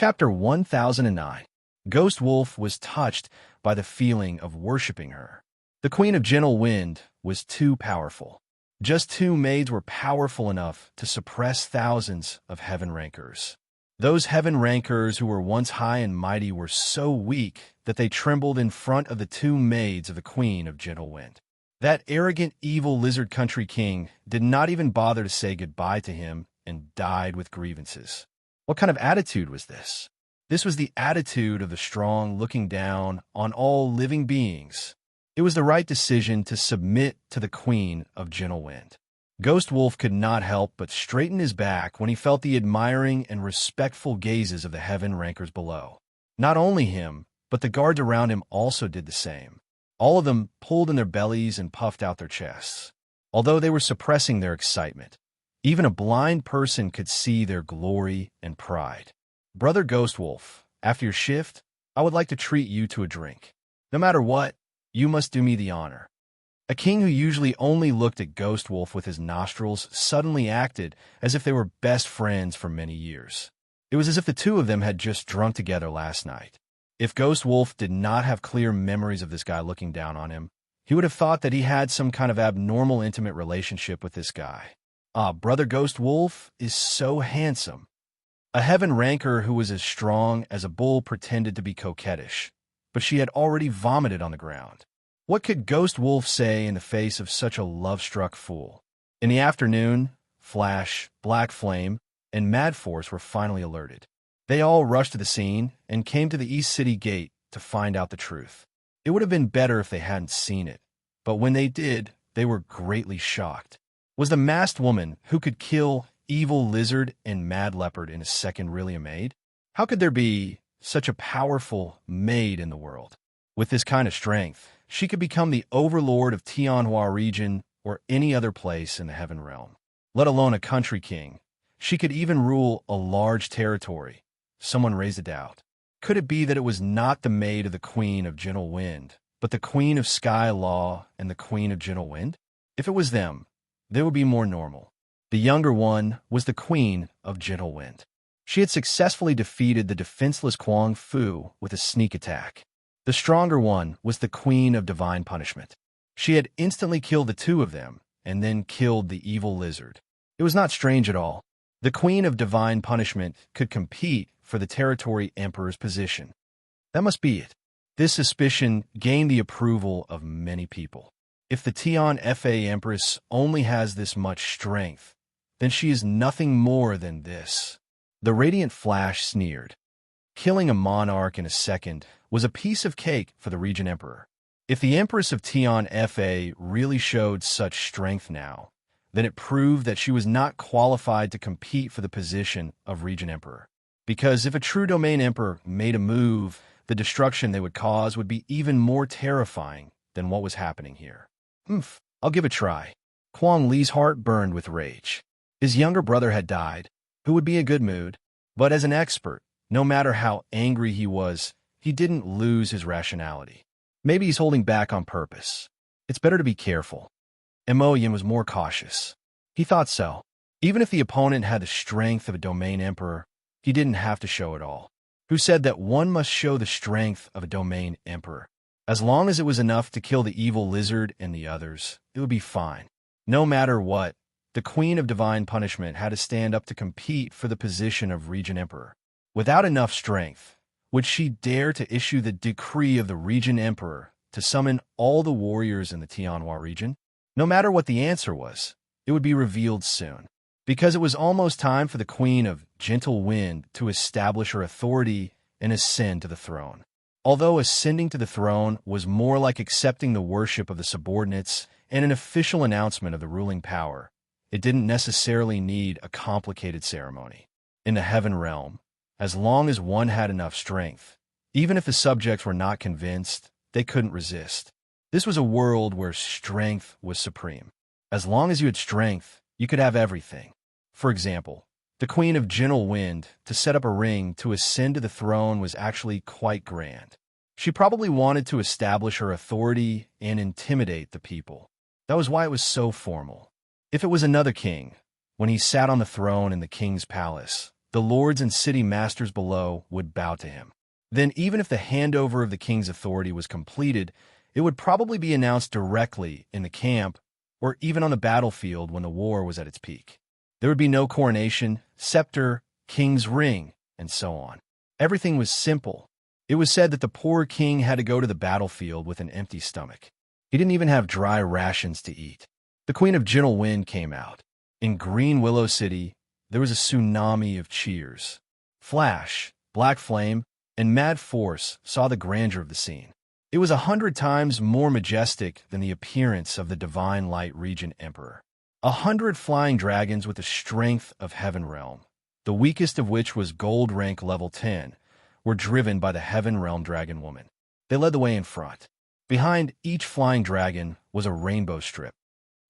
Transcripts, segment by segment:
Chapter 1009. Ghost Wolf was touched by the feeling of worshipping her. The Queen of Gentle Wind was too powerful. Just two maids were powerful enough to suppress thousands of heaven rankers. Those heaven rankers who were once high and mighty were so weak that they trembled in front of the two maids of the Queen of Gentle Wind. That arrogant, evil lizard country king did not even bother to say goodbye to him and died with grievances. What kind of attitude was this? This was the attitude of the strong looking down on all living beings. It was the right decision to submit to the Queen of Gentle Wind. Ghost Wolf could not help but straighten his back when he felt the admiring and respectful gazes of the heaven rankers below. Not only him, but the guards around him also did the same. All of them pulled in their bellies and puffed out their chests. Although they were suppressing their excitement, even a blind person could see their glory and pride. Brother Ghost Wolf, after your shift, I would like to treat you to a drink. No matter what, you must do me the honor. A king who usually only looked at Ghost Wolf with his nostrils suddenly acted as if they were best friends for many years. It was as if the two of them had just drunk together last night. If Ghost Wolf did not have clear memories of this guy looking down on him, he would have thought that he had some kind of abnormal intimate relationship with this guy. Brother Ghost Wolf is so handsome. A heaven ranker who was as strong as a bull pretended to be coquettish, but she had already vomited on the ground. What could Ghost Wolf say in the face of such a love-struck fool? In the afternoon, Flash, Black Flame, and Mad Force were finally alerted. They all rushed to the scene and came to the East City Gate to find out the truth. It would have been better if they hadn't seen it, but when they did, they were greatly shocked. Was the masked woman who could kill Evil Lizard and Mad Leopard in a second really a maid? How could there be such a powerful maid in the world? With this kind of strength, she could become the overlord of Tianhua region or any other place in the heaven realm, let alone a country king. She could even rule a large territory. Someone raised a doubt. Could it be that it was not the maid of the Queen of Gentle Wind, but the Queen of Sky Law and the Queen of Gentle Wind? If it was them, they would be more normal. The younger one was the Queen of Gentle Wind. She had successfully defeated the defenseless Kuang Fu with a sneak attack. The stronger one was the Queen of Divine Punishment. She had instantly killed the two of them and then killed the evil lizard. It was not strange at all. The Queen of Divine Punishment could compete for the Territory Emperor's position. That must be it. This suspicion gained the approval of many people. If the Tian Fa Empress only has this much strength, then she is nothing more than this. The Radiant Flash sneered. Killing a monarch in a second was a piece of cake for the Regent Emperor. If the Empress of Tian Fa really showed such strength now, then it proved that she was not qualified to compete for the position of Regent Emperor. Because if a true domain emperor made a move, the destruction they would cause would be even more terrifying than what was happening here. I'll give it a try. Kuang Li's heart burned with rage. His younger brother had died, who would be in a good mood, but as an expert, no matter how angry he was, he didn't lose his rationality. Maybe he's holding back on purpose. It's better to be careful. Emoyan was more cautious. He thought so. Even if the opponent had the strength of a domain emperor, he didn't have to show it all. Who said that one must show the strength of a domain emperor? As long as it was enough to kill the evil lizard and the others, it would be fine. No matter what, the Queen of Divine Punishment had to stand up to compete for the position of Regent Emperor. Without enough strength, would she dare to issue the decree of the Regent Emperor to summon all the warriors in the Tianhua region? No matter what the answer was, it would be revealed soon. Because it was almost time for the Queen of Gentle Wind to establish her authority and ascend to the throne. Although ascending to the throne was more like accepting the worship of the subordinates and an official announcement of the ruling power, it didn't necessarily need a complicated ceremony. In the heaven realm, as long as one had enough strength, even if the subjects were not convinced, they couldn't resist. This was a world where strength was supreme. As long as you had strength, you could have everything. For example, the Queen of Gentle Wind, to set up a ring to ascend to the throne was actually quite grand. She probably wanted to establish her authority and intimidate the people. That was why it was so formal. If it was another king, when he sat on the throne in the king's palace, the lords and city masters below would bow to him. Then, even if the handover of the king's authority was completed, it would probably be announced directly in the camp or even on the battlefield when the war was at its peak. There would be no coronation, scepter, king's ring, and so on. Everything was simple. It was said that the poor king had to go to the battlefield with an empty stomach. He didn't even have dry rations to eat. The Queen of Gentle Wind came out. In Green Willow City, there was a tsunami of cheers. Flash, Black Flame, and Mad Force saw the grandeur of the scene. It was 100 times more majestic than the appearance of the Divine Light Regent Emperor. 100 flying dragons with the strength of Heaven Realm, the weakest of which was Gold Rank Level 10, were driven by the Heaven Realm Dragon Woman. They led the way in front. Behind each flying dragon was a rainbow strip.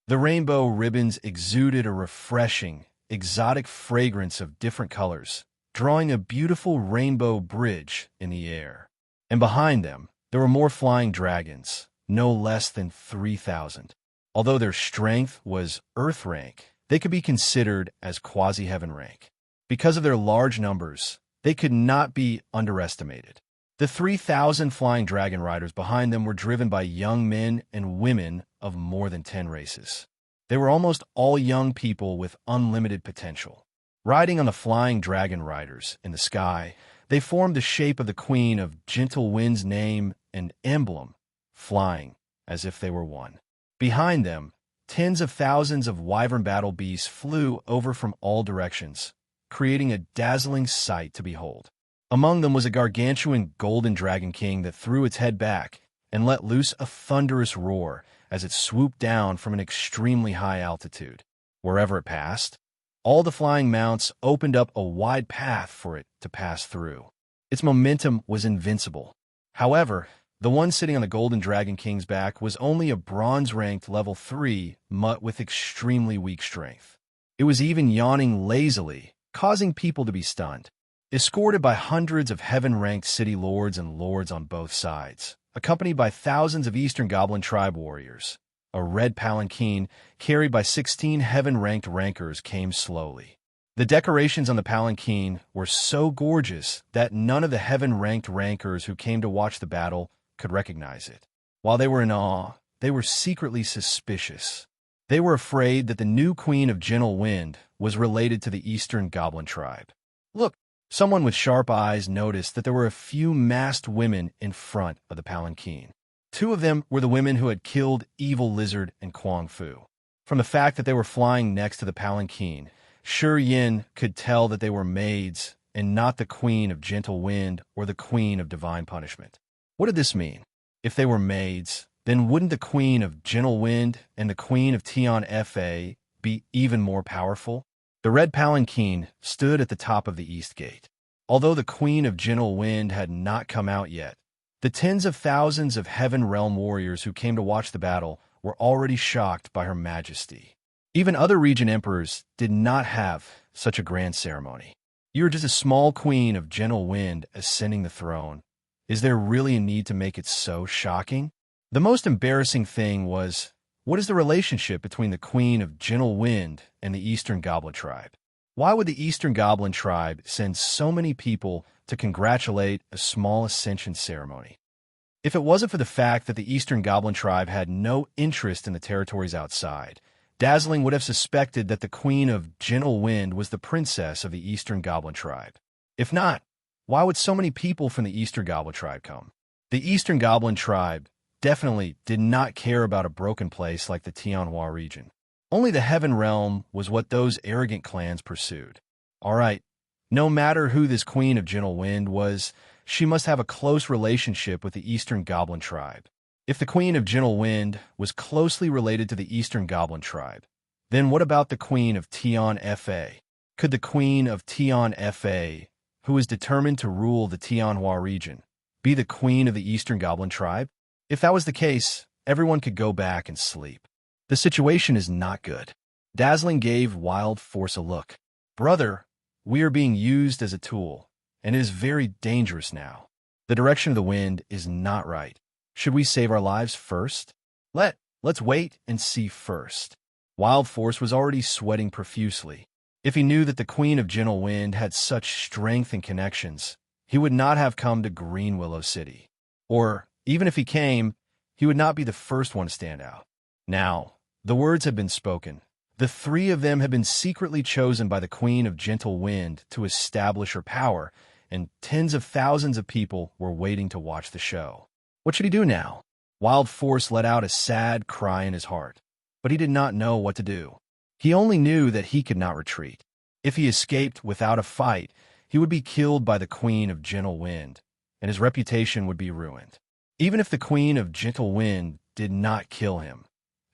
The rainbow ribbons exuded a refreshing, exotic fragrance of different colors, drawing a beautiful rainbow bridge in the air. And behind them, there were more flying dragons, no less than 3,000. Although their strength was Earth rank, they could be considered as quasi-heaven rank. Because of their large numbers, they could not be underestimated. The 3,000 flying dragon riders behind them were driven by young men and women of more than 10 races. They were almost all young people with unlimited potential. Riding on the flying dragon riders in the sky, they formed the shape of the Queen of Gentle Wind's name and emblem, flying as if they were one. Behind them, tens of thousands of wyvern battle beasts flew over from all directions, creating a dazzling sight to behold. Among them was a gargantuan golden dragon king that threw its head back and let loose a thunderous roar as it swooped down from an extremely high altitude. Wherever it passed, all the flying mounts opened up a wide path for it to pass through. Its momentum was invincible. However, the one sitting on the Golden Dragon King's back was only a bronze-ranked level 3 mutt with extremely weak strength. It was even yawning lazily, causing people to be stunned. Escorted by hundreds of heaven-ranked city lords and lords on both sides, accompanied by thousands of Eastern Goblin tribe warriors, a red palanquin carried by 16 heaven-ranked rankers came slowly. The decorations on the palanquin were so gorgeous that none of the heaven-ranked rankers who came to watch the battle could recognize it. While they were in awe, they were secretly suspicious. They were afraid that the new Queen of Gentle Wind was related to the Eastern Goblin tribe. Look! Someone with sharp eyes noticed that there were a few masked women in front of the palanquin. 2 of them were the women who had killed Evil Lizard and Kwang Fu. From the fact that they were flying next to the palanquin, Shi Yin could tell that they were maids and not the Queen of Gentle Wind or the Queen of Divine Punishment. What did this mean? If they were maids, then wouldn't the Queen of Gentle Wind and the Queen of Tian Fa be even more powerful? The red palanquin stood at the top of the east gate. Although the Queen of Gentle Wind had not come out yet, the tens of thousands of Heaven Realm warriors who came to watch the battle were already shocked by her majesty. Even other region emperors did not have such a grand ceremony. You are just a small Queen of Gentle Wind ascending the throne. Is there really a need to make it so shocking? The most embarrassing thing was, what is the relationship between the Queen of Gentle Wind and the Eastern Goblin tribe? Why would the Eastern Goblin tribe send so many people to congratulate a small ascension ceremony? If it wasn't for the fact that the Eastern Goblin tribe had no interest in the territories outside, Dazzling would have suspected that the Queen of Gentle Wind was the princess of the Eastern Goblin tribe. If not, why would so many people from the Eastern Goblin tribe come? The Eastern Goblin tribe definitely did not care about a broken place like the Tianhua region. Only the Heaven Realm was what those arrogant clans pursued. All right, no matter who this Queen of Gentle Wind was, she must have a close relationship with the Eastern Goblin tribe. If the Queen of Gentle Wind was closely related to the Eastern Goblin tribe, then what about the Queen of Tian Fa? Could the Queen of Tian Fa, who is determined to rule the Tianhua region, be the Queen of the Eastern Goblin tribe? If that was the case, everyone could go back and sleep. The situation is not good. Dazzling gave Wild Force a look. Brother, we are being used as a tool, and it is very dangerous now. The direction of the wind is not right. Should we save our lives first? Let's wait and see first. Wild Force was already sweating profusely. If he knew that the Queen of Gentle Wind had such strength and connections, he would not have come to Green Willow City. Or, even if he came, he would not be the first one to stand out. Now, the words had been spoken. The three of them had been secretly chosen by the Queen of Gentle Wind to establish her power, and tens of thousands of people were waiting to watch the show. What should he do now? Wild Force let out a sad cry in his heart, but he did not know what to do. He only knew that he could not retreat. If he escaped without a fight, he would be killed by the Queen of Gentle Wind, and his reputation would be ruined. Even if the Queen of Gentle Wind did not kill him,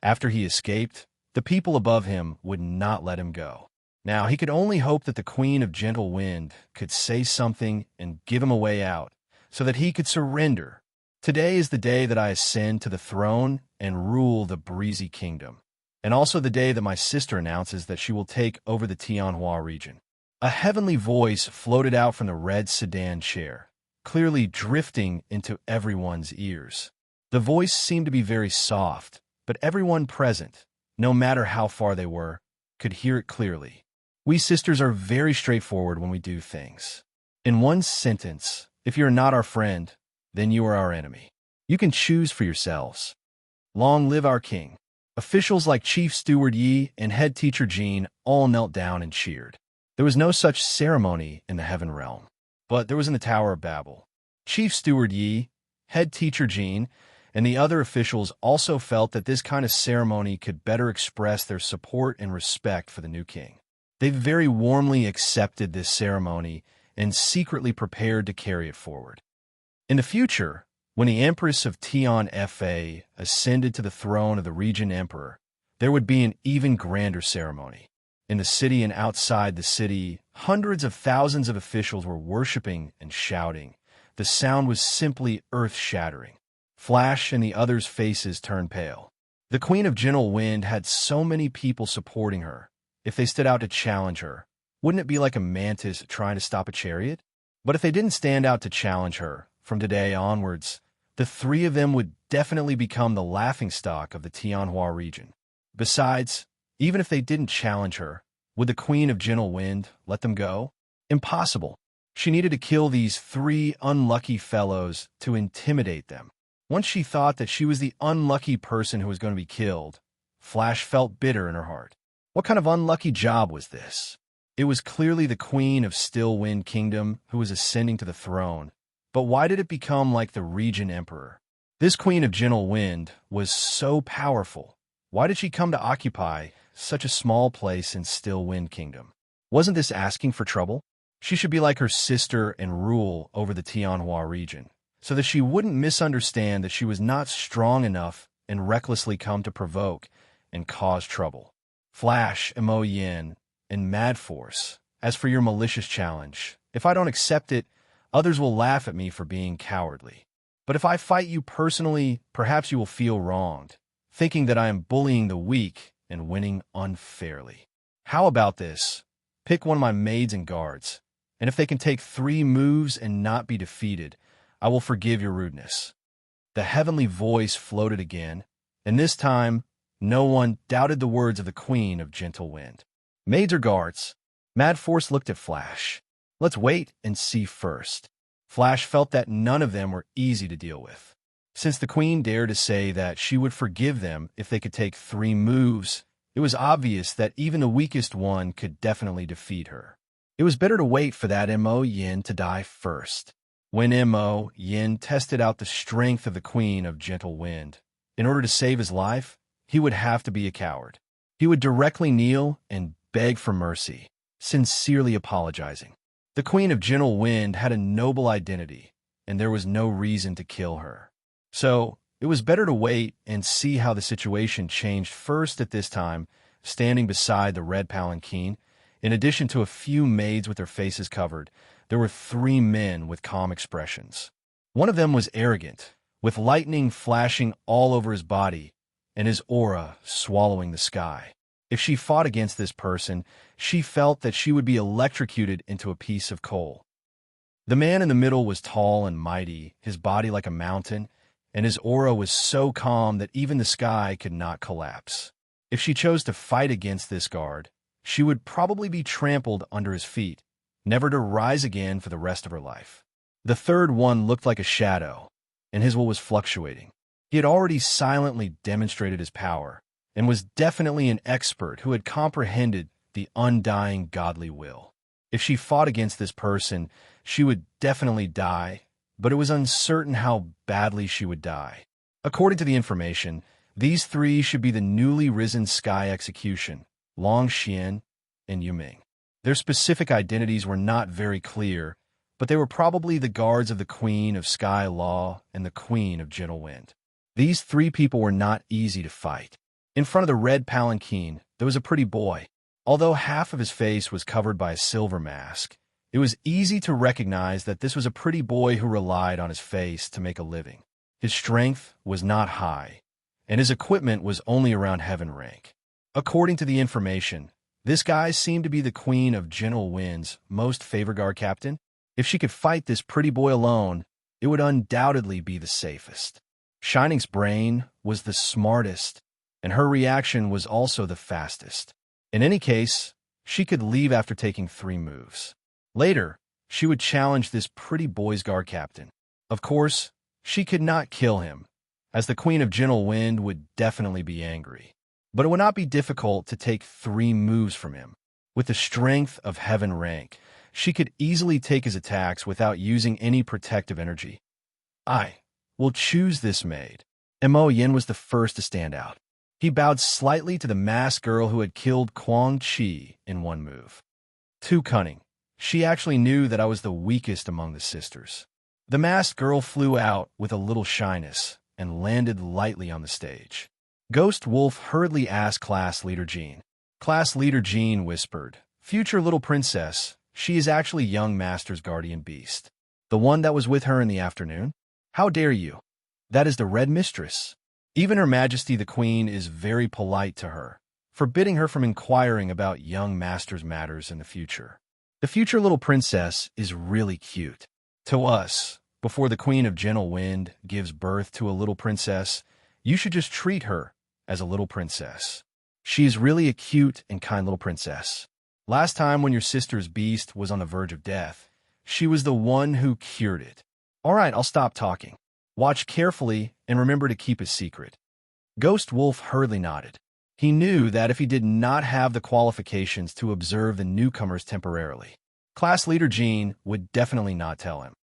after he escaped, the people above him would not let him go. Now, he could only hope that the Queen of Gentle Wind could say something and give him a way out, so that he could surrender. Today is the day that I ascend to the throne and rule the breezy kingdom, and also the day that my sister announces that she will take over the Tianhua region. A heavenly voice floated out from the red sedan chair, clearly drifting into everyone's ears. The voice seemed to be very soft, but everyone present, no matter how far they were, could hear it clearly. We sisters are very straightforward when we do things. In one sentence, if you're not our friend, then you are our enemy. You can choose for yourselves. Long live our king. Officials like Chief Steward Yi and Head Teacher Jean all knelt down and cheered. There was no such ceremony in the Heaven Realm, but there was in the Tower of Babel. Chief Steward Yi, Head Teacher Jean, and the other officials also felt that this kind of ceremony could better express their support and respect for the new king. They very warmly accepted this ceremony and secretly prepared to carry it forward. In the future, when the Empress of Tian Fa ascended to the throne of the Regent Emperor, there would be an even grander ceremony. In the city and outside the city, hundreds of thousands of officials were worshiping and shouting. The sound was simply earth-shattering. Flash and the others' faces turned pale. The Queen of Gentle Wind had so many people supporting her. If they stood out to challenge her, wouldn't it be like a mantis trying to stop a chariot? But if they didn't stand out to challenge her, from today onwards, the three of them would definitely become the laughingstock of the Tianhua region. Besides, even if they didn't challenge her, would the Queen of Gentle Wind let them go? Impossible. She needed to kill these three unlucky fellows to intimidate them. Once she thought that she was the unlucky person who was going to be killed, Flash felt bitter in her heart. What kind of unlucky job was this? It was clearly the Queen of Still Wind Kingdom who was ascending to the throne. But why did it become like the Regent Emperor? This Queen of Gentle Wind was so powerful. Why did she come to occupy such a small place in Still Wind Kingdom? Wasn't this asking for trouble? She should be like her sister and rule over the Tianhua region, so that she wouldn't misunderstand that she was not strong enough and recklessly come to provoke and cause trouble. Flash, Mo Yin, and Mad Force, as for your malicious challenge, if I don't accept it, others will laugh at me for being cowardly. But if I fight you personally, perhaps you will feel wronged, thinking that I am bullying the weak and winning unfairly. How about this? Pick one of my maids and guards, and if they can take 3 moves and not be defeated, I will forgive your rudeness. The heavenly voice floated again, and this time, no one doubted the words of the Queen of Gentle Wind. Maids or guards? Mad Force looked at Flash. Let's wait and see first. Flash felt that none of them were easy to deal with. Since the Queen dared to say that she would forgive them if they could take 3 moves, it was obvious that even the weakest one could definitely defeat her. It was better to wait for that Mo Yin to die first. When Mo Yin tested out the strength of the Queen of Gentle Wind, in order to save his life, he would have to be a coward. He would directly kneel and beg for mercy, sincerely apologizing. The Queen of Gentle Wind had a noble identity, and there was no reason to kill her. So, it was better to wait and see how the situation changed first at this time, standing beside the red palanquin. In addition to a few maids with their faces covered, there were 3 men with calm expressions. One of them was arrogant, with lightning flashing all over his body, and his aura swallowing the sky. If she fought against this person, she felt that she would be electrocuted into a piece of coal. The man in the middle was tall and mighty, his body like a mountain, and his aura was so calm that even the sky could not collapse. If she chose to fight against this guard, she would probably be trampled under his feet, never to rise again for the rest of her life. The third one looked like a shadow, and his will was fluctuating. He had already silently demonstrated his power, and was definitely an expert who had comprehended the undying godly will. If she fought against this person, she would definitely die, but it was uncertain how badly she would die. According to the information, these three should be the newly risen Sky Execution, Long Xian and Yuming. Their specific identities were not very clear, but they were probably the guards of the Queen of Sky Law and the Queen of Gentle Wind. These three people were not easy to fight. In front of the red palanquin, there was a pretty boy. Although half of his face was covered by a silver mask, it was easy to recognize that this was a pretty boy who relied on his face to make a living. His strength was not high, and his equipment was only around heaven rank. According to the information, this guy seemed to be the Queen of Gentle Wind's most favored guard captain. If she could fight this pretty boy alone, it would undoubtedly be the safest. Shining's brain was the smartest, and her reaction was also the fastest. In any case, she could leave after taking 3 moves. Later, she would challenge this pretty boy's guard captain. Of course, she could not kill him, as the Queen of Gentle Wind would definitely be angry. But it would not be difficult to take 3 moves from him. With the strength of heaven rank, she could easily take his attacks without using any protective energy. I will choose this maid. Mo Yin was the first to stand out. He bowed slightly to the masked girl who had killed Quang Chi in 1 move. Too cunning. She actually knew that I was the weakest among the sisters. The masked girl flew out with a little shyness and landed lightly on the stage. Ghost Wolf hurriedly asked Class Leader Jean. Class Leader Jean whispered, "Future little princess, she is actually young master's guardian beast. The one that was with her in the afternoon? How dare you? That is the Red Mistress. Even Her Majesty the Queen is very polite to her, forbidding her from inquiring about young master's matters in the future. The future little princess is really cute. To us, before the Queen of Gentle Wind gives birth to a little princess, you should just treat her as a little princess. She is really a cute and kind little princess. Last time when your sister's beast was on the verge of death, she was the one who cured it. All right, I'll stop talking. Watch carefully and remember to keep it secret." Ghost Wolf hurriedly nodded. He knew that if he did not have the qualifications to observe the newcomers temporarily, Class Leader Jean would definitely not tell him.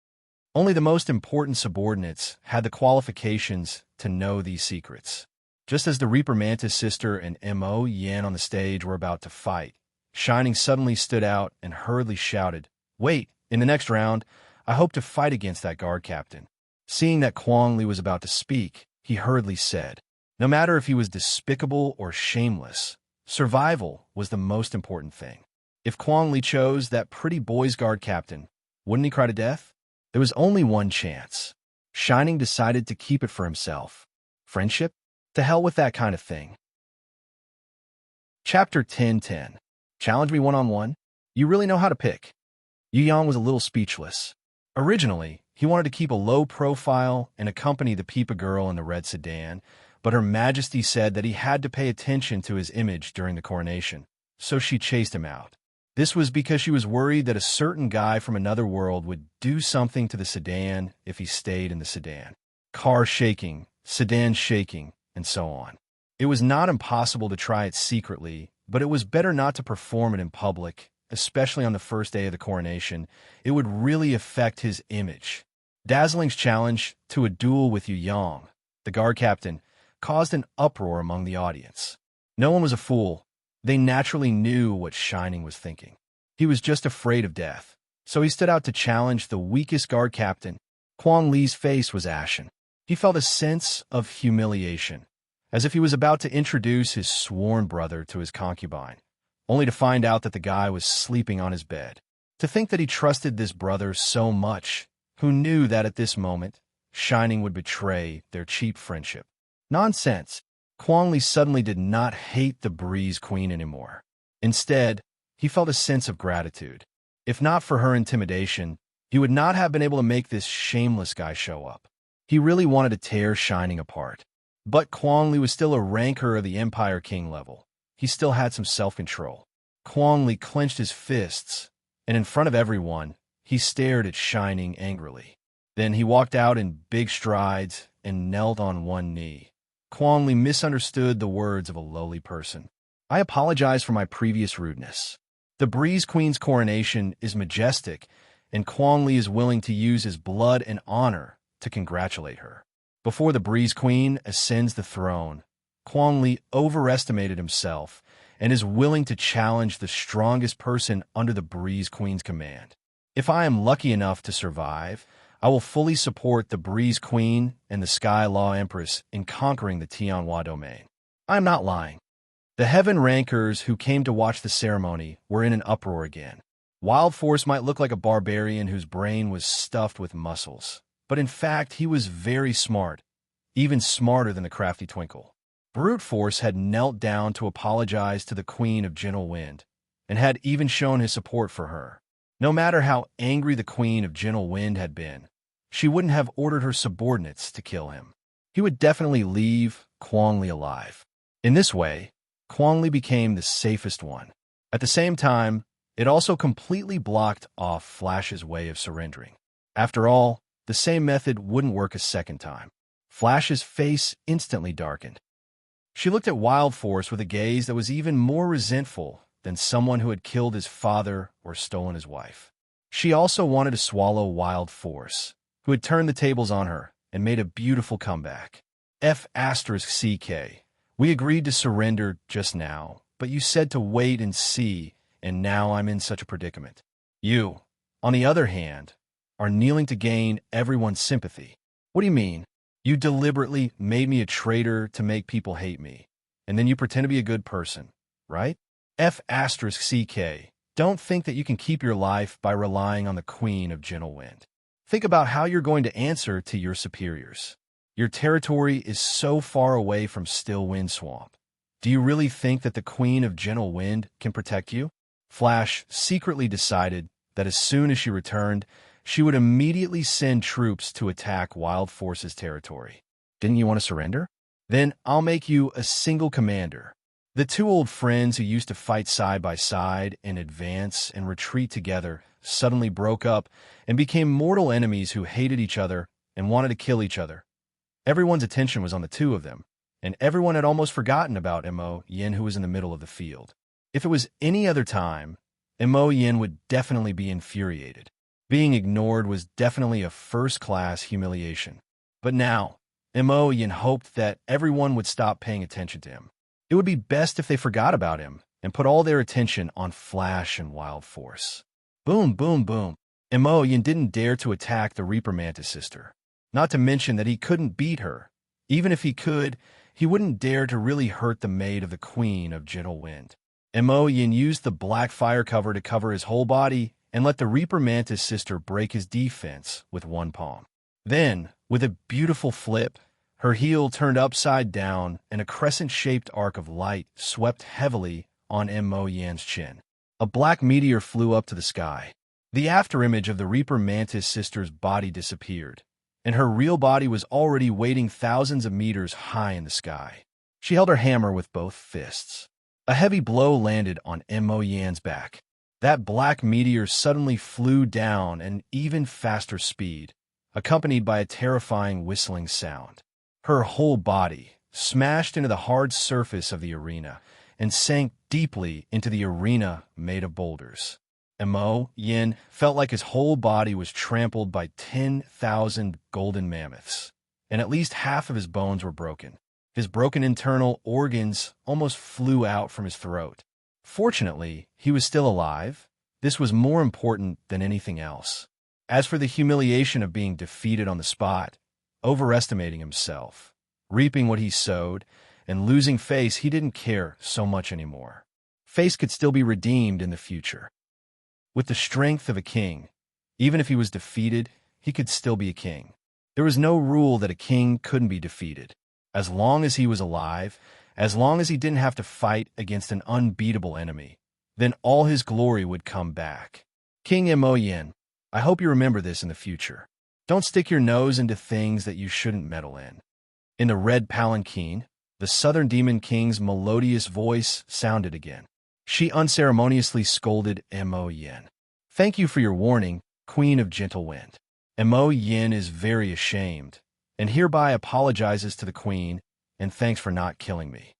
Only the most important subordinates had the qualifications to know these secrets. Just as the Reaper Mantis sister and Mo Yin on the stage were about to fight, Shining suddenly stood out and hurriedly shouted, "Wait, in the next round, I hope to fight against that guard captain." Seeing that Quang Li was about to speak, he hurriedly said, no matter if he was despicable or shameless, survival was the most important thing. If Quang Li chose that pretty boy's guard captain, wouldn't he cry to death? There was only one chance. Shining decided to keep it for himself. Friendship? To hell with that kind of thing. Chapter 10:10. Challenge me one-on-one? You really know how to pick. Yu Yang was a little speechless. Originally, he wanted to keep a low profile and accompany the Peepa girl in the red sedan, but Her Majesty said that he had to pay attention to his image during the coronation, so she chased him out. This was because she was worried that a certain guy from another world would do something to the sedan if he stayed in the sedan. Car shaking, sedan shaking, and so on. It was not impossible to try it secretly, but it was better not to perform it in public, especially on the first day of the coronation. It would really affect his image. Dazzling's challenge to a duel with Yu Yang, the guard captain, caused an uproar among the audience. No one was a fool. They naturally knew what Shining was thinking. He was just afraid of death, so he stood out to challenge the weakest guard captain. Quang Li's face was ashen. He felt a sense of humiliation, as if he was about to introduce his sworn brother to his concubine, only to find out that the guy was sleeping on his bed. To think that he trusted this brother so much, who knew that at this moment, Shining would betray their cheap friendship. Nonsense. Quang Li suddenly did not hate the Breeze Queen anymore. Instead, he felt a sense of gratitude. If not for her intimidation, he would not have been able to make this shameless guy show up. He really wanted to tear Shining apart. But Quang Li was still a ranker of the Empire King level. He still had some self-control. Kwang Li clenched his fists, and in front of everyone, he stared at Shining angrily. Then he walked out in big strides and knelt on one knee. Kwang Li misunderstood the words of a lowly person. I apologize for my previous rudeness. The Breeze Queen's coronation is majestic, and Kwang Li is willing to use his blood and honor to congratulate her. Before the Breeze Queen ascends the throne, Kwang Li overestimated himself and is willing to challenge the strongest person under the Breeze Queen's command. If I am lucky enough to survive, I will fully support the Breeze Queen and the Sky Law Empress in conquering the Tianhua domain. I am not lying. The Heaven Rankers who came to watch the ceremony were in an uproar again. Wild Force might look like a barbarian whose brain was stuffed with muscles, but in fact he was very smart, even smarter than the crafty Twinkle. Brute Force had knelt down to apologize to the Queen of Gentle Wind, and had even shown his support for her. No matter how angry the Queen of Gentle Wind had been, she wouldn't have ordered her subordinates to kill him. He would definitely leave Kwang Li alive. In this way, Kwang Li became the safest one. At the same time, it also completely blocked off Flash's way of surrendering. After all, the same method wouldn't work a second time. Flash's face instantly darkened. She looked at Wild Force with a gaze that was even more resentful than someone who had killed his father or stolen his wife. She also wanted to swallow Wild Force, who had turned the tables on her and made a beautiful comeback. F***CK. We agreed to surrender just now, but you said to wait and see, and now I'm in such a predicament. You, on the other hand, are kneeling to gain everyone's sympathy. What do you mean? You deliberately made me a traitor to make people hate me, and then you pretend to be a good person, right? F***CK. Don't think that you can keep your life by relying on the Queen of Gentle Wind. Think about how you're going to answer to your superiors. Your territory is so far away from Still Wind Swamp. Do you really think that the Queen of Gentle Wind can protect you? Flash secretly decided that as soon as she returned, she would immediately send troops to attack Wild Force's territory. Didn't you want to surrender? Then I'll make you a single commander. The two old friends who used to fight side by side and advance and retreat together suddenly broke up and became mortal enemies who hated each other and wanted to kill each other. Everyone's attention was on the two of them, and everyone had almost forgotten about Mo Yin, who was in the middle of the field. If it was any other time, Mo Yin would definitely be infuriated. Being ignored was definitely a first-class humiliation. But now, Mo Yin hoped that everyone would stop paying attention to him. It would be best if they forgot about him and put all their attention on Flash and Wild Force. Boom, boom, boom. Mo Yin didn't dare to attack the Reaper Mantis sister. Not to mention that he couldn't beat her. Even if he could, he wouldn't dare to really hurt the maid of the Queen of Gentle Wind. Mo Yin used the black fire cover to cover his whole body and let the Reaper Mantis sister break his defense with one palm. Then, with a beautiful flip, her heel turned upside down and a crescent-shaped arc of light swept heavily on Mo Yin's chin. A black meteor flew up to the sky. The afterimage of the Reaper Mantis sister's body disappeared, and her real body was already waiting thousands of meters high in the sky. She held her hammer with both fists. A heavy blow landed on Mo Yin's back. That black meteor suddenly flew down at an even faster speed, accompanied by a terrifying whistling sound. Her whole body smashed into the hard surface of the arena and sank deeply into the arena made of boulders. Mo Yin felt like his whole body was trampled by 10,000 golden mammoths, and at least half of his bones were broken. His broken internal organs almost flew out from his throat. Fortunately, he was still alive. This was more important than anything else. As for the humiliation of being defeated on the spot, overestimating himself, reaping what he sowed, and losing Face, he didn't care so much anymore. Face could still be redeemed in the future. With the strength of a king, even if he was defeated, he could still be a king. There was no rule that a king couldn't be defeated. As long as he was alive, as long as he didn't have to fight against an unbeatable enemy, then all his glory would come back. King Mo Yin, I hope you remember this in the future. Don't stick your nose into things that you shouldn't meddle in. In the red palanquin, the Southern Demon King's melodious voice sounded again. She unceremoniously scolded Mo Yin. "Thank you for your warning, Queen of Gentle Wind." Mo Yin is very ashamed, and hereby apologizes to the queen, and thanks for not killing me.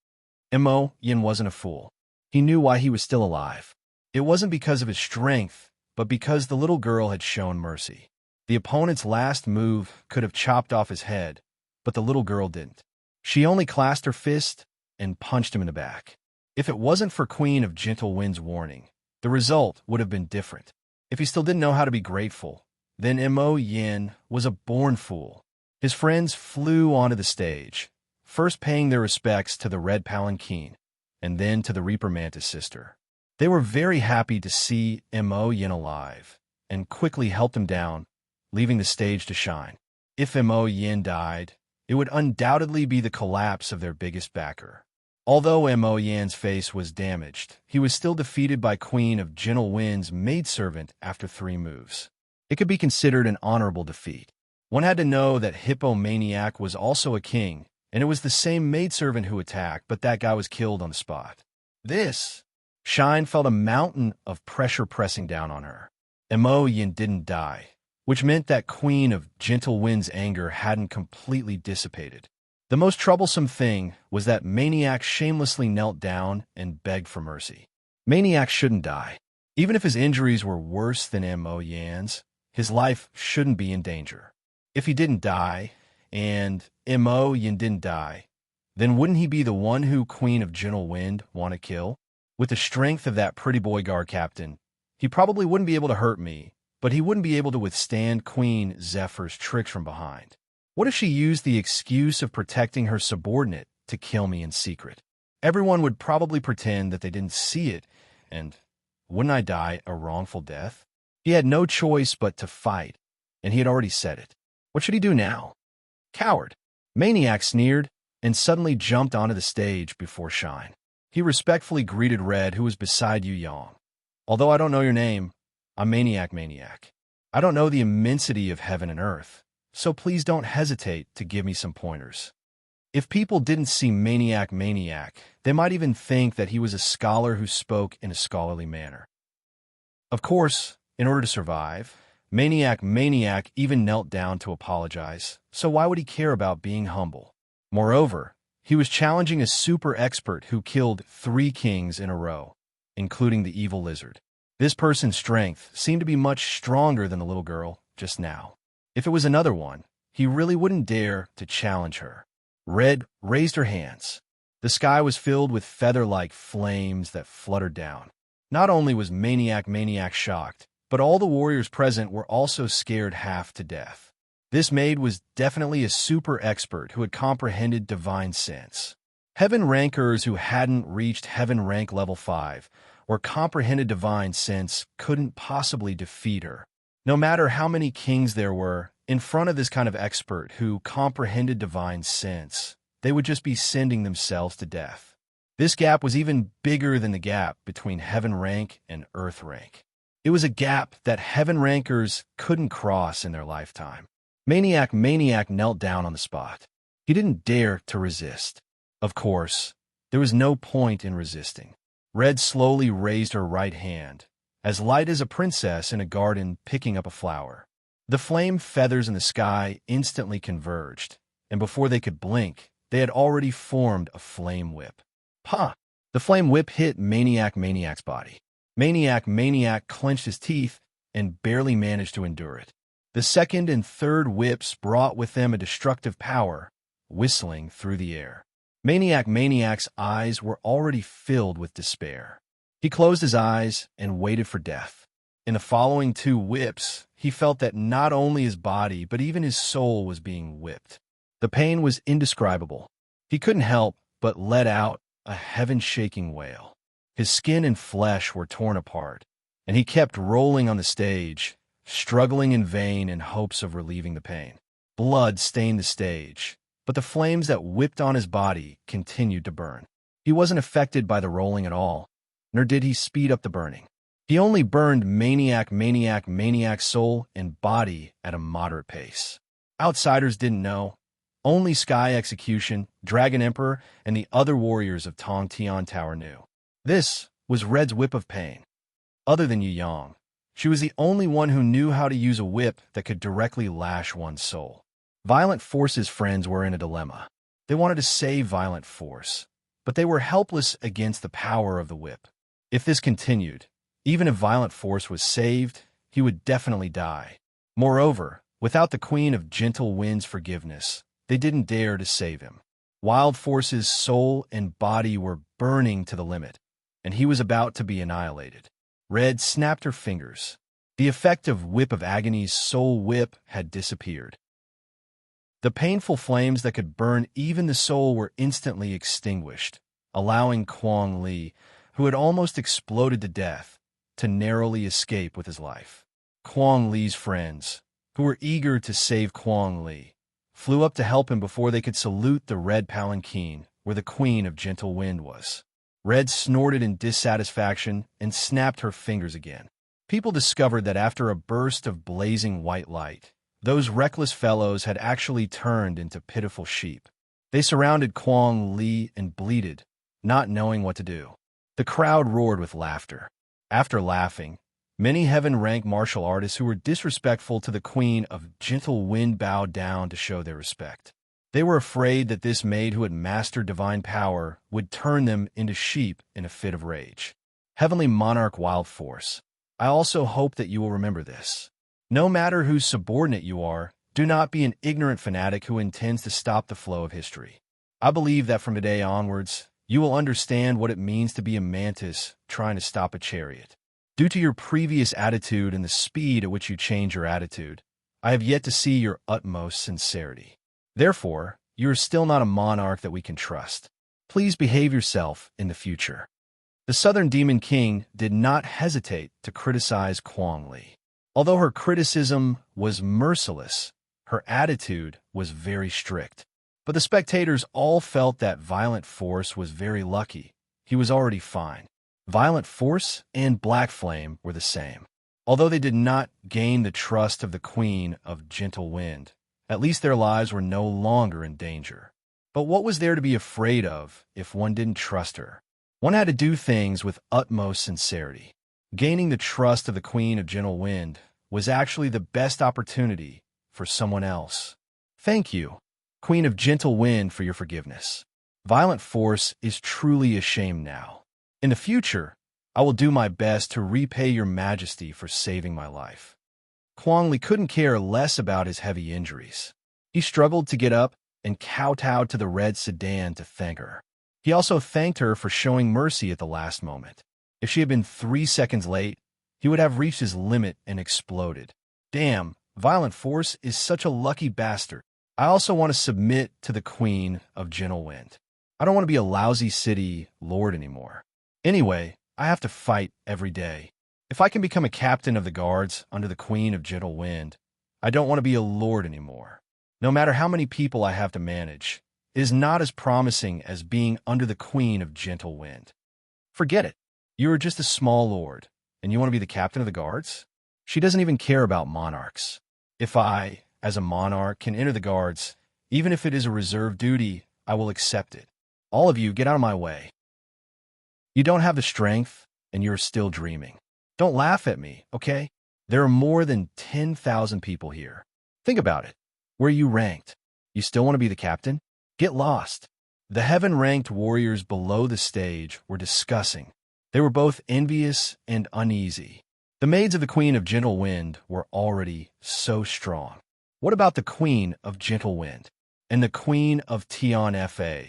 Mo Yin wasn't a fool. He knew why he was still alive. It wasn't because of his strength, but because the little girl had shown mercy. The opponent's last move could have chopped off his head, but the little girl didn't. She only clasped her fist and punched him in the back. If it wasn't for Queen of Gentle Wind's warning, the result would have been different. If he still didn't know how to be grateful, then Mo Yin was a born fool. His friends flew onto the stage, first paying their respects to the Red Palanquin, and then to the Reaper Mantis sister. They were very happy to see Mo Yin alive, and quickly helped him down, leaving the stage to shine. If Mo Yin died, it would undoubtedly be the collapse of their biggest backer. Although Mo Yin's face was damaged, he was still defeated by Queen of Gentle Wind's maidservant after 3 moves. It could be considered an honorable defeat. One had to know that Hippomaniac was also a king, and it was the same maidservant who attacked, but that guy was killed on the spot. Shine felt a mountain of pressure pressing down on her. Mo Yin didn't die, which meant that Queen of Gentle Wind's anger hadn't completely dissipated. The most troublesome thing was that Maniac shamelessly knelt down and begged for mercy. Maniac shouldn't die. Even if his injuries were worse than Mo Yin's, his life shouldn't be in danger. If he didn't die, and Mo Yin didn't die, then wouldn't he be the one who Queen of Gentle Wind want to kill? With the strength of that pretty boy guard captain, he probably wouldn't be able to hurt me, but he wouldn't be able to withstand Queen Zephyr's tricks from behind. What if she used the excuse of protecting her subordinate to kill me in secret? Everyone would probably pretend that they didn't see it, and wouldn't I die a wrongful death? He had no choice but to fight, and he had already said it. What should he do now? Coward. Maniac sneered and suddenly jumped onto the stage before Shine. He respectfully greeted Red, who was beside Yu Yang. "Although I don't know your name, I'm Maniac. I don't know the immensity of heaven and earth, so please don't hesitate to give me some pointers." If people didn't see Maniac, they might even think that he was a scholar who spoke in a scholarly manner. Of course, in order to survive, Maniac even knelt down to apologize, so why would he care about being humble? Moreover, he was challenging a super expert who killed 3 kings in a row, including the evil lizard. This person's strength seemed to be much stronger than the little girl just now. If it was another one, he really wouldn't dare to challenge her. Red raised her hands. The sky was filled with feather-like flames that fluttered down. Not only was Maniac shocked, but all the warriors present were also scared half to death. This maid was definitely a super expert who had comprehended divine sense. Heaven rankers who hadn't reached heaven rank level 5 or comprehended divine sense couldn't possibly defeat her. No matter how many kings there were, in front of this kind of expert who comprehended divine sense, they would just be sending themselves to death. This gap was even bigger than the gap between heaven rank and earth rank. It was a gap that heaven rankers couldn't cross in their lifetime. Maniac knelt down on the spot. He didn't dare to resist. Of course, there was no point in resisting. Red slowly raised her right hand, as light as a princess in a garden picking up a flower. The flame feathers in the sky instantly converged, and before they could blink, they had already formed a flame whip. "Ha!" The flame whip hit Maniac's body. Maniac clenched his teeth and barely managed to endure it. The second and third whips brought with them a destructive power, whistling through the air. Maniac's eyes were already filled with despair. He closed his eyes and waited for death. In the following 2 whips, he felt that not only his body, but even his soul was being whipped. The pain was indescribable. He couldn't help but let out a heaven-shaking wail. His skin and flesh were torn apart, and he kept rolling on the stage, struggling in vain in hopes of relieving the pain. Blood stained the stage, but the flames that whipped on his body continued to burn. He wasn't affected by the rolling at all, nor did he speed up the burning. He only burned Maniac's soul and body at a moderate pace. Outsiders didn't know. Only Sky Execution, Dragon Emperor, and the other warriors of Tong Tian Tower knew. This was Red's whip of pain. Other than Yu Yang, she was the only one who knew how to use a whip that could directly lash one's soul. Violent Force's friends were in a dilemma. They wanted to save Violent Force, but they were helpless against the power of the whip. If this continued, even if Violent Force was saved, he would definitely die. Moreover, without the Queen of Gentle Wind's forgiveness, they didn't dare to save him. Wild Force's soul and body were burning to the limit, and he was about to be annihilated. Red snapped her fingers. The effect of Whip of Agony's soul whip had disappeared. The painful flames that could burn even the soul were instantly extinguished, allowing Kuang Li, who had almost exploded to death, to narrowly escape with his life. Kuang Li's friends, who were eager to save Kuang Li, flew up to help him before they could salute the red palanquin where the Queen of Gentle Wind was. Red snorted in dissatisfaction and snapped her fingers again. People discovered that after a burst of blazing white light, those reckless fellows had actually turned into pitiful sheep. They surrounded Kuang Li and bleated, not knowing what to do. The crowd roared with laughter. After laughing, many heaven-ranked martial artists who were disrespectful to the Queen of Gentle Wind bowed down to show their respect. They were afraid that this maid who had mastered divine power would turn them into sheep in a fit of rage. Heavenly Monarch Wild Force, I also hope that you will remember this. No matter whose subordinate you are, do not be an ignorant fanatic who intends to stop the flow of history. I believe that from today onwards, you will understand what it means to be a mantis trying to stop a chariot. Due to your previous attitude and the speed at which you change your attitude, I have yet to see your utmost sincerity. Therefore, you are still not a monarch that we can trust. Please behave yourself in the future. The Southern Demon King did not hesitate to criticize Kuang Li. Although her criticism was merciless, her attitude was very strict. But the spectators all felt that Violent Force was very lucky. He was already fine. Violent Force and Black Flame were the same. Although they did not gain the trust of the Queen of Gentle Wind, at least their lives were no longer in danger. But what was there to be afraid of if one didn't trust her? One had to do things with utmost sincerity. Gaining the trust of the Queen of Gentle Wind was actually the best opportunity for someone else. Thank you, Queen of Gentle Wind, for your forgiveness. Violent Force is truly ashamed now. In the future, I will do my best to repay your majesty for saving my life. Kuang Li couldn't care less about his heavy injuries. He struggled to get up and kowtowed to the red sedan to thank her. He also thanked her for showing mercy at the last moment. If she had been 3 seconds late, he would have reached his limit and exploded. Damn, Violent Force is such a lucky bastard. I also want to submit to the Queen of Gentle Wind. I don't want to be a lousy city lord anymore. Anyway, I have to fight every day. If I can become a captain of the guards under the Queen of Gentle Wind, I don't want to be a lord anymore. No matter how many people I have to manage, it is not as promising as being under the Queen of Gentle Wind. Forget it. You are just a small lord, and you want to be the captain of the guards? She doesn't even care about monarchs. If I, as a monarch, can enter the guards, even if it is a reserve duty, I will accept it. All of you, get out of my way. You don't have the strength, and you're still dreaming. Don't laugh at me, okay? There are more than 10,000 people here. Think about it. Where are you ranked? You still want to be the captain? Get lost. The heaven-ranked warriors below the stage were discussing. They were both envious and uneasy. The maids of the Queen of Gentle Wind were already so strong. What about the Queen of Gentle Wind and the Queen of Tian Fa,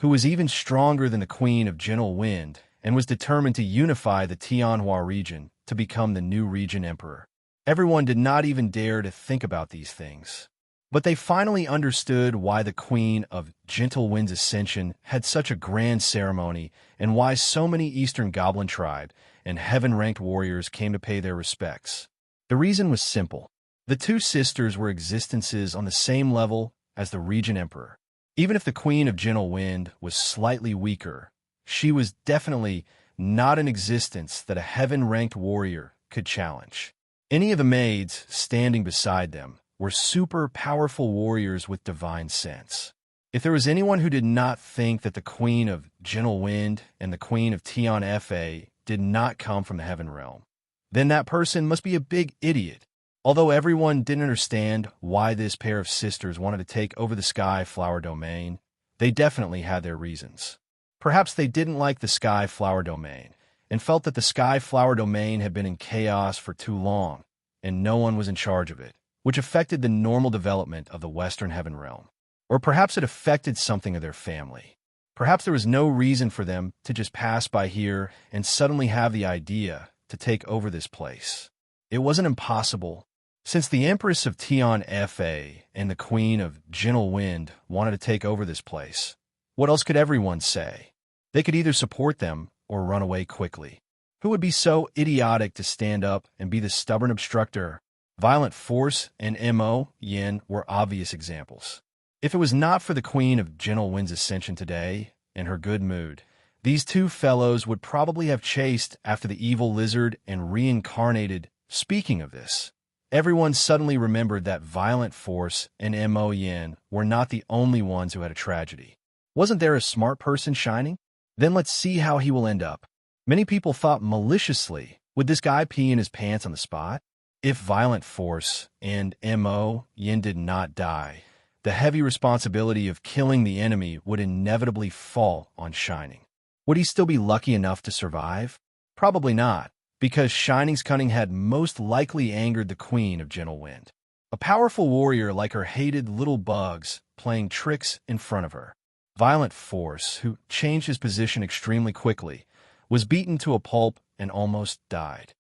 who was even stronger than the Queen of Gentle Wind and was determined to unify the Tianhua region to become the new region emperor? Everyone did not even dare to think about these things. But they finally understood why the Queen of Gentle Wind's ascension had such a grand ceremony and why so many Eastern Goblin tribe and heaven-ranked warriors came to pay their respects. The reason was simple. The two sisters were existences on the same level as the region emperor. Even if the Queen of Gentle Wind was slightly weaker, she was definitely not an existence that a heaven-ranked warrior could challenge. Any of the maids standing beside them were super powerful warriors with divine sense. If there was anyone who did not think that the Queen of Gentle Wind and the Queen of Tian Fa did not come from the heaven realm, then that person must be a big idiot. Although everyone didn't understand why this pair of sisters wanted to take over the Sky Flower Domain, they definitely had their reasons. Perhaps they didn't like the Sky Flower Domain and felt that the Sky Flower Domain had been in chaos for too long and no one was in charge of it, which affected the normal development of the Western Heaven Realm. Or perhaps it affected something of their family. Perhaps there was no reason for them to just pass by here and suddenly have the idea to take over this place. It wasn't impossible. Since the Empress of Tian Fa and the Queen of Gentle Wind wanted to take over this place, what else could everyone say? They could either support them or run away quickly. Who would be so idiotic to stand up and be the stubborn obstructor? Violent Force and Mo Yin were obvious examples. If it was not for the Queen of Gentle Wind's ascension today and her good mood, these two fellows would probably have chased after the evil lizard and reincarnated. Speaking of this, everyone suddenly remembered that Violent Force and Mo Yin were not the only ones who had a tragedy. Wasn't there a smart person shining? Then let's see how he will end up. Many people thought maliciously, would this guy pee in his pants on the spot? If Violent Force and Mo Yin did not die, the heavy responsibility of killing the enemy would inevitably fall on Shining. Would he still be lucky enough to survive? Probably not, because Shining's cunning had most likely angered the Queen of Gentle Wind. A powerful warrior like her hated little bugs playing tricks in front of her. Violent Force, who changed his position extremely quickly, was beaten to a pulp and almost died.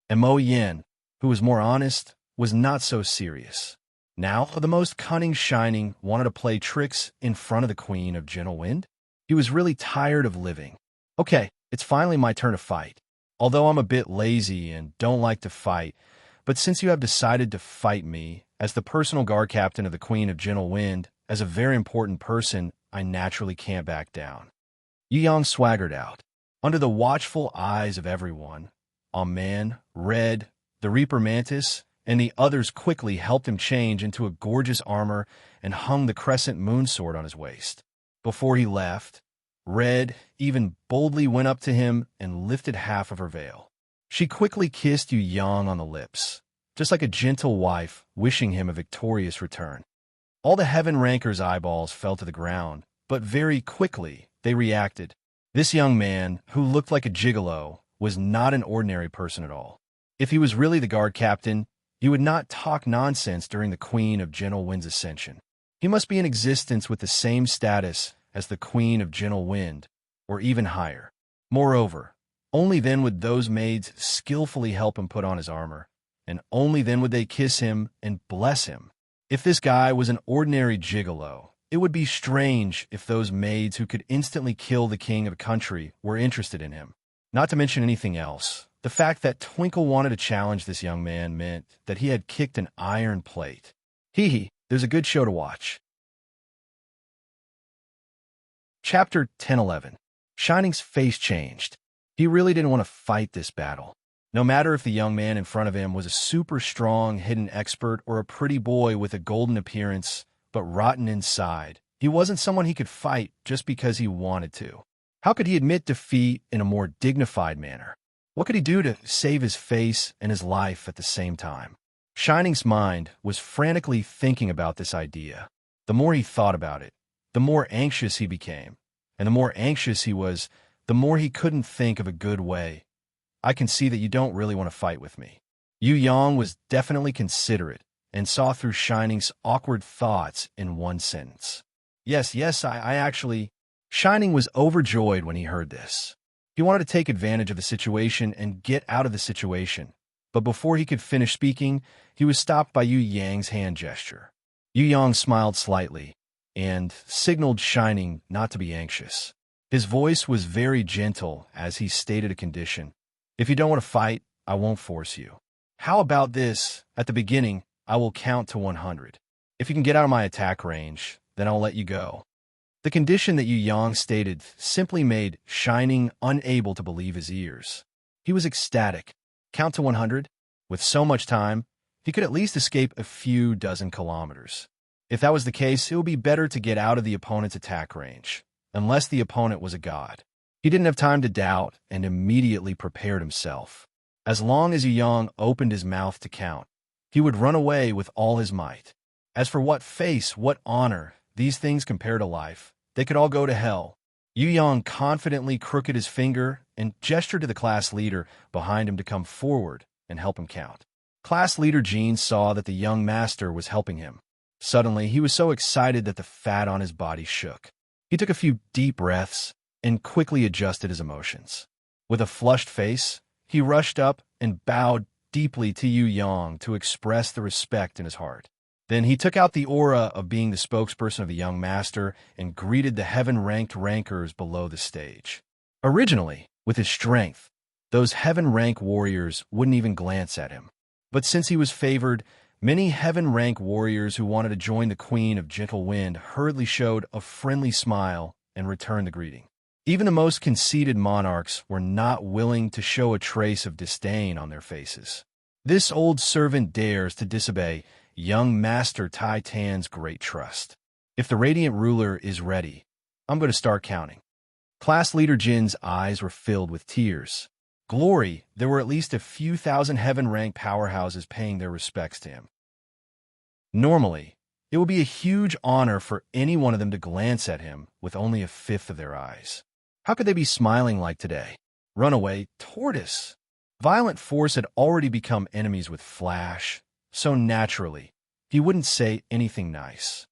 And Mo Yin, who was more honest, was not so serious. Now, the most cunning Shining wanted to play tricks in front of the Queen of Gentle Wind. He was really tired of living. Okay, it's finally my turn to fight. Although I'm a bit lazy and don't like to fight, but since you have decided to fight me, as the personal guard captain of the Queen of Gentle Wind, as a very important person, I naturally can't back down. Yu Yang swaggered out. Under the watchful eyes of everyone, Man, Red, the Reaper Mantis, and the others quickly helped him change into a gorgeous armor and hung the crescent moon sword on his waist. Before he left, Red even boldly went up to him and lifted half of her veil. She quickly kissed Yu Yang on the lips, just like a gentle wife wishing him a victorious return. All the Heaven Rankers' eyeballs fell to the ground, but very quickly they reacted. This young man, who looked like a gigolo, was not an ordinary person at all. If he was really the guard captain, he would not talk nonsense during the Queen of Gentle Wind's ascension. He must be in existence with the same status as the Queen of Gentle Wind, or even higher. Moreover, only then would those maids skillfully help him put on his armor, and only then would they kiss him and bless him. If this guy was an ordinary gigolo, it would be strange if those maids who could instantly kill the king of a country were interested in him. Not to mention anything else, the fact that Twinkle wanted to challenge this young man meant that he had kicked an iron plate. Hee, there's a good show to watch. Chapter 10-11. Shining's face changed. He really didn't want to fight this battle. No matter if the young man in front of him was a super strong hidden expert or a pretty boy with a golden appearance but rotten inside, he wasn't someone he could fight just because he wanted to. How could he admit defeat in a more dignified manner? What could he do to save his face and his life at the same time? Shining's mind was frantically thinking about this idea. The more he thought about it, the more anxious he became. And the more anxious he was, the more he couldn't think of a good way. I can see that you don't really want to fight with me. Yu Yang was definitely considerate and saw through Shining's awkward thoughts in one sentence. Yes, I actually... Shining was overjoyed when he heard this. He wanted to take advantage of the situation and get out of the situation, but before he could finish speaking, he was stopped by Yu Yang's hand gesture. Yu Yang smiled slightly and signaled Shining not to be anxious. His voice was very gentle as he stated a condition. If you don't want to fight, I won't force you. How about this? At the beginning, I will count to 100. If you can get out of my attack range, then I'll let you go. The condition that Yu Yang stated simply made Shining unable to believe his ears. He was ecstatic. Count to 100? With so much time, he could at least escape a few dozen kilometers. If that was the case, it would be better to get out of the opponent's attack range, unless the opponent was a god. He didn't have time to doubt and immediately prepared himself. As long as Yang opened his mouth to count, he would run away with all his might. As for what face, what honor, these things compare to life, they could all go to hell. Yu Yang confidently crooked his finger and gestured to the class leader behind him to come forward and help him count. Class leader Jean saw that the young master was helping him. Suddenly, he was so excited that the fat on his body shook. He took a few deep breaths and quickly adjusted his emotions. With a flushed face, he rushed up and bowed deeply to Yu Yang to express the respect in his heart. Then he took out the aura of being the spokesperson of the young master and greeted the heaven-ranked rankers below the stage. Originally, with his strength, those heaven-rank warriors wouldn't even glance at him. But since he was favored, many heaven-rank warriors who wanted to join the Queen of Gentle Wind hurriedly showed a friendly smile and returned the greeting. Even the most conceited monarchs were not willing to show a trace of disdain on their faces. This old servant dares to disobey young Master Tai Tan's great trust. If the radiant ruler is ready, I'm going to start counting. Class leader Jin's eyes were filled with tears. Glory, there were at least a few thousand heaven-ranked powerhouses paying their respects to him. Normally, it would be a huge honor for any one of them to glance at him with only a fifth of their eyes. How could they be smiling like today? Runaway tortoise. Violent Force had already become enemies with Flash, so naturally, he wouldn't say anything nice.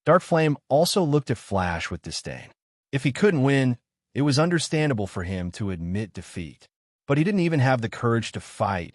Dark Flame also looked at Flash with disdain. If he couldn't win, it was understandable for him to admit defeat. But he didn't even have the courage to fight,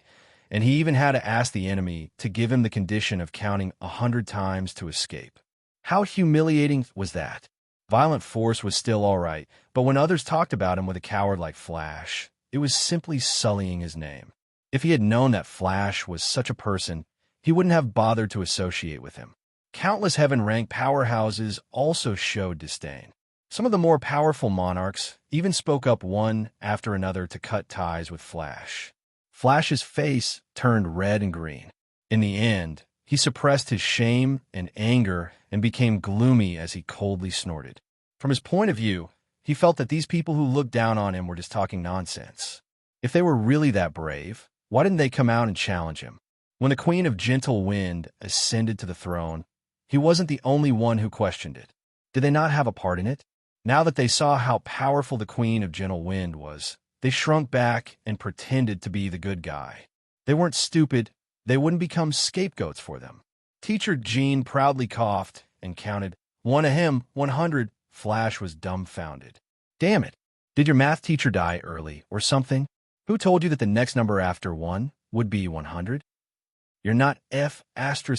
and he even had to ask the enemy to give him the condition of counting 100 times to escape. How humiliating was that? Violent Force was still all right, but when others talked about him with a coward like Flash, it was simply sullying his name. If he had known that Flash was such a person, he wouldn't have bothered to associate with him. Countless heaven-ranked powerhouses also showed disdain. Some of the more powerful monarchs even spoke up one after another to cut ties with Flash. Flash's face turned red and green. In the end, he suppressed his shame and anger and became gloomy as he coldly snorted. From his point of view, he felt that these people who looked down on him were just talking nonsense. If they were really that brave, why didn't they come out and challenge him? When the Queen of Gentle Wind ascended to the throne, he wasn't the only one who questioned it. Did they not have a part in it? Now that they saw how powerful the Queen of Gentle Wind was, they shrunk back and pretended to be the good guy. They weren't stupid. They wouldn't become scapegoats for them. Teacher Jean proudly coughed and counted, 100. Flash was dumbfounded. Damn it. Did your math teacher die early or something? Who told you that the next number after 1 would be 100? You're not F**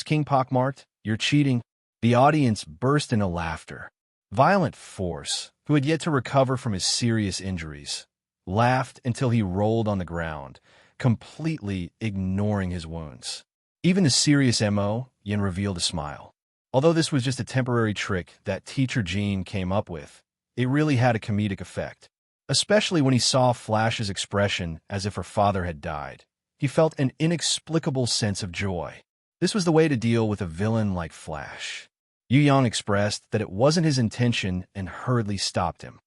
King pockmarked. You're cheating. The audience burst into laughter. Violent Force, who had yet to recover from his serious injuries, laughed until he rolled on the ground, completely ignoring his wounds. Even the serious M.O., Yin revealed a smile. Although this was just a temporary trick that Teacher Jean came up with, it really had a comedic effect. Especially when he saw Flash's expression as if her father had died. He felt an inexplicable sense of joy. This was the way to deal with a villain like Flash. Yu Yang expressed that it wasn't his intention and hurriedly stopped him.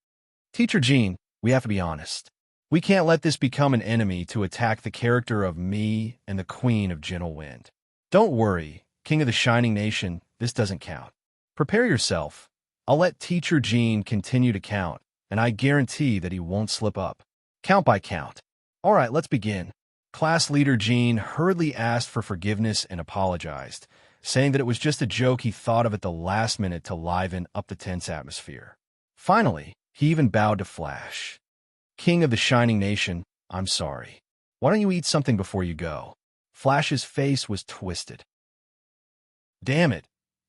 Teacher Jean, we have to be honest. We can't let this become an enemy to attack the character of me and the Queen of Gentle Wind. Don't worry, King of the Shining Nation, this doesn't count. Prepare yourself. I'll let Teacher Jean continue to count, and I guarantee that he won't slip up. Count by count. All right, let's begin. Class leader Jean hurriedly asked for forgiveness and apologized, saying that it was just a joke he thought of at the last minute to liven up the tense atmosphere. Finally, he even bowed to Flash. King of the Shining Nation, I'm sorry. Why don't you eat something before you go? Flash's face was twisted. Damn it.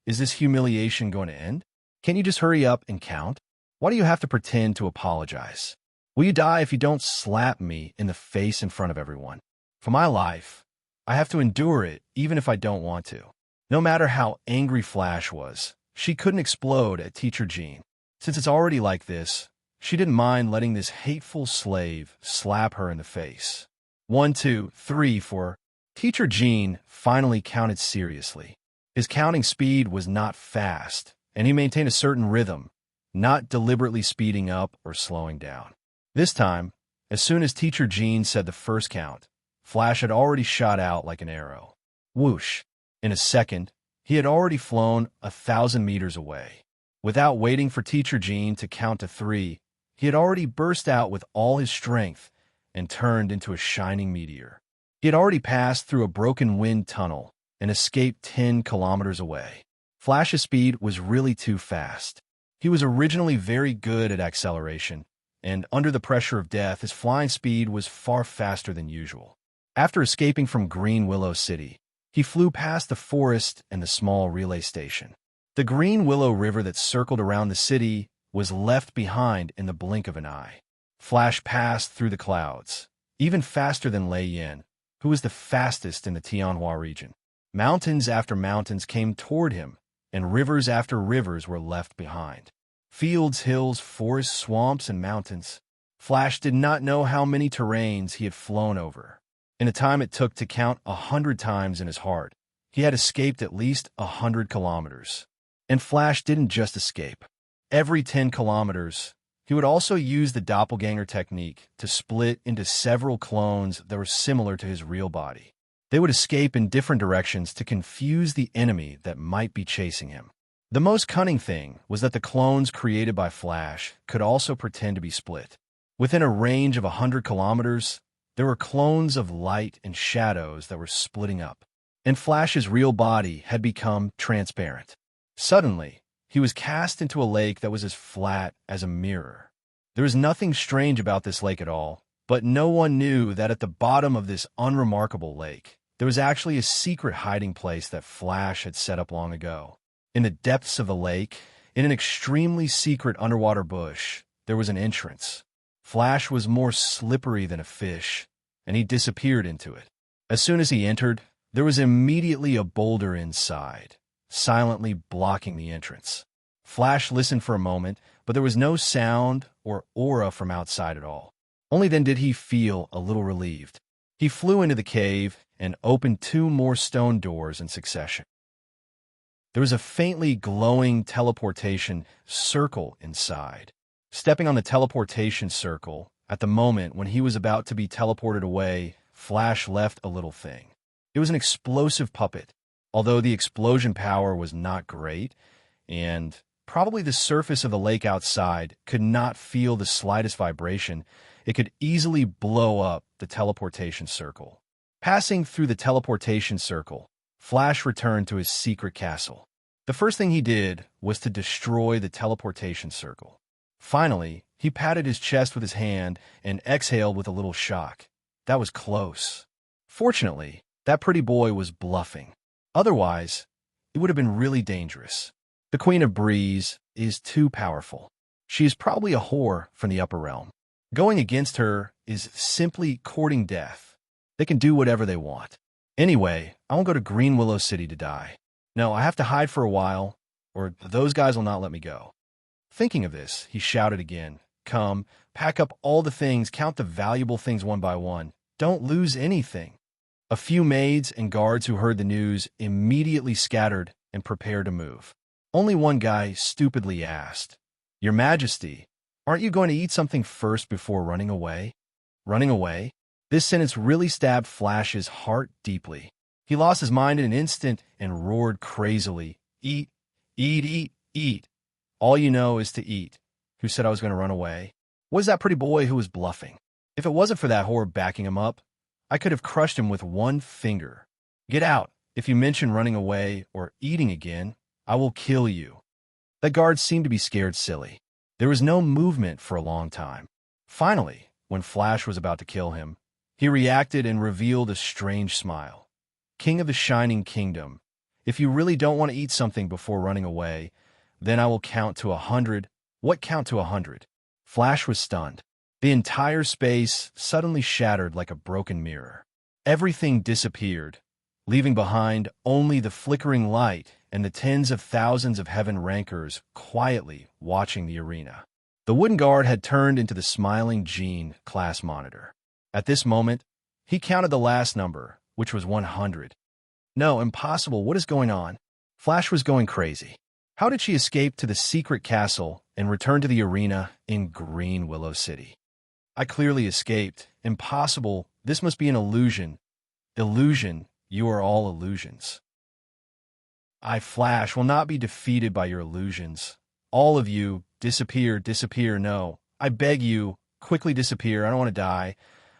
Is this humiliation going to end? Can't you just hurry up and count? Why do you have to pretend to apologize? Will you die if you don't slap me in the face in front of everyone? For my life, I have to endure it even if I don't want to. No matter how angry Flash was, she couldn't explode at Teacher Jean. Since it's already like this, she didn't mind letting this hateful slave slap her in the face. 1, 2, 3, 4. Teacher Jean finally counted seriously. His counting speed was not fast, and he maintained a certain rhythm, not deliberately speeding up or slowing down. This time, as soon as Teacher Jean said the first count, Flash had already shot out like an arrow. Whoosh! In a second, he had already flown 1,000 meters away. Without waiting for Teacher Jean to count to 3, he had already burst out with all his strength and turned into a shining meteor. He had already passed through a broken wind tunnel and escaped 10 kilometers away. Flash's speed was really too fast. He was originally very good at acceleration, and under the pressure of death, his flying speed was far faster than usual. After escaping from Green Willow City, he flew past the forest and the small relay station. The Green Willow River that circled around the city was left behind in the blink of an eye. Flash passed through the clouds, even faster than Lei Yin, who was the fastest in the Tianhua region. Mountains after mountains came toward him, and rivers after rivers were left behind. Fields, hills, forests, swamps, and mountains. Flash did not know how many terrains he had flown over. In the time it took to count 100 times in his heart, he had escaped at least 100 kilometers. And Flash didn't just escape. Every 10 kilometers, he would also use the doppelganger technique to split into several clones that were similar to his real body. They would escape in different directions to confuse the enemy that might be chasing him. The most cunning thing was that the clones created by Flash could also pretend to be split. Within a range of 100 kilometers, there were clones of light and shadows that were splitting up, and Flash's real body had become transparent. Suddenly, he was cast into a lake that was as flat as a mirror. There was nothing strange about this lake at all, but no one knew that at the bottom of this unremarkable lake, there was actually a secret hiding place that Flash had set up long ago. In the depths of the lake, in an extremely secret underwater bush, there was an entrance. Flash was more slippery than a fish, and he disappeared into it. As soon as he entered, there was immediately a boulder inside, silently blocking the entrance. Flash listened for a moment, but there was no sound or aura from outside at all. Only then did he feel a little relieved. He flew into the cave and opened 2 more stone doors in succession. There was a faintly glowing teleportation circle inside. Stepping on the teleportation circle, at the moment when he was about to be teleported away, Flash left a little thing. It was an explosive puppet. Although the explosion power was not great, and probably the surface of the lake outside could not feel the slightest vibration, it could easily blow up the teleportation circle. Passing through the teleportation circle, Flash returned to his secret castle. The first thing he did was to destroy the teleportation circle. Finally, he patted his chest with his hand and exhaled with a little shock. That was close. Fortunately, that pretty boy was bluffing. Otherwise, it would have been really dangerous. The Queen of Breeze is too powerful. She is probably a whore from the upper realm. Going against her is simply courting death. They can do whatever they want. Anyway, I won't go to Green Willow City to die. No, I have to hide for a while, or those guys will not let me go. Thinking of this, he shouted again, "Come, pack up all the things, count the valuable things one by one. Don't lose anything." A few maids and guards who heard the news immediately scattered and prepared to move. Only one guy stupidly asked, "Your Majesty, aren't you going to eat something first before running away?" Running away? This sentence really stabbed Flash's heart deeply. He lost his mind in an instant and roared crazily, "Eat, eat, eat, eat. All you know is to eat. Who said I was going to run away? Was that pretty boy who was bluffing? If it wasn't for that whore backing him up, I could have crushed him with one finger. Get out. If you mention running away or eating again, I will kill you." The guards seemed to be scared silly. There was no movement for a long time. Finally, when Flash was about to kill him, he reacted and revealed a strange smile. "King of the Shining Kingdom, if you really don't want to eat something before running away, then I will count to 100. What count to 100? Flash was stunned. The entire space suddenly shattered like a broken mirror. Everything disappeared, leaving behind only the flickering light and the tens of thousands of heaven rankers quietly watching the arena. The wooden guard had turned into the smiling Jean class monitor. At this moment, he counted the last number, which was 100. No, impossible. What is going on? Flash was going crazy. How did she escape to the secret castle and return to the arena in Green Willow City? I clearly escaped. Impossible. This must be an illusion. Illusion. You are all illusions. I, Flash, will not be defeated by your illusions. All of you, disappear, disappear. No, I beg you, quickly disappear. I don't want to die.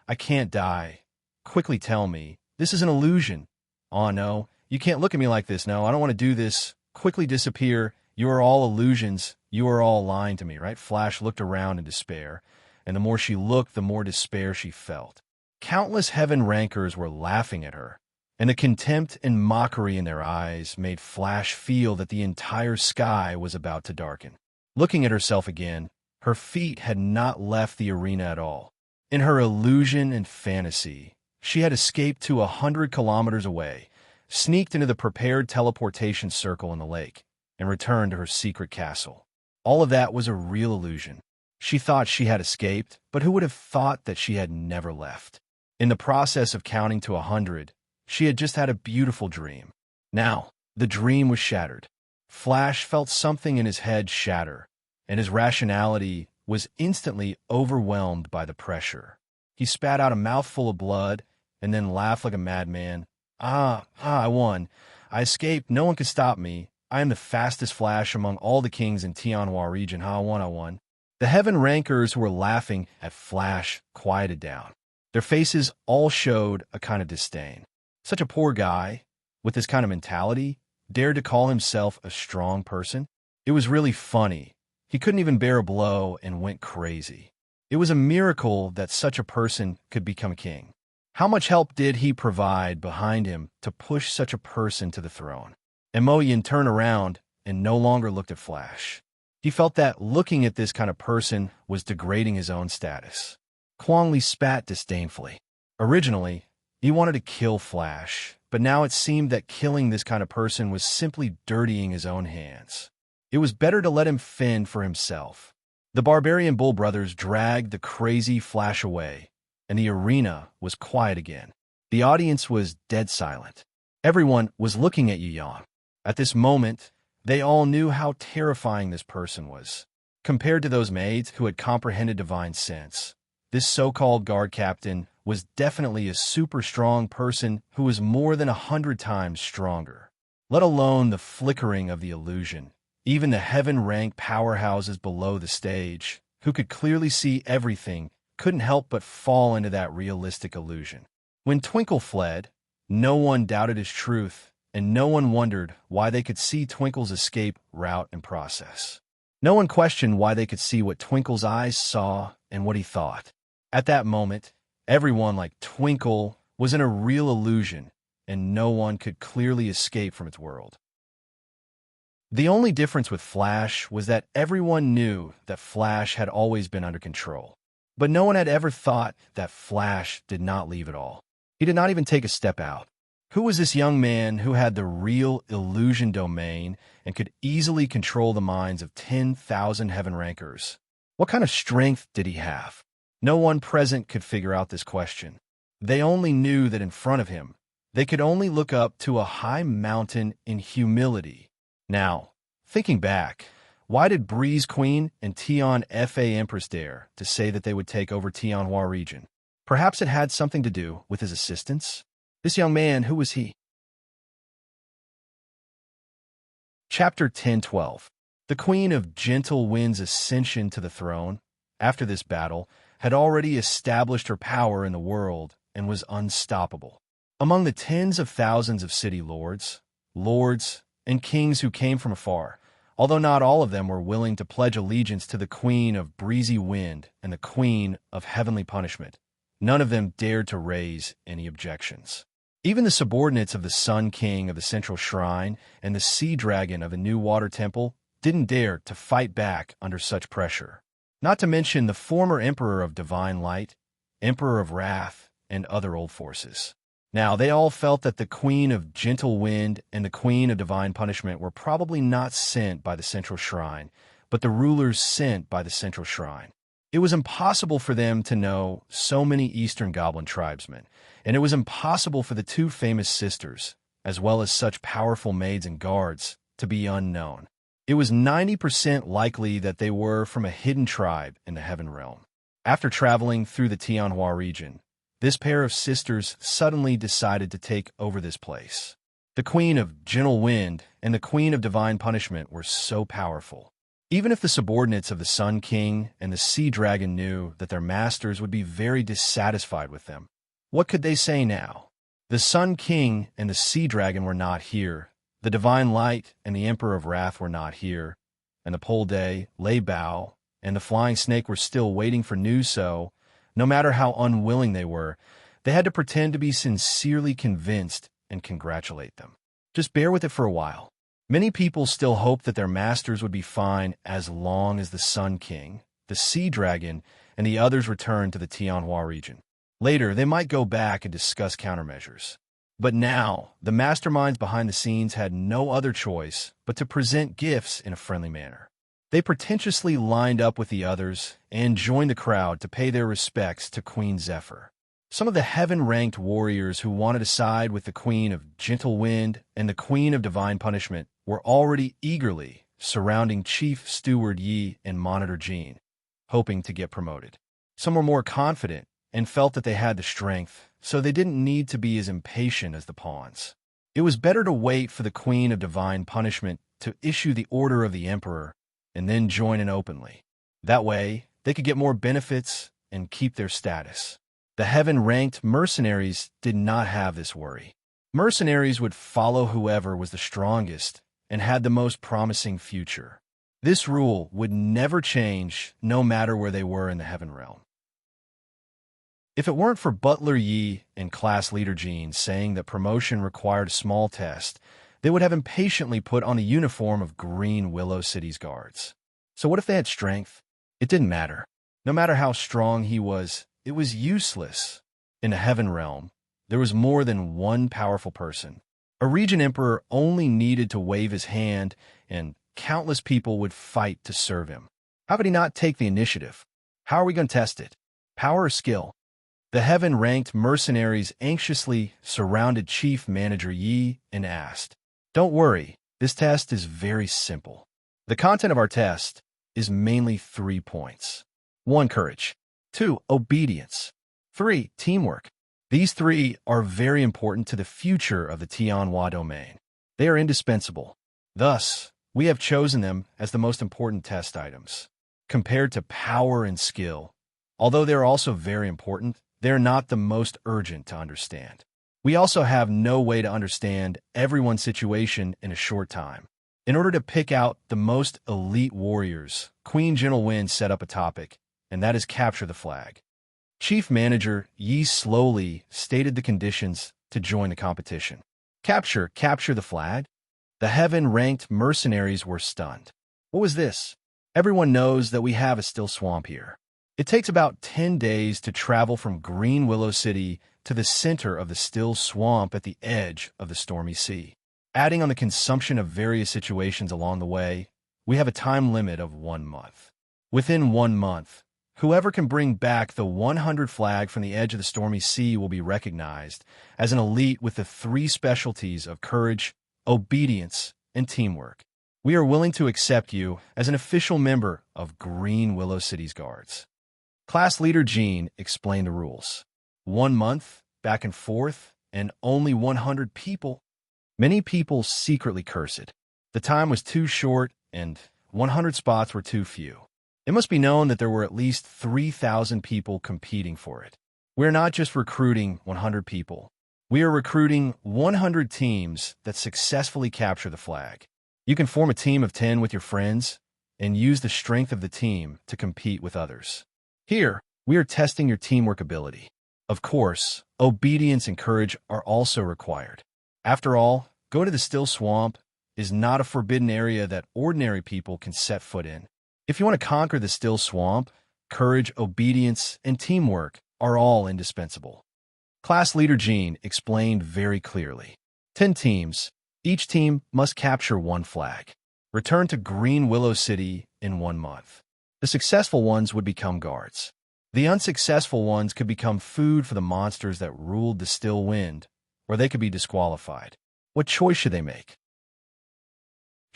I can't die. Quickly tell me. This is an illusion. Oh, no. You can't look at me like this. No, I don't want to do this. Quickly disappear. You are all illusions. You are all lying to me, right? Flash looked around in despair, and the more she looked, the more despair she felt. Countless heaven rankers were laughing at her, and the contempt and mockery in their eyes made Flash feel that the entire sky was about to darken. Looking at herself again, her feet had not left the arena at all. In her illusion and fantasy, she had escaped to 100 kilometers away, sneaked into the prepared teleportation circle in the lake, and returned to her secret castle. All of that was a real illusion. She thought she had escaped, but who would have thought that she had never left? In the process of counting to 100, she had just had a beautiful dream. Now, the dream was shattered. Flash felt something in his head shatter, and his rationality was instantly overwhelmed by the pressure. He spat out a mouthful of blood and then laughed like a madman. I won. I escaped. No one could stop me. I am the fastest Flash among all the kings in Tianhua region. I won. The heaven rankers who were laughing at Flash quieted down. Their faces all showed a kind of disdain. Such a poor guy, with this kind of mentality, dared to call himself a strong person? It was really funny. He couldn't even bear a blow and went crazy. It was a miracle that such a person could become king. How much help did he provide behind him to push such a person to the throne? Emoyin turned around and no longer looked at Flash. He felt that looking at this kind of person was degrading his own status. Kwangli spat disdainfully. Originally, he wanted to kill Flash, but now it seemed that killing this kind of person was simply dirtying his own hands. It was better to let him fend for himself. The barbarian Bull brothers dragged the crazy Flash away, and the arena was quiet again. The audience was dead silent. Everyone was looking at Yu Yang. At this moment, they all knew how terrifying this person was. Compared to those maids who had comprehended divine sense, this so-called guard captain was definitely a super strong person who was more than 100 times stronger. Let alone the flickering of the illusion. Even the heaven-rank powerhouses below the stage, who could clearly see everything, couldn't help but fall into that realistic illusion. When Twinkle fled, no one doubted his truth, and no one wondered why they could see Twinkle's escape route and process. No one questioned why they could see what Twinkle's eyes saw and what he thought. At that moment, everyone like Twinkle was in a real illusion, and no one could clearly escape from its world. The only difference with Flash was that everyone knew that Flash had always been under control. But no one had ever thought that Flash did not leave at all. He did not even take a step out. Who was this young man who had the real illusion domain and could easily control the minds of 10,000 heaven rankers? What kind of strength did he have? No one present could figure out this question. They only knew that in front of him, they could only look up to a high mountain in humility. Now, thinking back, why did Breeze Queen and Tian Fa Empress dare to say that they would take over Tianhua region? Perhaps it had something to do with his assistants? This young man, who was he? Chapter 1012. The Queen of Gentle Wind's ascension to the throne, after this battle, had already established her power in the world and was unstoppable. Among the tens of thousands of city lords, and kings who came from afar, although not all of them were willing to pledge allegiance to the Queen of Breezy Wind and the Queen of Heavenly Punishment, none of them dared to raise any objections. Even the subordinates of the Sun King of the Central Shrine and the Sea Dragon of the New Water Temple didn't dare to fight back under such pressure. Not to mention the former Emperor of Divine Light, Emperor of Wrath, and other old forces. Now, they all felt that the Queen of Gentle Wind and the Queen of Divine Punishment were probably not sent by the Central Shrine, but the rulers sent by the Central Shrine. It was impossible for them to know so many Eastern Goblin tribesmen, and it was impossible for the two famous sisters, as well as such powerful maids and guards, to be unknown. It was 90% likely that they were from a hidden tribe in the Heaven Realm. After traveling through the Tianhua region, this pair of sisters suddenly decided to take over this place. The Queen of Gentle Wind and the Queen of Divine Punishment were so powerful. Even if the subordinates of the Sun King and the Sea Dragon knew that their masters would be very dissatisfied with them, what could they say now? The Sun King and the Sea Dragon were not here. The Divine Light and the Emperor of Wrath were not here, and the Pole Day, Lei Bao, and the Flying Snake were still waiting for news, so, no matter how unwilling they were, they had to pretend to be sincerely convinced and congratulate them. Just bear with it for a while. Many people still hoped that their masters would be fine as long as the Sun King, the Sea Dragon, and the others returned to the Tianhua region. Later, they might go back and discuss countermeasures. But now, the masterminds behind the scenes had no other choice but to present gifts in a friendly manner. They pretentiously lined up with the others and joined the crowd to pay their respects to Queen Zephyr. Some of the heaven-ranked warriors who wanted to side with the Queen of Gentle Wind and the Queen of Divine Punishment were already eagerly surrounding Chief Steward Yi and Monitor Jean, hoping to get promoted. Some were more confident and felt that they had the strength, so they didn't need to be as impatient as the pawns. It was better to wait for the Queen of Divine Punishment to issue the order of the Emperor and then join in openly. That way, they could get more benefits and keep their status. The heaven-ranked mercenaries did not have this worry. Mercenaries would follow whoever was the strongest and had the most promising future. This rule would never change, no matter where they were in the Heaven Realm. If it weren't for Butler Yi and Class Leader Jean saying that promotion required a small test, they would have impatiently put on the uniform of Green Willow City's guards. So what if they had strength? It didn't matter. No matter how strong he was, it was useless. In the Heaven Realm, there was more than one powerful person. A region emperor only needed to wave his hand, and countless people would fight to serve him. How could he not take the initiative? How are we going to test it? Power or skill? The heaven-ranked mercenaries anxiously surrounded Chief Manager Yi and asked, "Don't worry, this test is very simple. The content of our test is mainly 3 points. 1. Courage. 2. Obedience. 3. Teamwork. These 3 are very important to the future of the Tianhua domain. They are indispensable. Thus, we have chosen them as the most important test items. Compared to power and skill, although they are also very important, they are not the most urgent to understand. We also have no way to understand everyone's situation in a short time. In order to pick out the most elite warriors, Queen Gentle Wind set up a topic, and that is capture the flag. Chief Manager Yi slowly stated the conditions to join the competition. Capture the flag? The heaven-ranked mercenaries were stunned. What was this? Everyone knows that we have a still swamp here. It takes about 10 days to travel from Green Willow City to the center of the still swamp at the edge of the stormy sea. Adding on the consumption of various situations along the way, we have a time limit of 1 month. Within 1 month, whoever can bring back the 100 flag from the edge of the stormy sea will be recognized as an elite with the 3 specialties of courage, obedience, and teamwork. We are willing to accept you as an official member of Green Willow City's guards. Class Leader Jean explained the rules. 1 month, back and forth, and only 100 people. Many people secretly cursed. The time was too short, and 100 spots were too few. It must be known that there were at least 3,000 people competing for it. We're not just recruiting 100 people. We are recruiting 100 teams that successfully capture the flag. You can form a team of 10 with your friends and use the strength of the team to compete with others. Here, we are testing your teamwork ability. Of course, obedience and courage are also required. After all, going to the Still Swamp is not a forbidden area that ordinary people can set foot in. If you want to conquer the Still Swamp, courage, obedience, and teamwork are all indispensable. Class Leader Jean explained very clearly. 10 teams. Each team must capture 1 flag. Return to Green Willow City in 1 month. The successful ones would become guards. The unsuccessful ones could become food for the monsters that ruled the still wind, or they could be disqualified. What choice should they make?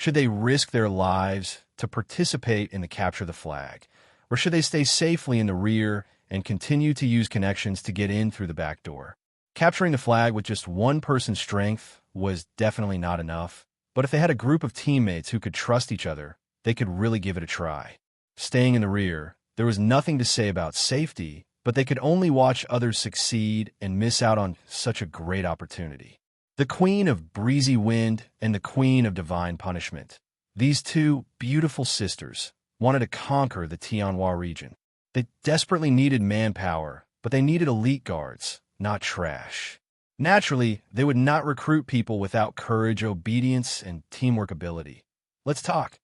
Should they risk their lives to participate in the capture of the flag? Or should they stay safely in the rear and continue to use connections to get in through the back door? Capturing the flag with just one person's strength was definitely not enough, but if they had a group of teammates who could trust each other, they could really give it a try. Staying in the rear, there was nothing to say about safety, but they could only watch others succeed and miss out on such a great opportunity. The Queen of Breezy Wind and the Queen of Divine Punishment. These two beautiful sisters wanted to conquer the Tianhua region. They desperately needed manpower, but they needed elite guards, not trash. Naturally, they would not recruit people without courage, obedience, and teamwork ability. Let's talk.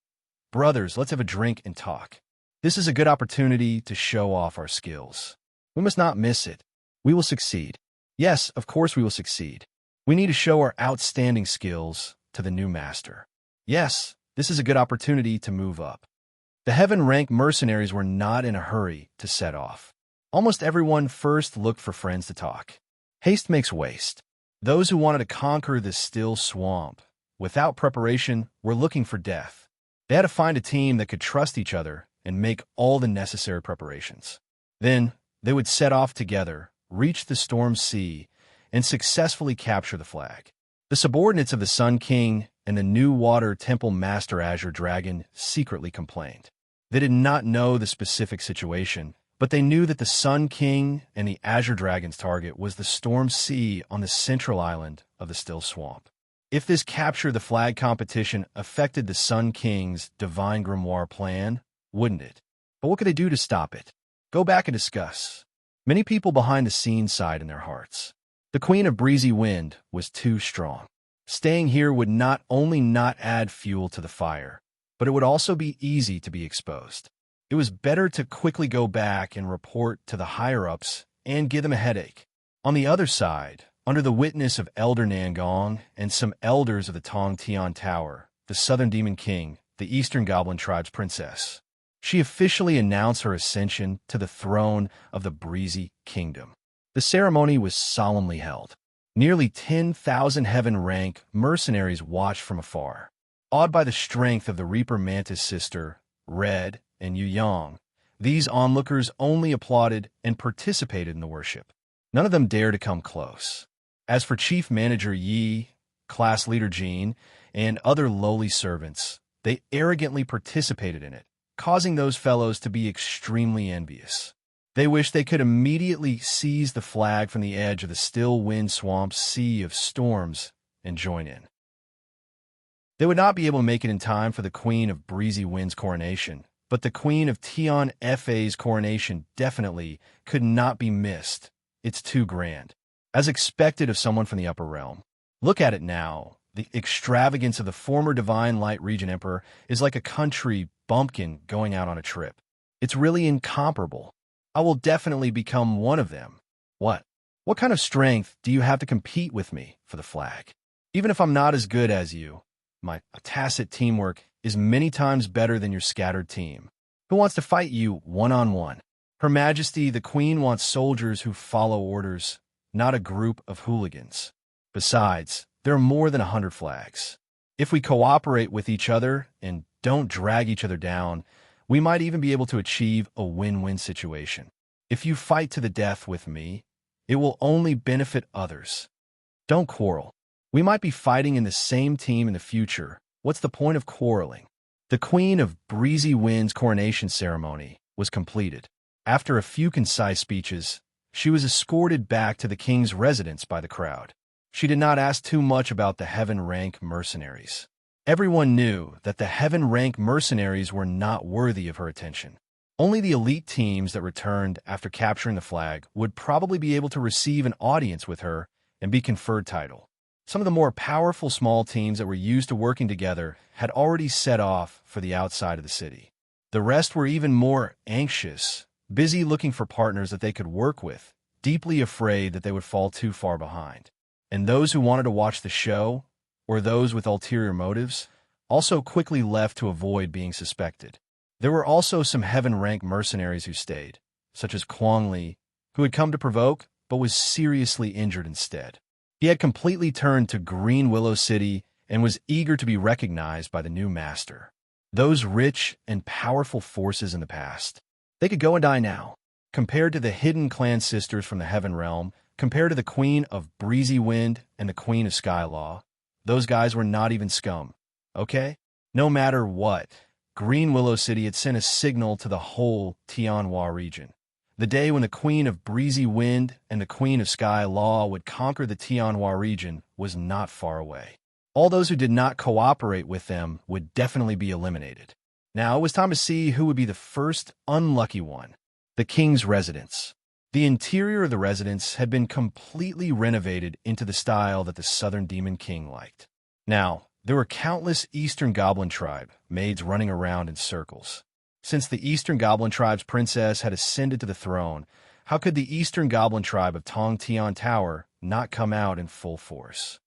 Brothers, let's have a drink and talk. This is a good opportunity to show off our skills. We must not miss it. We will succeed. Yes, of course we will succeed. We need to show our outstanding skills to the new master. Yes, this is a good opportunity to move up. The heaven-rank mercenaries were not in a hurry to set off. Almost everyone first looked for friends to talk. Haste makes waste. Those who wanted to conquer this still swamp, without preparation, were looking for death. They had to find a team that could trust each other and make all the necessary preparations. Then, they would set off together, reach the storm sea, and successfully capture the flag. The subordinates of the Sun King and the New Water Temple Master Azure Dragon secretly complained. They did not know the specific situation, but they knew that the Sun King and the Azure Dragon's target was the storm sea on the central island of the Still Swamp. If this capture the flag competition affected the Sun King's Divine Grimoire plan, wouldn't it? But what could they do to stop it? Go back and discuss. Many people behind the scenes sighed in their hearts. The Queen of Breezy Wind was too strong. Staying here would not only not add fuel to the fire, but it would also be easy to be exposed. It was better to quickly go back and report to the higher-ups and give them a headache. On the other side, under the witness of Elder Nangong and some elders of the Tong Tian Tower, the Southern Demon King, the Eastern Goblin Tribe's princess, she officially announced her ascension to the throne of the Breezy Kingdom. The ceremony was solemnly held. Nearly 10,000 heaven-rank mercenaries watched from afar. Awed by the strength of the Reaper Mantis sister, Red, and Yu Yang, these onlookers only applauded and participated in the worship. None of them dared to come close. As for Chief Manager Yi, Class Leader Jean, and other lowly servants, they arrogantly participated in it, causing those fellows to be extremely envious. They wished they could immediately seize the flag from the edge of the still wind swamp sea of storms and join in. They would not be able to make it in time for the Queen of Breezy Wind's coronation, but the Queen of Tian Fa's coronation definitely could not be missed. It's too grand. As expected of someone from the upper realm. Look at it now. The extravagance of the former Divine Light Region Emperor is like a country bumpkin going out on a trip. It's really incomparable. I will definitely become one of them. What? What kind of strength do you have to compete with me for the flag? Even if I'm not as good as you, my tacit teamwork is many times better than your scattered team. Who wants to fight you one-on-one? Her Majesty, the Queen, wants soldiers who follow orders, not a group of hooligans. Besides, there are more than 100 flags. If we cooperate with each other and don't drag each other down, we might even be able to achieve a win-win situation. If you fight to the death with me, it will only benefit others. Don't quarrel. We might be fighting in the same team in the future. What's the point of quarreling? The Queen of Breezy Wind's coronation ceremony was completed. After a few concise speeches, she was escorted back to the king's residence by the crowd. She did not ask too much about the heaven-rank mercenaries. Everyone knew that the heaven-rank mercenaries were not worthy of her attention. Only the elite teams that returned after capturing the flag would probably be able to receive an audience with her and be conferred title. Some of the more powerful small teams that were used to working together had already set off for the outside of the city. The rest were even more anxious, busy looking for partners that they could work with, deeply afraid that they would fall too far behind. And those who wanted to watch the show, or those with ulterior motives, also quickly left to avoid being suspected. There were also some heaven-rank mercenaries who stayed, such as Kwang Li, who had come to provoke but was seriously injured instead. He had completely turned to Green Willow City and was eager to be recognized by the new master. Those rich and powerful forces in the past, they could go and die now. Compared to the hidden clan sisters from the Heaven Realm, compared to the Queen of Breezy Wind and the Queen of Sky Law, those guys were not even scum, okay? No matter what, Green Willow City had sent a signal to the whole Tianhua region. The day when the Queen of Breezy Wind and the Queen of Sky Law would conquer the Tianhua region was not far away. All those who did not cooperate with them would definitely be eliminated. Now it was time to see who would be the first unlucky one. The king's residence. The interior of the residence had been completely renovated into the style that the Southern Demon King liked. Now, there were countless Eastern Goblin tribe maids running around in circles. Since the Eastern Goblin tribe's princess had ascended to the throne, how could the Eastern Goblin tribe of Tong Tian Tower not come out in full force?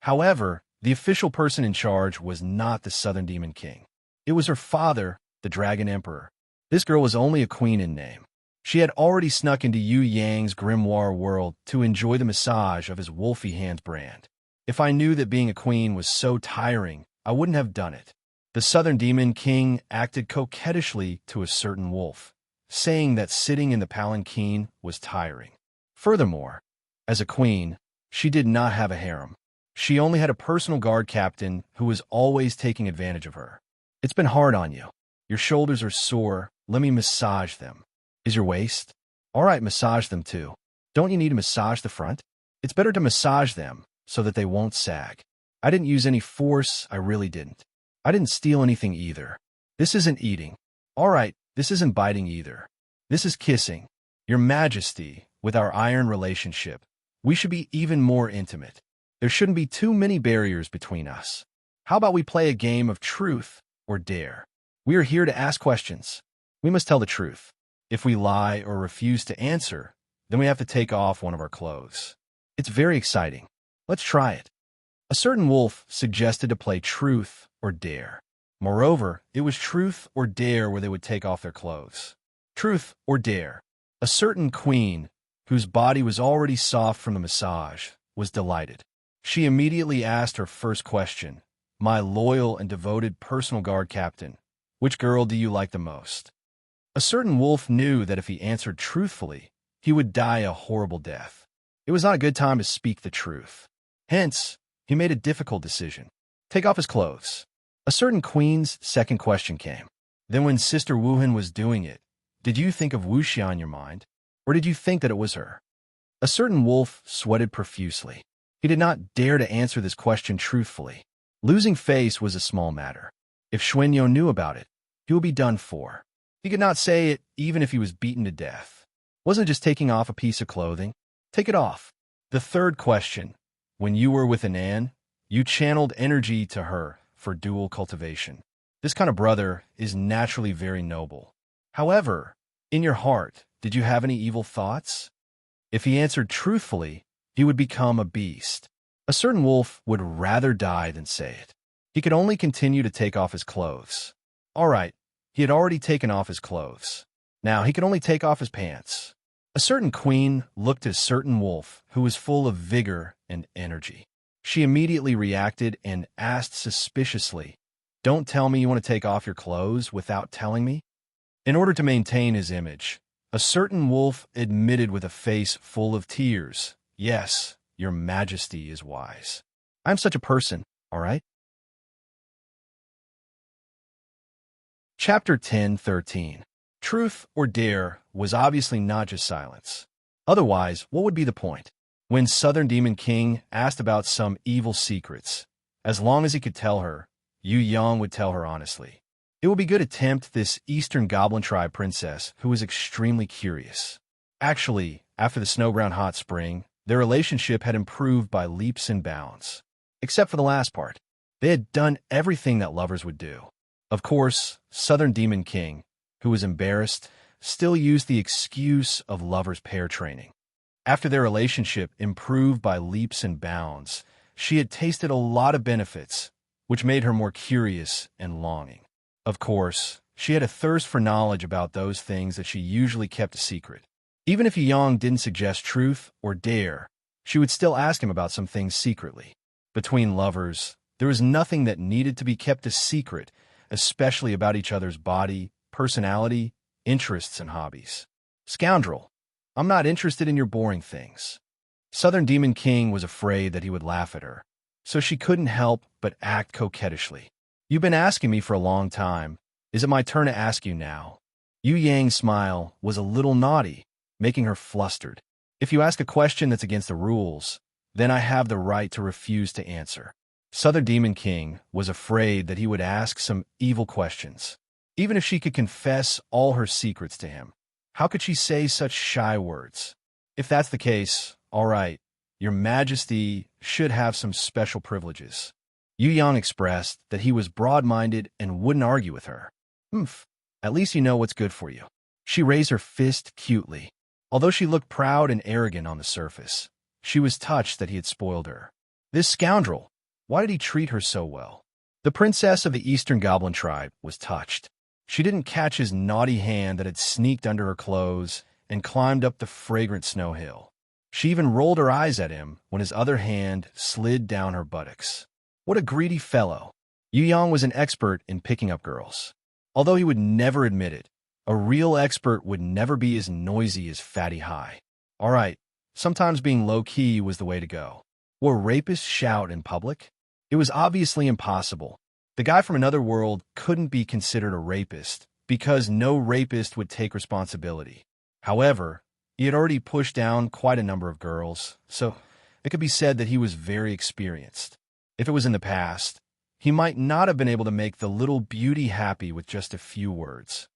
However, the official person in charge was not the Southern Demon King. It was her father, the Dragon Emperor. This girl was only a queen in name. She had already snuck into Yu Yang's grimoire world to enjoy the massage of his Wolfie Hands brand. If I knew that being a queen was so tiring, I wouldn't have done it. The Southern Demon King acted coquettishly to a certain wolf, saying that sitting in the palanquin was tiring. Furthermore, as a queen, she did not have a harem. She only had a personal guard captain who was always taking advantage of her. It's been hard on you. Your shoulders are sore. Let me massage them. Is your waist? All right, massage them too. Don't you need to massage the front? It's better to massage them so that they won't sag. I didn't use any force, I really didn't. I didn't steal anything either. This isn't eating. All right, this isn't biting either. This is kissing. Your Majesty, with our iron relationship, we should be even more intimate. There shouldn't be too many barriers between us. How about we play a game of truth or dare? We are here to ask questions. We must tell the truth. If we lie or refuse to answer, then we have to take off one of our clothes. It's very exciting. Let's try it. A certain wolf suggested to play truth or dare. Moreover, it was truth or dare where they would take off their clothes. Truth or dare. A certain queen, whose body was already soft from the massage, was delighted. She immediately asked her first question, "My loyal and devoted personal guard captain, which girl do you like the most?" A certain wolf knew that if he answered truthfully, he would die a horrible death. It was not a good time to speak the truth. Hence, he made a difficult decision. Take off his clothes. A certain queen's second question came. Then when Sister Wuhan was doing it, did you think of Wuxia in your mind? Or did you think that it was her? A certain wolf sweated profusely. He did not dare to answer this question truthfully. Losing face was a small matter. If Xuanyo knew about it, he would be done for. He could not say it even if he was beaten to death. Wasn't just taking off a piece of clothing. Take it off. The third question. When you were with Anan, you channeled energy to her for dual cultivation. This kind of brother is naturally very noble. However, in your heart, did you have any evil thoughts? If he answered truthfully, he would become a beast. A certain wolf would rather die than say it. He could only continue to take off his clothes. All right, he had already taken off his clothes. Now he could only take off his pants. A certain queen looked at a certain wolf who was full of vigor and energy. She immediately reacted and asked suspiciously, "Don't tell me you want to take off your clothes without telling me?" In order to maintain his image, a certain wolf admitted with a face full of tears, "Yes, your Majesty is wise. I'm such a person, all right?" Chapter 10:13. Truth or dare was obviously not just silence. Otherwise, what would be the point? When Southern Demon King asked about some evil secrets, as long as he could tell her, Yu Yang would tell her honestly. It would be good to tempt this Eastern Goblin Tribe princess who was extremely curious. Actually, after the Snowground Hot Spring, their relationship had improved by leaps and bounds. Except for the last part. They had done everything that lovers would do. Of course, Southern Demon King, who was embarrassed, still used the excuse of lovers' pair training. After their relationship improved by leaps and bounds, she had tasted a lot of benefits, which made her more curious and longing. Of course, she had a thirst for knowledge about those things that she usually kept a secret. Even if Yang didn't suggest truth or dare, she would still ask him about some things secretly. Between lovers, there was nothing that needed to be kept a secret, especially about each other's body, personality, interests, and hobbies. Scoundrel, I'm not interested in your boring things. Southern Demon King was afraid that he would laugh at her, so she couldn't help but act coquettishly. You've been asking me for a long time. Is it my turn to ask you now? Yu Yang's smile was a little naughty, making her flustered. If you ask a question that's against the rules, then I have the right to refuse to answer. Southern Demon King was afraid that he would ask some evil questions. Even if she could confess all her secrets to him, how could she say such shy words? If that's the case, all right, Your Majesty should have some special privileges. Yu Yang expressed that he was broad-minded and wouldn't argue with her. Oomph, at least you know what's good for you. She raised her fist cutely. Although she looked proud and arrogant on the surface, she was touched that he had spoiled her. This scoundrel, why did he treat her so well? The princess of the Eastern Goblin tribe was touched. She didn't catch his naughty hand that had sneaked under her clothes and climbed up the fragrant snow hill. She even rolled her eyes at him when his other hand slid down her buttocks. What a greedy fellow. Yu Yang was an expert in picking up girls. Although he would never admit it, a real expert would never be as noisy as Fatty High. All right, sometimes being low-key was the way to go. Will rapists shout in public? It was obviously impossible. The guy from another world couldn't be considered a rapist because no rapist would take responsibility. However, he had already pushed down quite a number of girls, so it could be said that he was very experienced. If it was in the past, he might not have been able to make the little beauty happy with just a few words.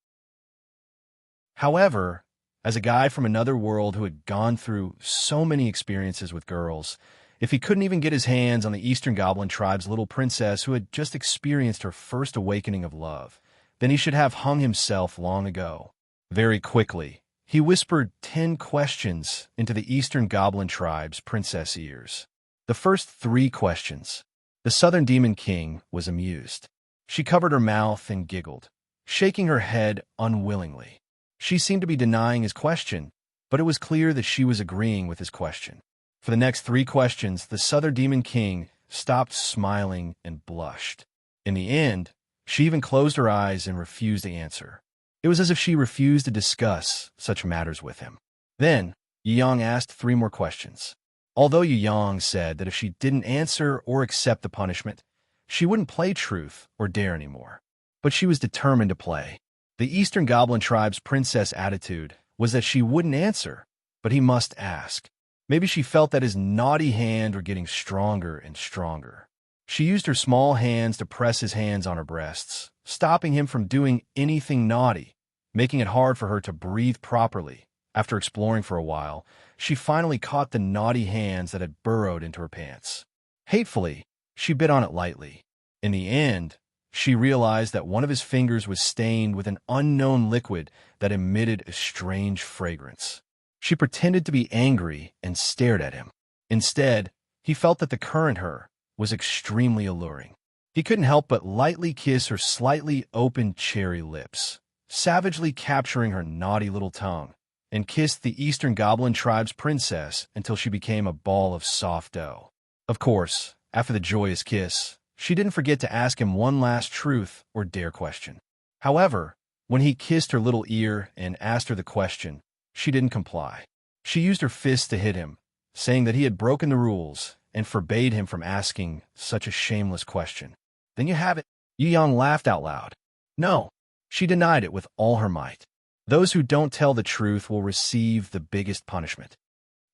However, as a guy from another world who had gone through so many experiences with girls, if he couldn't even get his hands on the Eastern Goblin tribe's little princess who had just experienced her first awakening of love, then he should have hung himself long ago. Very quickly, he whispered 10 questions into the Eastern Goblin tribe's princess ears. The first 3 questions. The Southern Demon King was amused. She covered her mouth and giggled, shaking her head unwillingly. She seemed to be denying his question, but it was clear that she was agreeing with his question. For the next 3 questions, the Southern Demon King stopped smiling and blushed. In the end, she even closed her eyes and refused to answer. It was as if she refused to discuss such matters with him. Then, Yu Yang asked 3 more questions. Although Yu Yang said that if she didn't answer or accept the punishment, she wouldn't play truth or dare anymore. But she was determined to play. The Eastern Goblin tribe's princess attitude was that she wouldn't answer, but he must ask. Maybe she felt that his naughty hand were getting stronger and stronger. She used her small hands to press his hands on her breasts, stopping him from doing anything naughty, making it hard for her to breathe properly. After exploring for a while, she finally caught the naughty hands that had burrowed into her pants. Hatefully, she bit on it lightly. In the end, she realized that one of his fingers was stained with an unknown liquid that emitted a strange fragrance. She pretended to be angry and stared at him. Instead, he felt that the current her was extremely alluring. He couldn't help but lightly kiss her slightly open cherry lips, savagely capturing her naughty little tongue, and kissed the Eastern Goblin tribe's princess until she became a ball of soft dough. Of course, after the joyous kiss, she didn't forget to ask him one last truth or dare question. However, when he kissed her little ear and asked her the question, she didn't comply. She used her fists to hit him, saying that he had broken the rules and forbade him from asking such a shameless question. Then you have it. Yu Yang laughed out loud. No, she denied it with all her might. Those who don't tell the truth will receive the biggest punishment.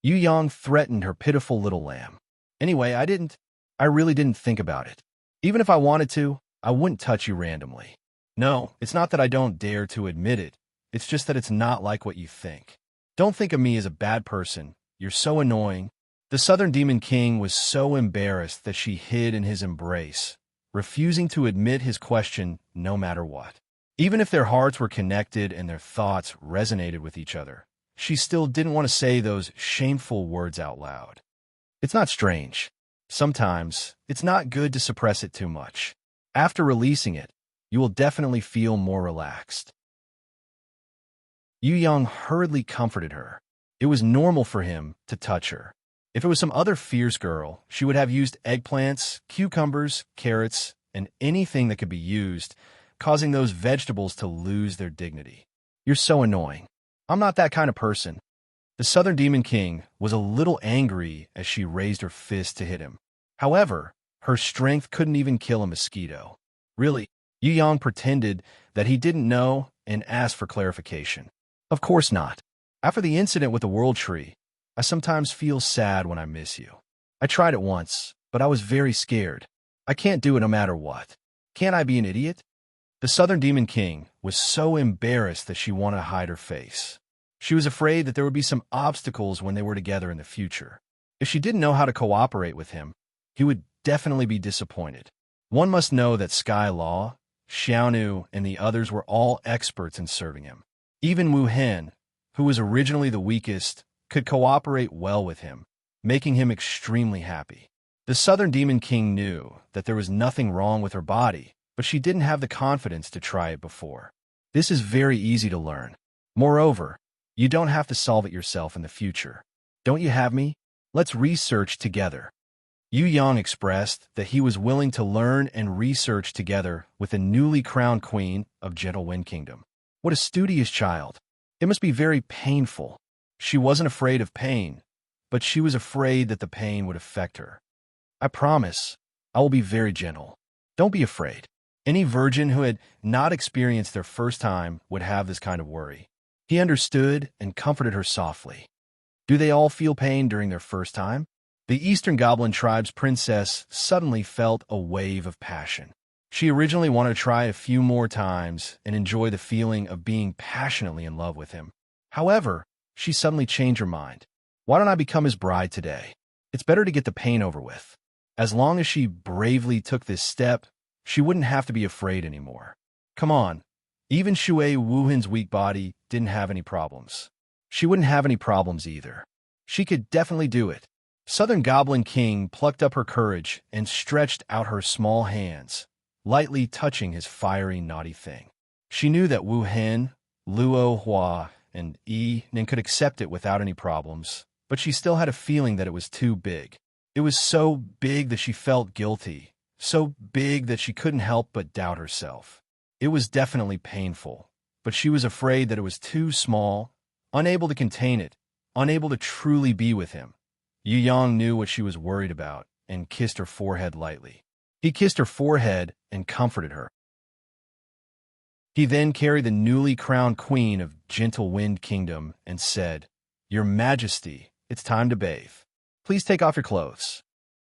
Yu Yang threatened her pitiful little lamb. Anyway, I really didn't think about it. Even if I wanted to, I wouldn't touch you randomly. No, it's not that I don't dare to admit it. It's just that it's not like what you think. Don't think of me as a bad person. You're so annoying. The Southern Demon King was so embarrassed that she hid in his embrace, refusing to admit his question no matter what. Even if their hearts were connected and their thoughts resonated with each other, she still didn't want to say those shameful words out loud. It's not strange. Sometimes, it's not good to suppress it too much. After releasing it, you will definitely feel more relaxed. Yu Yang hurriedly comforted her. It was normal for him to touch her. If it was some other fierce girl, she would have used eggplants, cucumbers, carrots, and anything that could be used, causing those vegetables to lose their dignity. You're so annoying. I'm not that kind of person. The Southern Demon King was a little angry as she raised her fist to hit him. However, her strength couldn't even kill a mosquito. Really, Yu Yang pretended that he didn't know and asked for clarification. Of course not. After the incident with the World Tree, I sometimes feel sad when I miss you. I tried it once, but I was very scared. I can't do it no matter what. Can't I be an idiot? The Southern Demon King was so embarrassed that she wanted to hide her face. She was afraid that there would be some obstacles when they were together in the future. If she didn't know how to cooperate with him, he would definitely be disappointed. One must know that Sky Law, Xiaonu, and the others were all experts in serving him. Even Wu Hen, who was originally the weakest, could cooperate well with him, making him extremely happy. The Southern Demon King knew that there was nothing wrong with her body, but she didn't have the confidence to try it before. This is very easy to learn. Moreover, you don't have to solve it yourself in the future. Don't you have me? Let's research together. Yu Yang expressed that he was willing to learn and research together with the newly crowned queen of Gentle Wind Kingdom. What a studious child. It must be very painful. She wasn't afraid of pain, but she was afraid that the pain would affect her. I promise, I will be very gentle. Don't be afraid. Any virgin who had not experienced their first time would have this kind of worry. He understood and comforted her softly. Do they all feel pain during their first time? The Eastern Goblin tribe's princess suddenly felt a wave of passion. She originally wanted to try a few more times and enjoy the feeling of being passionately in love with him. However, she suddenly changed her mind. Why don't I become his bride today? It's better to get the pain over with. As long as she bravely took this step, she wouldn't have to be afraid anymore. Come on. Even Shui Wuhan's weak body didn't have any problems. She wouldn't have any problems either. She could definitely do it. Southern Goblin King plucked up her courage and stretched out her small hands, lightly touching his fiery, naughty thing. She knew that Wu Hen, Luo Hua, and Yi Nin could accept it without any problems, but she still had a feeling that it was too big. It was so big that she felt guilty, so big that she couldn't help but doubt herself. It was definitely painful, but she was afraid that it was too small, unable to contain it, unable to truly be with him. Yu Yang knew what she was worried about and kissed her forehead lightly. He kissed her forehead and comforted her. He then carried the newly crowned queen of Gentle Wind Kingdom and said, "Your Majesty, it's time to bathe. Please take off your clothes."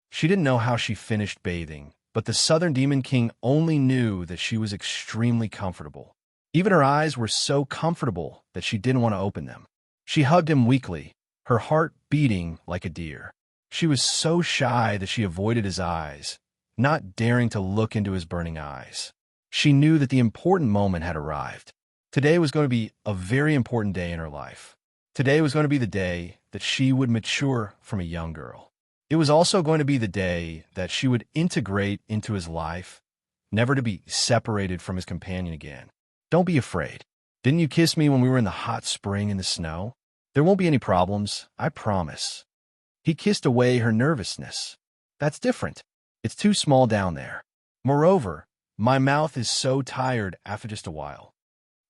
She didn't know how she finished bathing, but the Southern Demon King only knew that she was extremely comfortable. Even her eyes were so comfortable that she didn't want to open them. She hugged him weakly, her heart beating like a deer. She was so shy that she avoided his eyes, not daring to look into his burning eyes. She knew that the important moment had arrived. Today was going to be a very important day in her life. Today was going to be the day that she would mature from a young girl. It was also going to be the day that she would integrate into his life, never to be separated from his companion again. Don't be afraid. Didn't you kiss me when we were in the hot spring in the snow? There won't be any problems, I promise. He kissed away her nervousness. That's different. It's too small down there. Moreover, my mouth is so tired after just a while.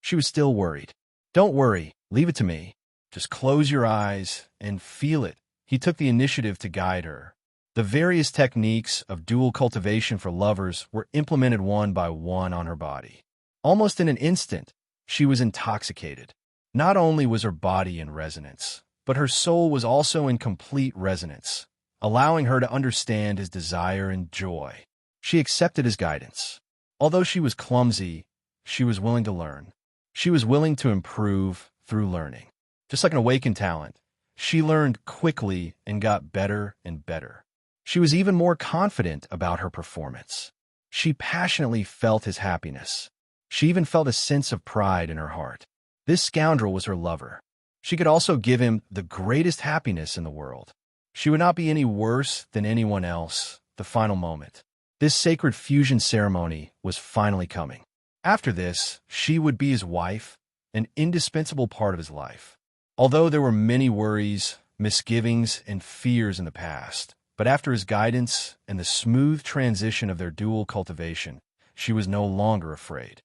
She was still worried. Don't worry, leave it to me. Just close your eyes and feel it. He took the initiative to guide her. The various techniques of dual cultivation for lovers were implemented one by one on her body. Almost in an instant, she was intoxicated. Not only was her body in resonance, but her soul was also in complete resonance, allowing her to understand his desire and joy. She accepted his guidance. Although she was clumsy, she was willing to learn. She was willing to improve through learning. Just like an awakened talent, she learned quickly and got better and better. She was even more confident about her performance. She passionately felt his happiness. She even felt a sense of pride in her heart. This scoundrel was her lover. She could also give him the greatest happiness in the world. She would not be any worse than anyone else, the final moment. This sacred fusion ceremony was finally coming. After this, she would be his wife, an indispensable part of his life. Although there were many worries, misgivings, and fears in the past. But after his guidance and the smooth transition of their dual cultivation, she was no longer afraid.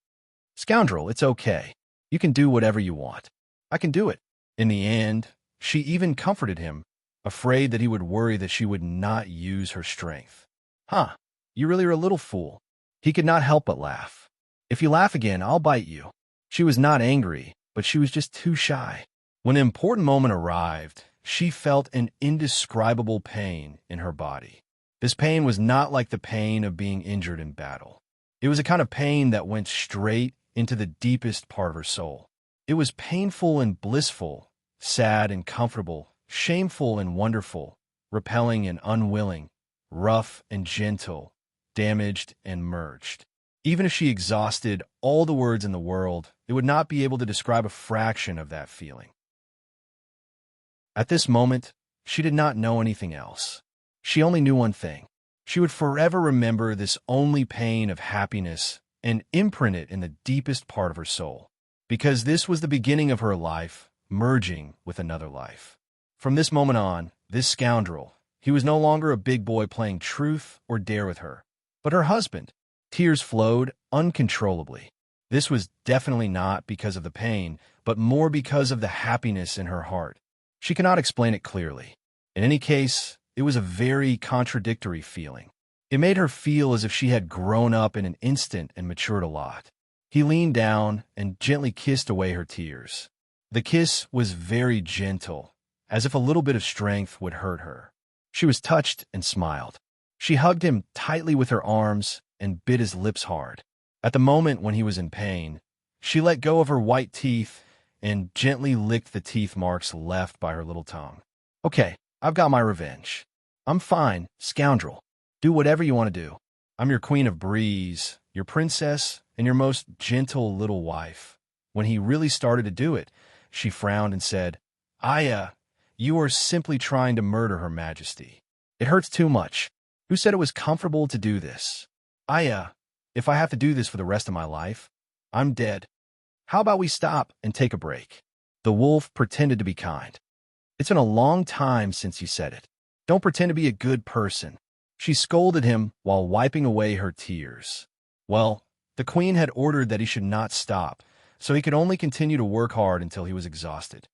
Scoundrel, it's okay. You can do whatever you want. I can do it. In the end, she even comforted him, afraid that he would worry that she would not use her strength. Huh, you really are a little fool. He could not help but laugh. If you laugh again, I'll bite you. She was not angry, but she was just too shy. When an important moment arrived, she felt an indescribable pain in her body. This pain was not like the pain of being injured in battle. It was a kind of pain that went straight into the deepest part of her soul. It was painful and blissful, sad and comfortable, shameful and wonderful, repelling and unwilling, rough and gentle, damaged and merged. Even if she exhausted all the words in the world, it would not be able to describe a fraction of that feeling. At this moment, she did not know anything else. She only knew one thing. She would forever remember this only pain of happiness and imprint it in the deepest part of her soul, because this was the beginning of her life, merging with another life. From this moment on, this scoundrel, he was no longer a big boy playing truth or dare with her, but her husband. Tears flowed uncontrollably. This was definitely not because of the pain, but more because of the happiness in her heart. She cannot explain it clearly. In any case, it was a very contradictory feeling. It made her feel as if she had grown up in an instant and matured a lot. He leaned down and gently kissed away her tears. The kiss was very gentle, as if a little bit of strength would hurt her. She was touched and smiled. She hugged him tightly with her arms and bit his lips hard. At the moment when he was in pain, she let go of her white teeth and gently licked the teeth marks left by her little tongue. Okay, I've got my revenge. I'm fine, scoundrel. Do whatever you want to do. I'm your queen of breeze, your princess, and your most gentle little wife. When he really started to do it, she frowned and said, you are simply trying to murder Her Majesty. It hurts too much. Who said it was comfortable to do this? If I have to do this for the rest of my life, I'm dead. How about we stop and take a break? The wolf pretended to be kind. It's been a long time since you said it. Don't pretend to be a good person. She scolded him while wiping away her tears. Well, the queen had ordered that he should not stop, so he could only continue to work hard until he was exhausted.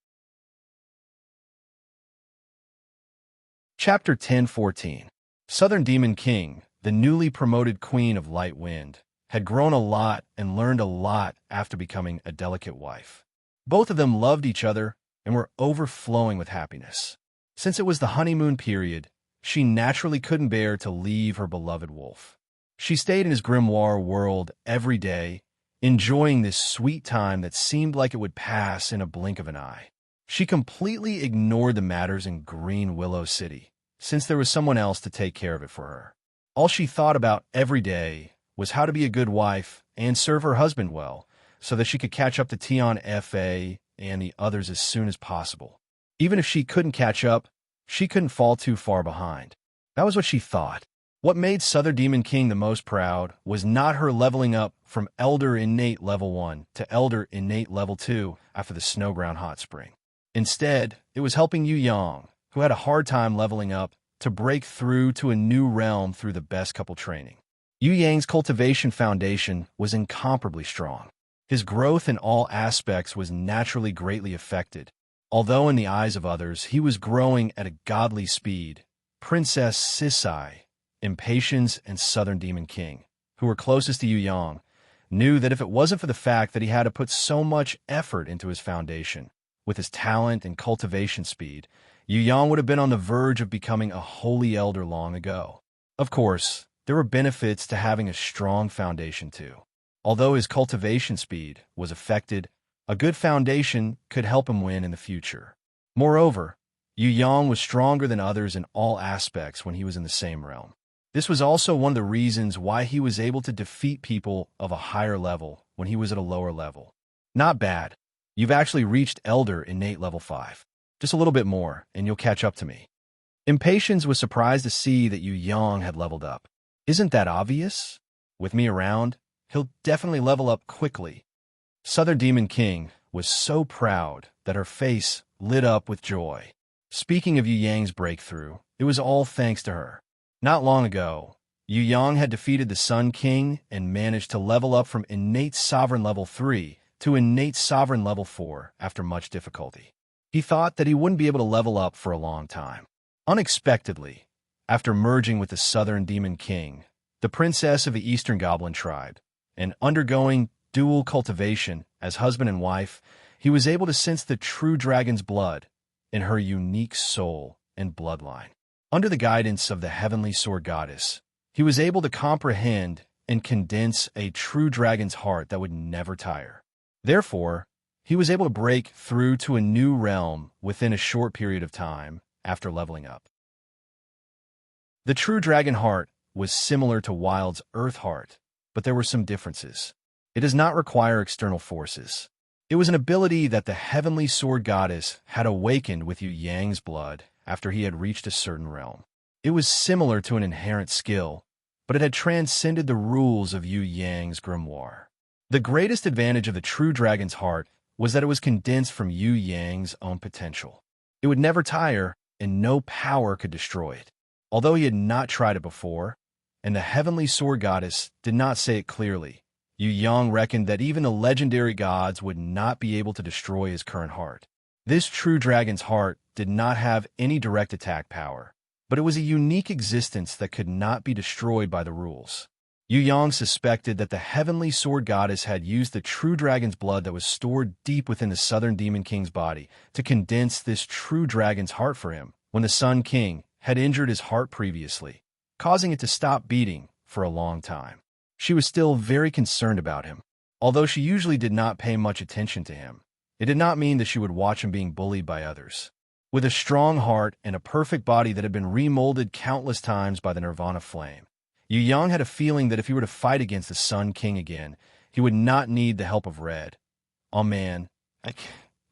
Chapter 10:14. Southern Demon King, the newly promoted Queen of Light Wind, had grown a lot and learned a lot after becoming a delicate wife. Both of them loved each other and were overflowing with happiness. Since it was the honeymoon period, she naturally couldn't bear to leave her beloved wolf. She stayed in his grimoire world every day, enjoying this sweet time that seemed like it would pass in a blink of an eye. She completely ignored the matters in Green Willow City, since there was someone else to take care of it for her. All she thought about every day was how to be a good wife and serve her husband well, so that she could catch up to Tion Fa and the others as soon as possible. Even if she couldn't catch up, she couldn't fall too far behind. That was what she thought. What made Southern Demon King the most proud was not her leveling up from Elder Innate Level 1 to Elder Innate Level 2 after the Snowground Hot Spring. Instead, it was helping Yu Yang, who had a hard time leveling up, to break through to a new realm through the best couple training. Yu Yang's cultivation foundation was incomparably strong. His growth in all aspects was naturally greatly affected. Although in the eyes of others he was growing at a godly speed, Princess Sisai, Impatience, and Southern Demon King, who were closest to Yu Yang, knew that if it wasn't for the fact that he had to put so much effort into his foundation, with his talent and cultivation speed, Yu Yang would have been on the verge of becoming a holy elder long ago. Of course, there were benefits to having a strong foundation too. Although his cultivation speed was affected, a good foundation could help him win in the future. Moreover, Yu Yang was stronger than others in all aspects when he was in the same realm. This was also one of the reasons why he was able to defeat people of a higher level when he was at a lower level. Not bad. You've actually reached Elder Innate Level 5. Just a little bit more, and you'll catch up to me. Impatience was surprised to see that Yu Yang had leveled up. Isn't that obvious? With me around, he'll definitely level up quickly. Southern Demon King was so proud that her face lit up with joy. Speaking of Yu Yang's breakthrough, it was all thanks to her. Not long ago, Yu Yang had defeated the Sun King and managed to level up from innate sovereign level 3 to innate sovereign level 4 after much difficulty. He thought that he wouldn't be able to level up for a long time. Unexpectedly, after merging with the Southern Demon King, the princess of the Eastern Goblin tribe, and undergoing dual cultivation as husband and wife, he was able to sense the true dragon's blood in her unique soul and bloodline. Under the guidance of the heavenly sword goddess, he was able to comprehend and condense a true dragon's heart that would never tire. Therefore, he was able to break through to a new realm within a short period of time after leveling up. The true dragon heart was similar to Wild's earth heart, but there were some differences. It does not require external forces. It was an ability that the heavenly sword goddess had awakened with Yu Yang's blood after he had reached a certain realm. It was similar to an inherent skill, but it had transcended the rules of Yu Yang's grimoire. The greatest advantage of the true dragon's heart was that it was condensed from Yu Yang's own potential. It would never tire, and no power could destroy it. Although he had not tried it before, and the heavenly sword goddess did not say it clearly, Yu Yang reckoned that even the legendary gods would not be able to destroy his current heart. This true dragon's heart did not have any direct attack power, but it was a unique existence that could not be destroyed by the rules. Yu Yang suspected that the heavenly sword goddess had used the true dragon's blood that was stored deep within the Southern Demon King's body to condense this true dragon's heart for him when the Sun King had injured his heart previously, causing it to stop beating for a long time. She was still very concerned about him. Although she usually did not pay much attention to him, it did not mean that she would watch him being bullied by others. With a strong heart and a perfect body that had been remolded countless times by the Nirvana flame, Yu Yang had a feeling that if he were to fight against the Sun King again, he would not need the help of Red, Man,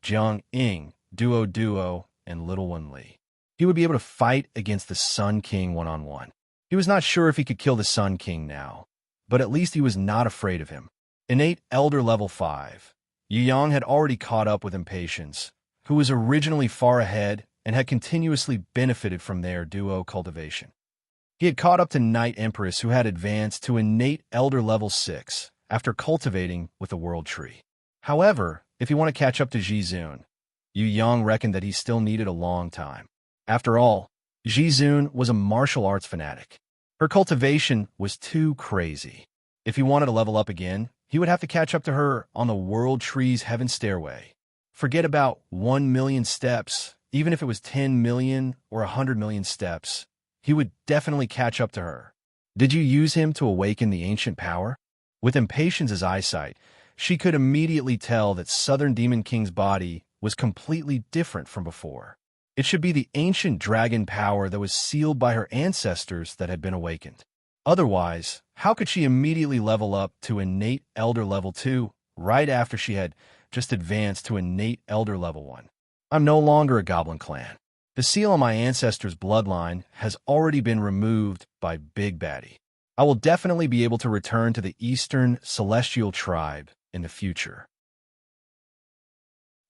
Jiang Ying, Duo, and Little One Li. He would be able to fight against the Sun King one-on-one. He was not sure if he could kill the Sun King now, but at least he was not afraid of him. Innate Elder Level 5, Yu Yang had already caught up with Impatience, who was originally far ahead and had continuously benefited from their duo cultivation. He had caught up to Night Empress, who had advanced to Innate Elder Level 6 after cultivating with the World Tree. However, if he wanted to catch up to Jizun, Yu Yang reckoned that he still needed a long time. After all, Jizun was a martial arts fanatic. Her cultivation was too crazy. If he wanted to level up again, he would have to catch up to her on the World Tree's Heaven Stairway. Forget about 1 million steps, even if it was 10 million or 100 million steps, he would definitely catch up to her. Did you use him to awaken the ancient power? With Impatience's eyesight, she could immediately tell that Southern Demon King's body was completely different from before. It should be the ancient dragon power that was sealed by her ancestors that had been awakened. Otherwise, how could she immediately level up to Innate Elder Level 2 right after she had just advanced to Innate Elder Level 1? I'm no longer a goblin clan. The seal on my ancestors' bloodline has already been removed by Big Baddie. I will definitely be able to return to the Eastern Celestial Tribe in the future.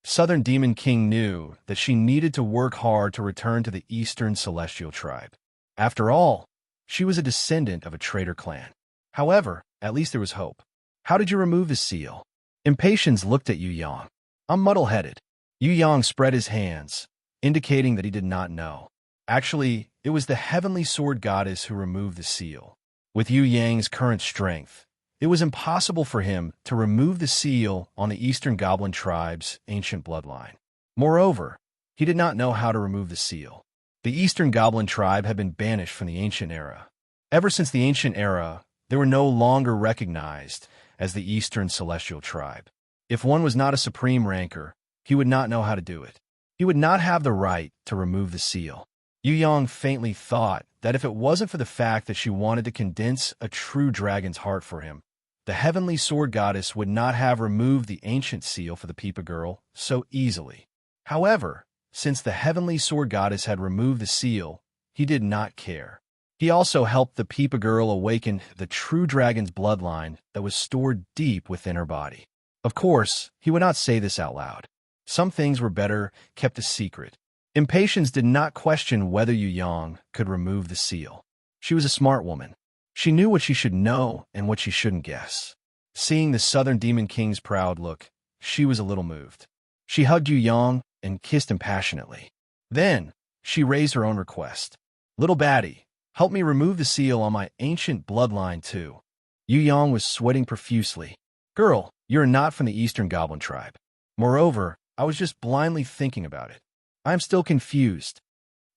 Southern Demon King knew that she needed to work hard to return to the Eastern Celestial Tribe. After all, she was a descendant of a traitor clan. However, at least there was hope. How did you remove the seal? Impatience looked at Yu Yang. I'm muddle-headed. Yu Yang spread his hands, indicating that he did not know. Actually, it was the heavenly sword goddess who removed the seal. With Yu Yang's current strength, it was impossible for him to remove the seal on the Eastern Goblin tribe's ancient bloodline. Moreover, he did not know how to remove the seal. The Eastern Goblin tribe had been banished from the Ancient Era. Ever since the Ancient Era, they were no longer recognized as the Eastern Celestial Tribe. If one was not a supreme ranker, he would not know how to do it. He would not have the right to remove the seal. Yu Yang faintly thought that if it wasn't for the fact that she wanted to condense a true dragon's heart for him, the heavenly sword goddess would not have removed the ancient seal for the Peepa girl so easily. However, since the heavenly sword goddess had removed the seal, he did not care. He also helped the Peepa girl awaken the true dragon's bloodline that was stored deep within her body. Of course, he would not say this out loud. Some things were better kept a secret, Impatience did not question whether Yu Yang could remove the seal. She was a smart woman. She knew what she should know and what she shouldn't guess. Seeing the Southern Demon King's proud look, she was a little moved. She hugged Yu Yang and kissed him passionately. Then, she raised her own request. "Little baddie, help me remove the seal on my ancient bloodline too." Yu Yang was sweating profusely. "Girl, you're not from the Eastern Goblin tribe. Moreover, I was just blindly thinking about it. I am still confused."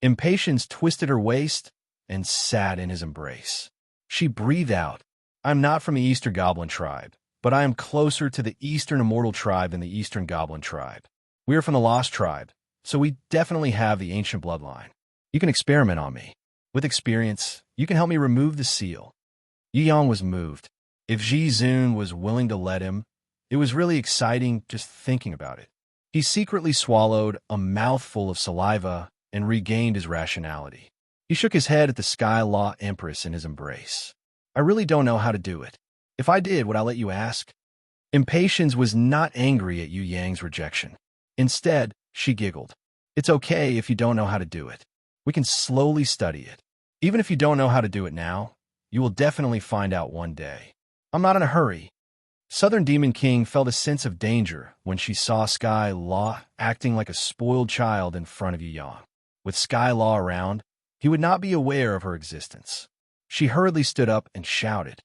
Impatience twisted her waist and sat in his embrace. She breathed out. "I'm not from the Eastern Goblin tribe, but I am closer to the Eastern Immortal tribe than the Eastern Goblin tribe. We are from the Lost tribe, so we definitely have the ancient bloodline. You can experiment on me. With experience, you can help me remove the seal." Yu Yang was moved. If Ji Zun was willing to let him, it was really exciting just thinking about it. He secretly swallowed a mouthful of saliva and regained his rationality. He shook his head at the Sky Law Empress in his embrace. "I really don't know how to do it. If I did, would I let you ask?" Impatience was not angry at Yu Yang's rejection. Instead, she giggled. "It's okay if you don't know how to do it. We can slowly study it. Even if you don't know how to do it now, you will definitely find out one day. I'm not in a hurry." Southern Demon King felt a sense of danger when she saw Sky Law acting like a spoiled child in front of Yu Yang. With Sky Law around, he would not be aware of her existence. She hurriedly stood up and shouted,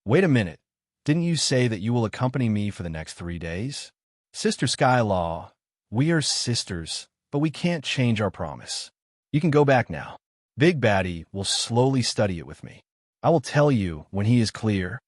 "Wait a minute. Didn't you say that you will accompany me for the next 3 days? Sister Sky Law, we are sisters, but we can't change our promise. You can go back now. Big Baddie will slowly study it with me. I will tell you when he is clear.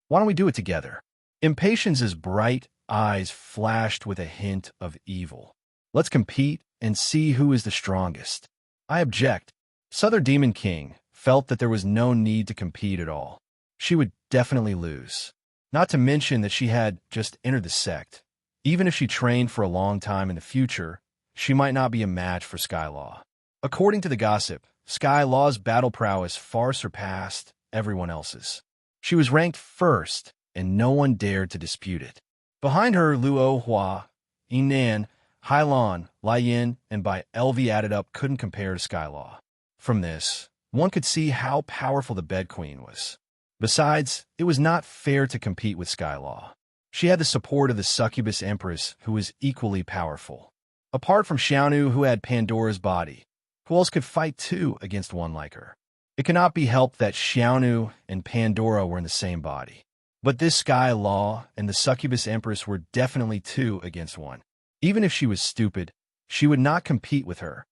Why don't we do it together?" Impatience's bright eyes flashed with a hint of evil. "Let's compete and see who is the strongest." "I object." Southern Demon King felt that there was no need to compete at all. She would definitely lose. Not to mention that she had just entered the sect. Even if she trained for a long time in the future, she might not be a match for Sky Law. According to the gossip, Sky Law's battle prowess far surpassed everyone else's. She was ranked first, and no one dared to dispute it. Behind her, Luo Hua, Yinan, Hailan, Lai Yin, and by LV added up couldn't compare to Sky Law. From this, one could see how powerful the Bed Queen was. Besides, it was not fair to compete with Sky Law. She had the support of the Succubus Empress, who was equally powerful. Apart from Xiaonu, who had Pandora's body, who else could fight two against one like her? It cannot be helped that Xiaonu and Pandora were in the same body. But this Sky Law and the Succubus Empress were definitely two against one. Even if she was stupid, she would not compete with her.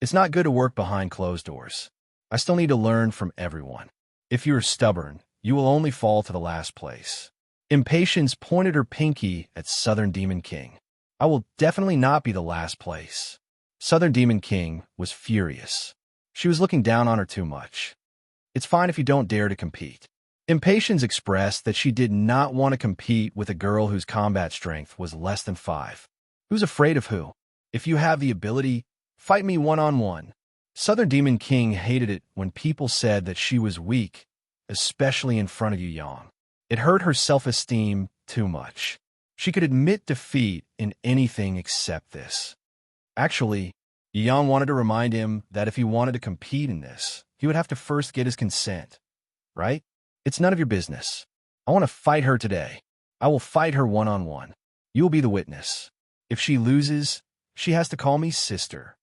It's not good to work behind closed doors. I still need to learn from everyone. If you are stubborn, you will only fall to the last place. Impatience pointed her pinky at Southern Demon King. "I will definitely not be the last place." Southern Demon King was furious. She was looking down on her too much. "It's fine if you don't dare to compete." Impatience expressed that she did not want to compete with a girl whose combat strength was less than 5. Who's afraid of who? If you have the ability, fight me one-on-one. Southern Demon King hated it when people said that she was weak, especially in front of Yu Yang. It hurt her self-esteem too much. She could admit defeat in anything except this. Actually, Yu Yang wanted to remind him that if he wanted to compete in this, he would have to first get his consent, right? "It's none of your business. I want to fight her today. I will fight her one-on-one. You will be the witness. If she loses, she has to call me sister."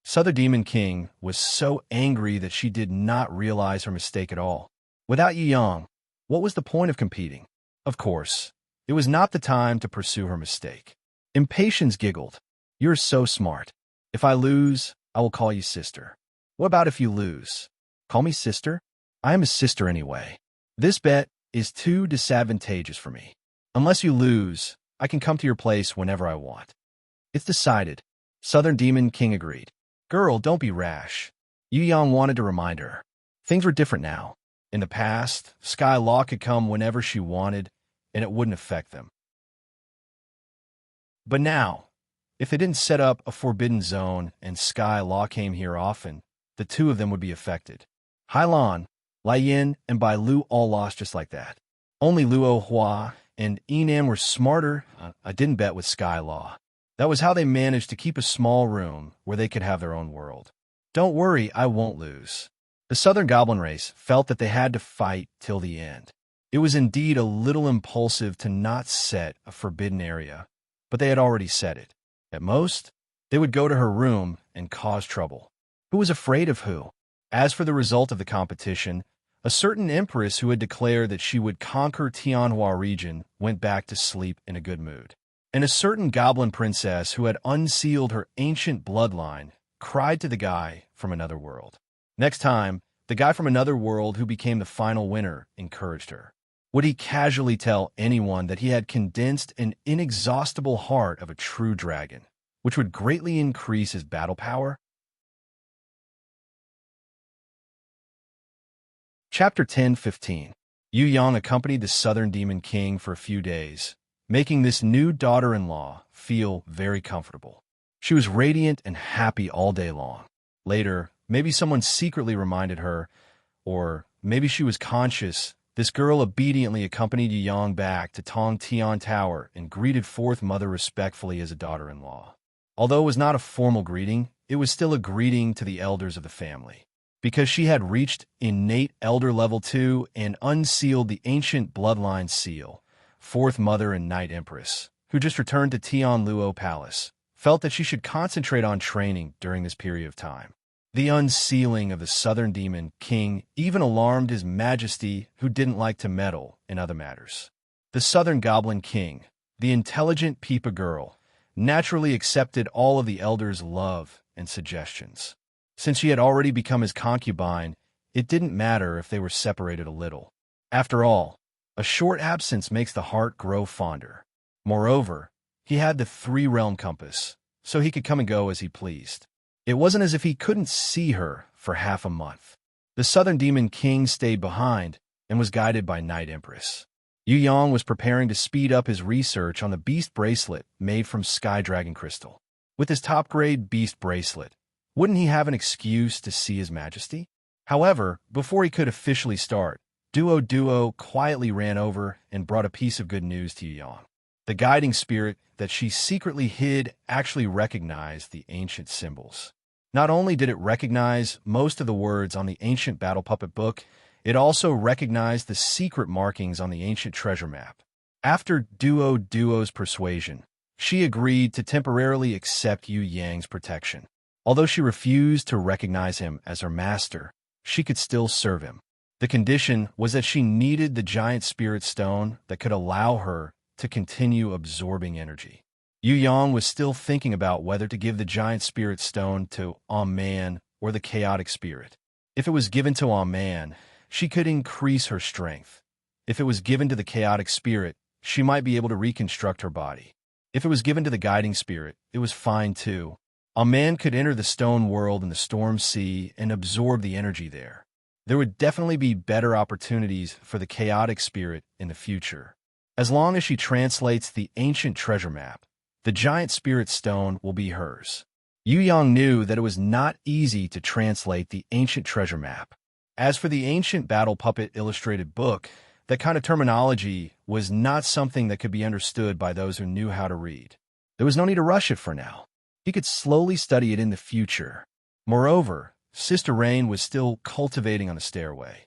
Southern Demon King was so angry that she did not realize her mistake at all. Without Yu Yang, what was the point of competing? Of course, it was not the time to pursue her mistake. Impatience giggled. "You're so smart. If I lose, I will call you sister." "What about if you lose? Call me sister? I am a sister anyway. This bet is too disadvantageous for me. Unless you lose, I can come to your place whenever I want." "It's decided." Southern Demon King agreed. "Girl, don't be rash." Yu Yang wanted to remind her. Things were different now. In the past, Sky Law could come whenever she wanted, and it wouldn't affect them. But now, if they didn't set up a forbidden zone and Sky Law came here often, the two of them would be affected. Hailan, Lai Yin, and Bai Lu all lost just like that. Only Luo Hua and Yinan were smarter. I didn't bet with Sky Law. That was how they managed to keep a small room where they could have their own world. Don't worry, I won't lose. The Southern Goblin race felt that they had to fight till the end. It was indeed a little impulsive to not set a forbidden area, but they had already set it. At most, they would go to her room and cause trouble. Who was afraid of who? As for the result of the competition, a certain empress who had declared that she would conquer Tianhua region went back to sleep in a good mood. And a certain goblin princess who had unsealed her ancient bloodline cried to the guy from another world. Next time, the guy from another world who became the final winner encouraged her. Would he casually tell anyone that he had condensed an inexhaustible heart of a true dragon, which would greatly increase his battle power? Chapter 10:15. Yu Yang accompanied the Southern Demon King for a few days, making this new daughter-in-law feel very comfortable. She was radiant and happy all day long. Later, maybe someone secretly reminded her, or maybe she was conscious. This girl obediently accompanied Yu Yang back to Tong Tian Tower and greeted Fourth Mother respectfully as a daughter-in-law. Although it was not a formal greeting, it was still a greeting to the elders of the family. Because she had reached innate elder level 2 and unsealed the ancient bloodline seal, Fourth Mother and Night Empress, who just returned to Tianluo Palace, felt that she should concentrate on training during this period of time. The unsealing of the Southern Demon King even alarmed His Majesty, who didn't like to meddle in other matters. The Southern Goblin King, the intelligent Peepa girl, naturally accepted all of the elders' love and suggestions. Since she had already become his concubine, it didn't matter if they were separated a little. After all, a short absence makes the heart grow fonder. Moreover, he had the three-realm compass, so he could come and go as he pleased. It wasn't as if he couldn't see her for half a month. The Southern Demon King stayed behind and was guided by Night Empress. Yu Yang was preparing to speed up his research on the beast bracelet made from Sky Dragon Crystal. With his top-grade beast bracelet, wouldn't he have an excuse to see His Majesty? However, before he could officially start, Duo quietly ran over and brought a piece of good news to Yu Yang. The guiding spirit that she secretly hid actually recognized the ancient symbols. Not only did it recognize most of the words on the ancient battle puppet book, it also recognized the secret markings on the ancient treasure map. After Duo's persuasion, she agreed to temporarily accept Yu Yang's protection. Although she refused to recognize him as her master, she could still serve him. The condition was that she needed the giant spirit stone that could allow her to continue absorbing energy. Yu Yang was still thinking about whether to give the giant spirit stone to Man or the chaotic spirit. If it was given to Man, she could increase her strength. If it was given to the chaotic spirit, she might be able to reconstruct her body. If it was given to the guiding spirit, it was fine too. Man could enter the stone world in the storm sea and absorb the energy there. There would definitely be better opportunities for the chaotic spirit in the future. As long as she translates the ancient treasure map, the giant spirit stone will be hers. Yu Yang knew that it was not easy to translate the ancient treasure map. As for the ancient battle puppet illustrated book, that kind of terminology was not something that could be understood by those who knew how to read. There was no need to rush it for now. He could slowly study it in the future. Moreover, Sister Rain was still cultivating on the stairway.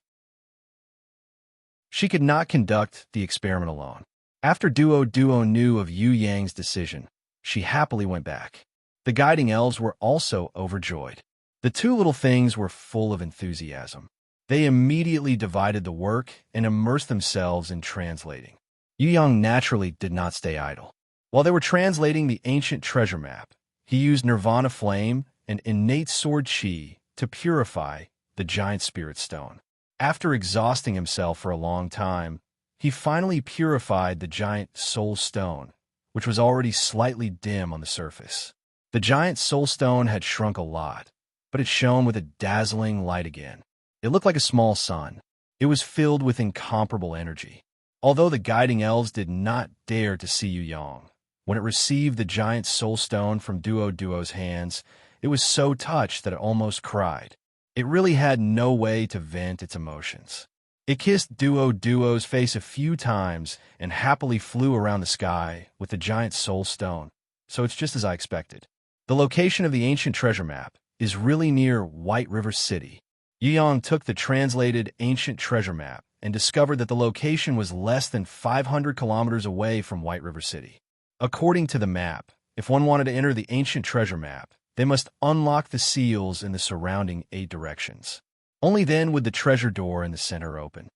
She could not conduct the experiment alone. After Duo knew of Yu Yang's decision, she happily went back. The guiding elves were also overjoyed. The two little things were full of enthusiasm. They immediately divided the work and immersed themselves in translating. Yu Yang naturally did not stay idle. While they were translating the ancient treasure map, he used Nirvana Flame and innate sword chi to purify the giant spirit stone. After exhausting himself for a long time, he finally purified the giant soul stone, which was already slightly dim on the surface. The giant soul stone had shrunk a lot, but it shone with a dazzling light again. It looked like a small sun. It was filled with incomparable energy. Although the guiding elves did not dare to see Yu Yang, when it received the giant soul stone from Duo's hands, it was so touched that it almost cried. It really had no way to vent its emotions. It kissed Duo's face a few times and happily flew around the sky with the giant soul stone. so it's just as I expected. The location of the ancient treasure map is really near White River City. Yuyang took the translated ancient treasure map and discovered that the location was less than 500 kilometers away from White River City. According to the map, if one wanted to enter the ancient treasure map, they must unlock the seals in the surrounding 8 directions. Only then would the treasure door in the center open.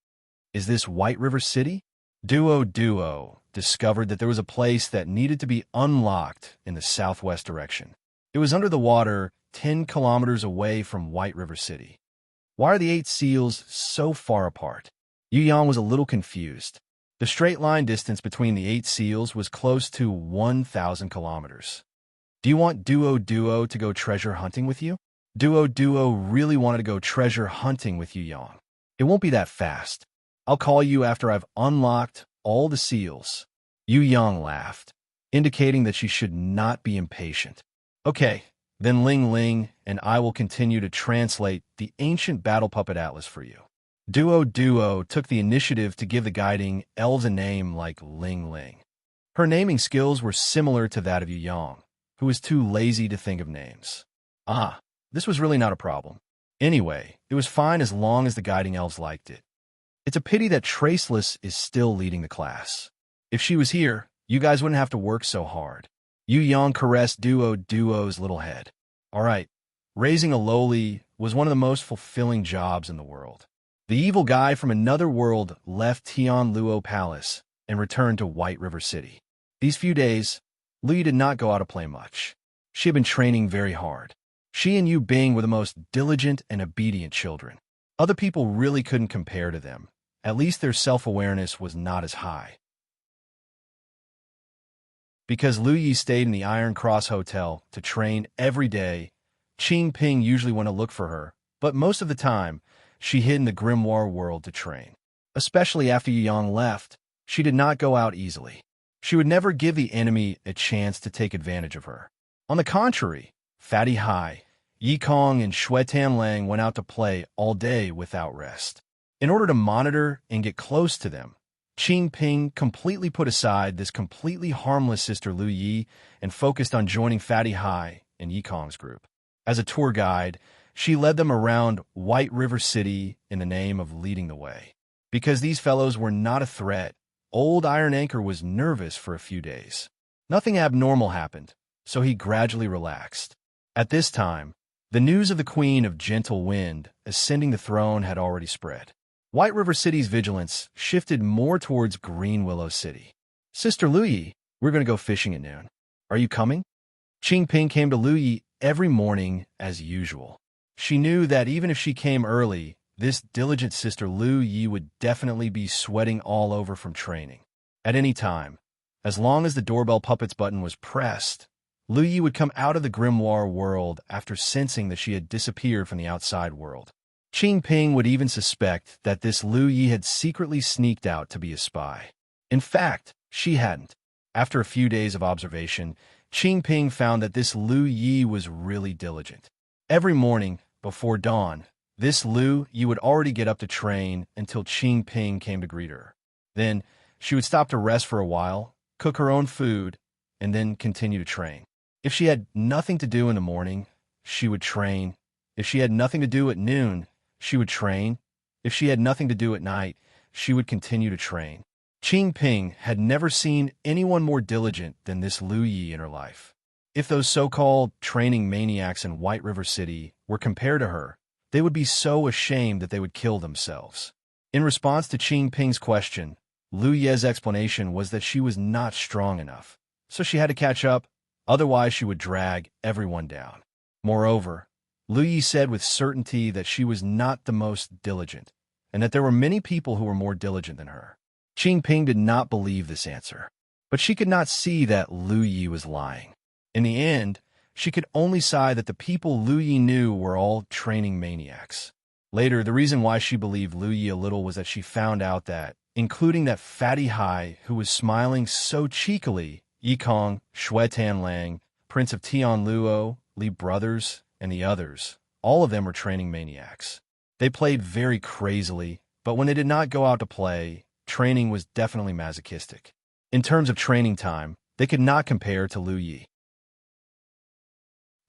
Is this White River City? Duo discovered that there was a place that needed to be unlocked in the southwest direction. It was under the water, 10 kilometers away from White River City. Why are the 8 seals so far apart? Yuyang was a little confused. The straight line distance between the 8 seals was close to 1,000 kilometers. Do you want Duo to go treasure hunting with you? Duo really wanted to go treasure hunting with Yuyang. It won't be that fast. I'll call you after I've unlocked all the seals. Yuyang laughed, indicating that she should not be impatient. Okay, then Ling and I will continue to translate the ancient battle puppet atlas for you. Duo took the initiative to give the guiding elves a name like Ling. Her naming skills were similar to that of Yuyang, who was too lazy to think of names. This was really not a problem. Anyway, it was fine as long as the guiding elves liked it. It's a pity that Traceless is still leading the class. If she was here, you guys wouldn't have to work so hard. Yuyang caressed Duo's little head. All right, raising a lowly was one of the most fulfilling jobs in the world. The evil guy from another world left Tianluo Palace and returned to White River City. These few days, Li did not go out to play much. She had been training very hard. She and Yu Bing were the most diligent and obedient children. Other people really couldn't compare to them. At least their self-awareness was not as high. Because Lu Yi stayed in the Iron Cross Hotel to train every day, Qing Ping usually went to look for her, but most of the time, she hid in the Grimoire world to train. Especially after Yuyang left, she did not go out easily. She would never give the enemy a chance to take advantage of her. On the contrary, Fatty Hai, Yi Kong, and Shui Tanlang went out to play all day without rest. In order to monitor and get close to them, Qing Ping completely put aside this completely harmless sister Lu Yi and focused on joining Fatty Hai and Yi Kong's group. As a tour guide, she led them around White River City in the name of leading the way. Because these fellows were not a threat, Old Iron Anchor was nervous for a few days. Nothing abnormal happened, so he gradually relaxed. At this time, the news of the Queen of Gentle Wind ascending the throne had already spread. White River City's vigilance shifted more towards Green Willow City. Sister Lu Yi, we're going to go fishing at noon. Are you coming? Qing Ping came to Lu Yi every morning as usual. She knew that even if she came early, this diligent sister Lu Yi would definitely be sweating all over from training. At any time, as long as the doorbell puppets button was pressed, Lu Yi would come out of the grimoire world after sensing that she had disappeared from the outside world. Qing Ping would even suspect that this Lu Yi had secretly sneaked out to be a spy. In fact, she hadn't. After a few days of observation, Qing Ping found that this Lu Yi was really diligent. Every morning, before dawn, this Lu Yi would already get up to train until Qing Ping came to greet her. Then, she would stop to rest for a while, cook her own food, and then continue to train. If she had nothing to do in the morning, she would train. If she had nothing to do at noon, she would train. If she had nothing to do at night, she would continue to train. Qing Ping had never seen anyone more diligent than this Lu Yi in her life. If those so-called training maniacs in White River City were compared to her, they would be so ashamed that they would kill themselves. In response to Qing Ping's question, Lu Ye's explanation was that she was not strong enough, so she had to catch up, otherwise she would drag everyone down. Moreover, Lu Yi said with certainty that she was not the most diligent, and that there were many people who were more diligent than her. Qing Ping did not believe this answer, but she could not see that Lu Yi was lying. In the end, she could only sigh that the people Lu Yi knew were all training maniacs. Later, the reason why she believed Lu Yi a little was that she found out that, including that Fatty Hai who was smiling so cheekily, Yi Kong, Shui Tanlang, Prince of Tianluo, Li Brothers, and the others, all of them were training maniacs. They played very crazily, but when they did not go out to play, training was definitely masochistic. In terms of training time, they could not compare to Lu Yi.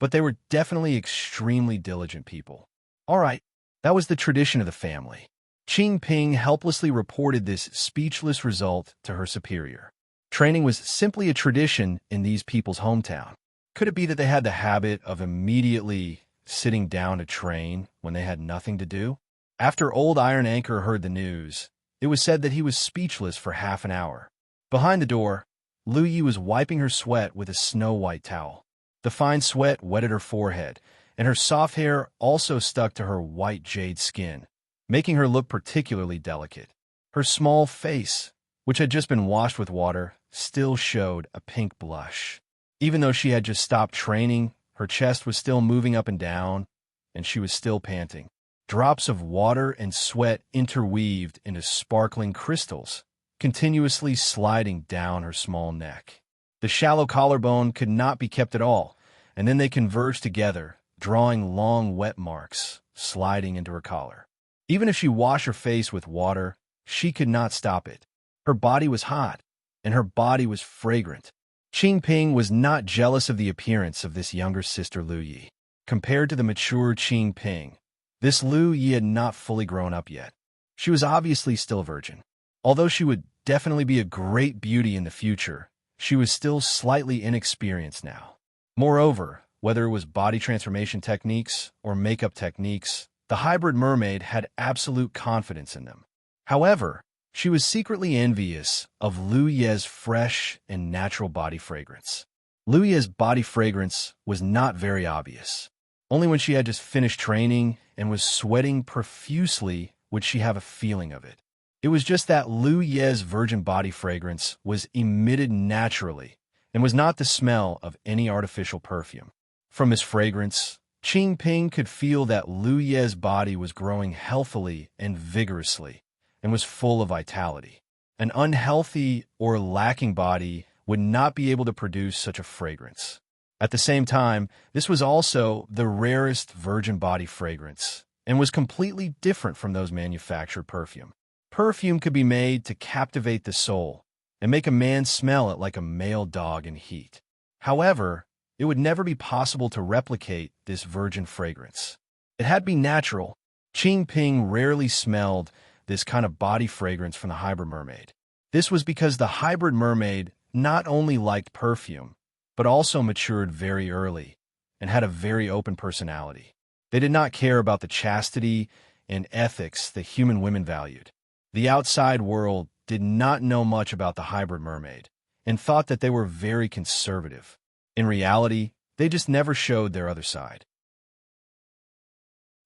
but they were definitely extremely diligent people. All right, that was the tradition of the family. Qing Ping helplessly reported this speechless result to her superior. Training was simply a tradition in these people's hometown. Could it be that they had the habit of immediately sitting down to train when they had nothing to do? After old Iron Anchor heard the news, it was said that he was speechless for half an hour. Behind the door, Lu Yi was wiping her sweat with a snow-white towel. The fine sweat wetted her forehead, and her soft hair also stuck to her white jade skin, making her look particularly delicate. Her small face, which had just been washed with water, still showed a pink blush. Even though she had just stopped training, her chest was still moving up and down, and she was still panting. Drops of water and sweat interweaved into sparkling crystals, continuously sliding down her small neck. The shallow collarbone could not be kept at all, and then they converged together, drawing long wet marks, sliding into her collar. Even if she washed her face with water, she could not stop it. Her body was hot, and her body was fragrant. Qing Ping was not jealous of the appearance of this younger sister Lu Yi. Compared to the mature Qing Ping, this Lu Yi had not fully grown up yet. She was obviously still a virgin. Although she would definitely be a great beauty in the future, she was still slightly inexperienced now. Moreover, whether it was body transformation techniques or makeup techniques, the hybrid mermaid had absolute confidence in them. However, she was secretly envious of Lu Ye's fresh and natural body fragrance. Lu Ye's body fragrance was not very obvious. Only when she had just finished training and was sweating profusely would she have a feeling of it. It was just that Lu Ye's virgin body fragrance was emitted naturally and was not the smell of any artificial perfume. From his fragrance, Qing Ping could feel that Lu Ye's body was growing healthily and vigorously and was full of vitality. An unhealthy or lacking body would not be able to produce such a fragrance. At the same time, this was also the rarest virgin body fragrance and was completely different from those manufactured perfume. Perfume could be made to captivate the soul and make a man smell it like a male dog in heat. However, it would never be possible to replicate this virgin fragrance. It had to be natural. Qing Ping rarely smelled this kind of body fragrance from the hybrid mermaid. This was because the hybrid mermaid not only liked perfume, but also matured very early and had a very open personality. They did not care about the chastity and ethics that human women valued. The outside world did not know much about the hybrid mermaid and thought that they were very conservative. In reality, they just never showed their other side.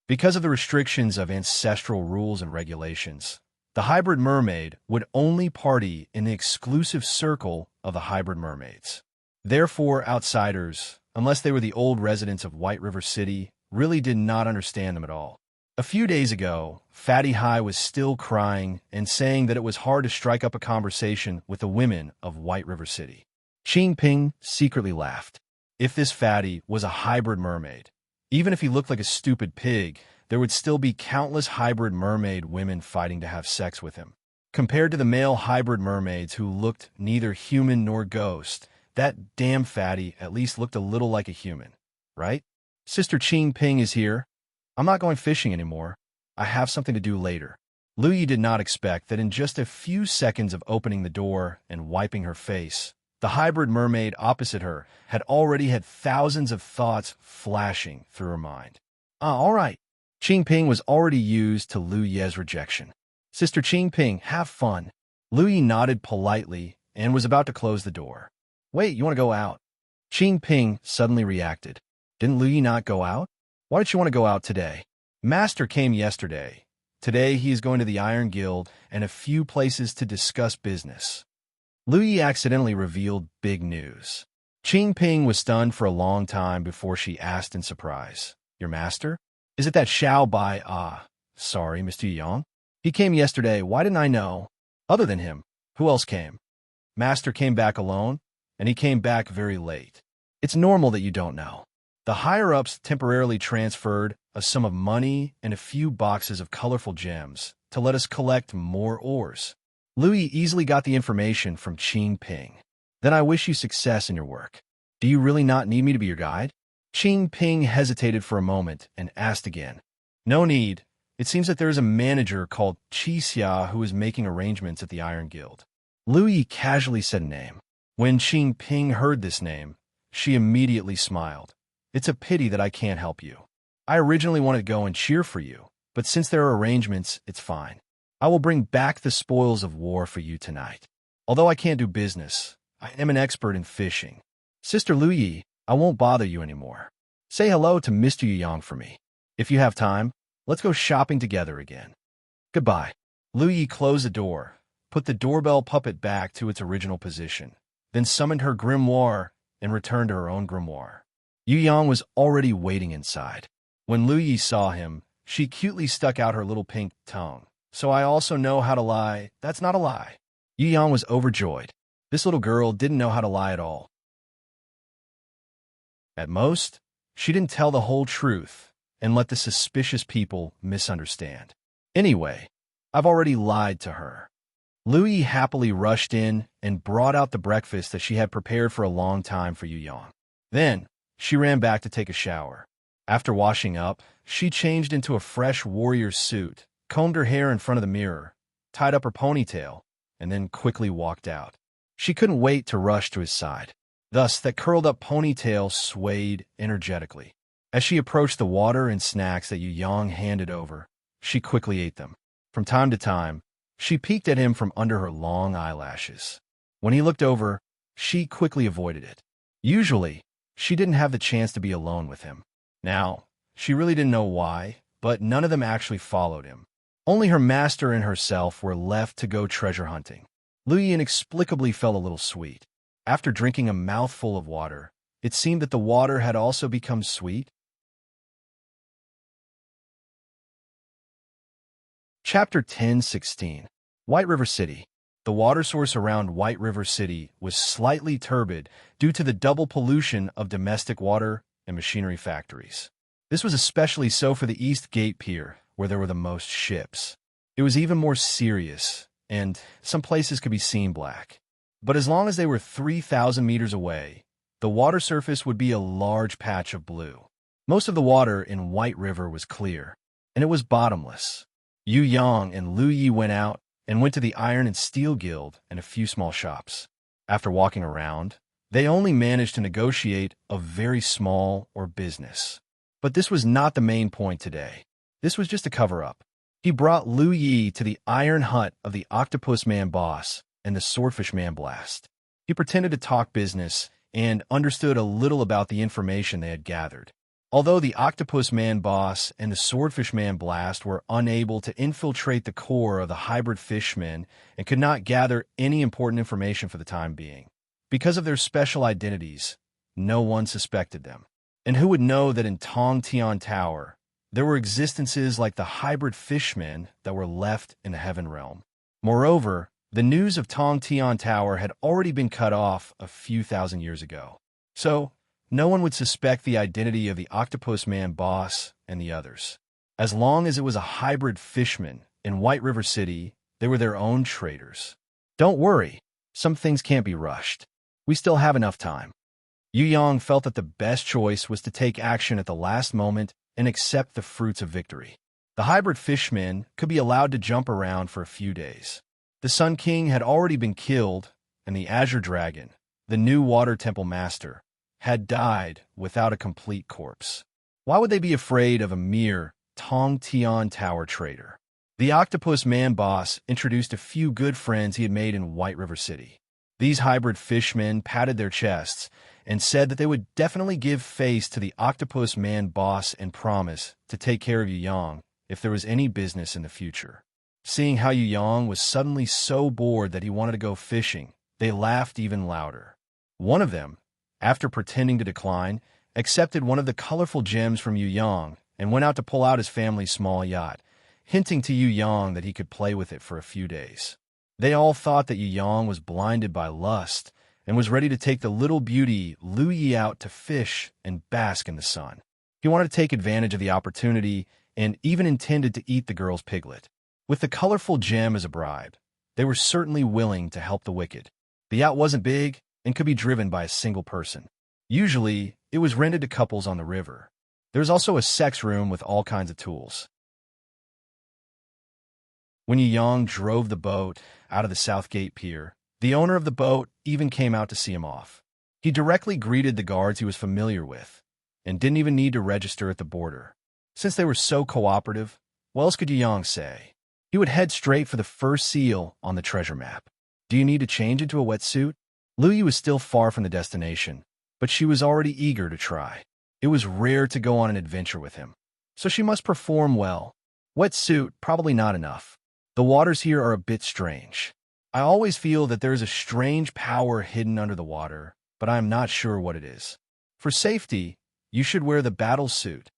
Because of the restrictions of ancestral rules and regulations, the hybrid mermaid would only party in the exclusive circle of the hybrid mermaids. Therefore, outsiders, unless they were the old residents of White River City, really did not understand them at all. A few days ago, Fatty Hai was still crying and saying that it was hard to strike up a conversation with the women of White River City. Qing Ping secretly laughed. If this Fatty was a hybrid mermaid, even if he looked like a stupid pig, there would still be countless hybrid mermaid women fighting to have sex with him. Compared to the male hybrid mermaids who looked neither human nor ghost, that damn Fatty at least looked a little like a human, right? Sister Qing Ping is here. I'm not going fishing anymore. I have something to do later. Lu Yi did not expect that in just a few seconds of opening the door and wiping her face, the hybrid mermaid opposite her had already had thousands of thoughts flashing through her mind. All right. Qing Ping was already used to Lu Ye's rejection. Sister Qing Ping, have fun. Lu Yi nodded politely and was about to close the door. Wait, you want to go out? Qing Ping suddenly reacted. Didn't Lu Yi not go out? Why did you want to go out today? Master came yesterday. Today he is going to the Iron Guild and a few places to discuss business. Lu Yi accidentally revealed big news. Qing Ping was stunned for a long time before she asked in surprise, Your master? Is it that Xiao Bai? Sorry, Mr. Yang. He came yesterday. Why didn't I know? Other than him, who else came? Master came back alone, and he came back very late. It's normal that you don't know. The higher-ups temporarily transferred a sum of money and a few boxes of colorful gems to let us collect more ores. Lu Yi easily got the information from Qing Ping. Then I wish you success in your work. Do you really not need me to be your guide? Qing Ping hesitated for a moment and asked again. No need. It seems that there is a manager called Qi Xia who is making arrangements at the Iron Guild. Lu Yi casually said a name. When Qing Ping heard this name, she immediately smiled. It's a pity that I can't help you. I originally wanted to go and cheer for you, but since there are arrangements, it's fine. I will bring back the spoils of war for you tonight. Although I can't do business, I am an expert in fishing. Sister Lu Yi, I won't bother you anymore. Say hello to Mr. Yang for me. If you have time, let's go shopping together again. Goodbye. Lu Yi closed the door, put the doorbell puppet back to its original position, then summoned her grimoire and returned to her own grimoire. Yu Yang was already waiting inside. When Lu Yi saw him, she cutely stuck out her little pink tongue. So I also know how to lie. That's not a lie. Yu Yang was overjoyed. This little girl didn't know how to lie at all. At most, she didn't tell the whole truth and let the suspicious people misunderstand. Anyway, I've already lied to her. Lu Yi happily rushed in and brought out the breakfast that she had prepared for a long time for Yu Yang. Then, she ran back to take a shower. After washing up, she changed into a fresh warrior suit, combed her hair in front of the mirror, tied up her ponytail, and then quickly walked out. She couldn't wait to rush to his side. Thus, that curled-up ponytail swayed energetically. As she approached the water and snacks that Yu Yang handed over, she quickly ate them. From time to time, she peeked at him from under her long eyelashes. When he looked over, she quickly avoided it. Usually, she didn't have the chance to be alone with him. Now, she really didn't know why, but none of them actually followed him. Only her master and herself were left to go treasure hunting. Lu Yi inexplicably felt a little sweet. After drinking a mouthful of water, it seemed that the water had also become sweet. Chapter 10:16. White River City. The water source around White River City was slightly turbid due to the double pollution of domestic water and machinery factories. This was especially so for the East Gate Pier, where there were the most ships. It was even more serious, and some places could be seen black. But as long as they were 3,000 meters away, the water surface would be a large patch of blue. Most of the water in White River was clear, and it was bottomless. Yu Yang and Lu Yi went out and went to the Iron and Steel Guild and a few small shops. After walking around, they only managed to negotiate a very small business. But this was not the main point today. This was just a cover-up. He brought Lu Yi to the iron hut of the Octopus Man boss and the Swordfish Man blast. He pretended to talk business and understood a little about the information they had gathered. Although the Octopus Man boss and the Swordfish Man blast were unable to infiltrate the core of the hybrid fishmen and could not gather any important information for the time being. Because of their special identities, no one suspected them. And who would know that in Tong Tian Tower, there were existences like the hybrid fishmen that were left in the Heaven Realm. Moreover, the news of Tong Tian Tower had already been cut off a few thousand years ago. So, no one would suspect the identity of the Octopus Man boss and the others. As long as it was a hybrid fishman in White River City, they were their own traitors. Don't worry, some things can't be rushed. We still have enough time. Yu Yang felt that the best choice was to take action at the last moment and accept the fruits of victory. The hybrid fishmen could be allowed to jump around for a few days. The Sun King had already been killed, and the Azure Dragon, the new Water Temple Master, had died without a complete corpse. Why would they be afraid of a mere Tong Tian Tower traitor? The Octopus Man boss introduced a few good friends he had made in White River City. These hybrid fishmen patted their chests and said that they would definitely give face to the Octopus Man boss and promise to take care of Yu Yang if there was any business in the future. Seeing how Yu Yang was suddenly so bored that he wanted to go fishing, they laughed even louder. One of them, after pretending to decline, accepted one of the colorful gems from Yu Yang and went out to pull out his family's small yacht, hinting to Yu Yang that he could play with it for a few days. They all thought that Yu Yang was blinded by lust and was ready to take the little beauty Lu Yi out to fish and bask in the sun. He wanted to take advantage of the opportunity and even intended to eat the girl's piglet. With the colorful gem as a bribe, they were certainly willing to help the wicked. The yacht wasn't big and could be driven by a single person. Usually, It was rented to couples on the river. There was also a sex room with all kinds of tools. When Yu Yang drove the boat out of the Southgate Pier, the owner of the boat even came out to see him off. He directly greeted the guards he was familiar with, and didn't even need to register at the border. Since they were so cooperative, what else could Yu Yang say? He would head straight for the first seal on the treasure map. Do you need to change into a wetsuit? Lu Yi was still far from the destination, but she was already eager to try. It was rare to go on an adventure with him, so she must perform well. Wetsuit, probably not enough. The waters here are a bit strange. I always feel that there is a strange power hidden under the water, but I am not sure what it is. For safety, you should wear the battle suit.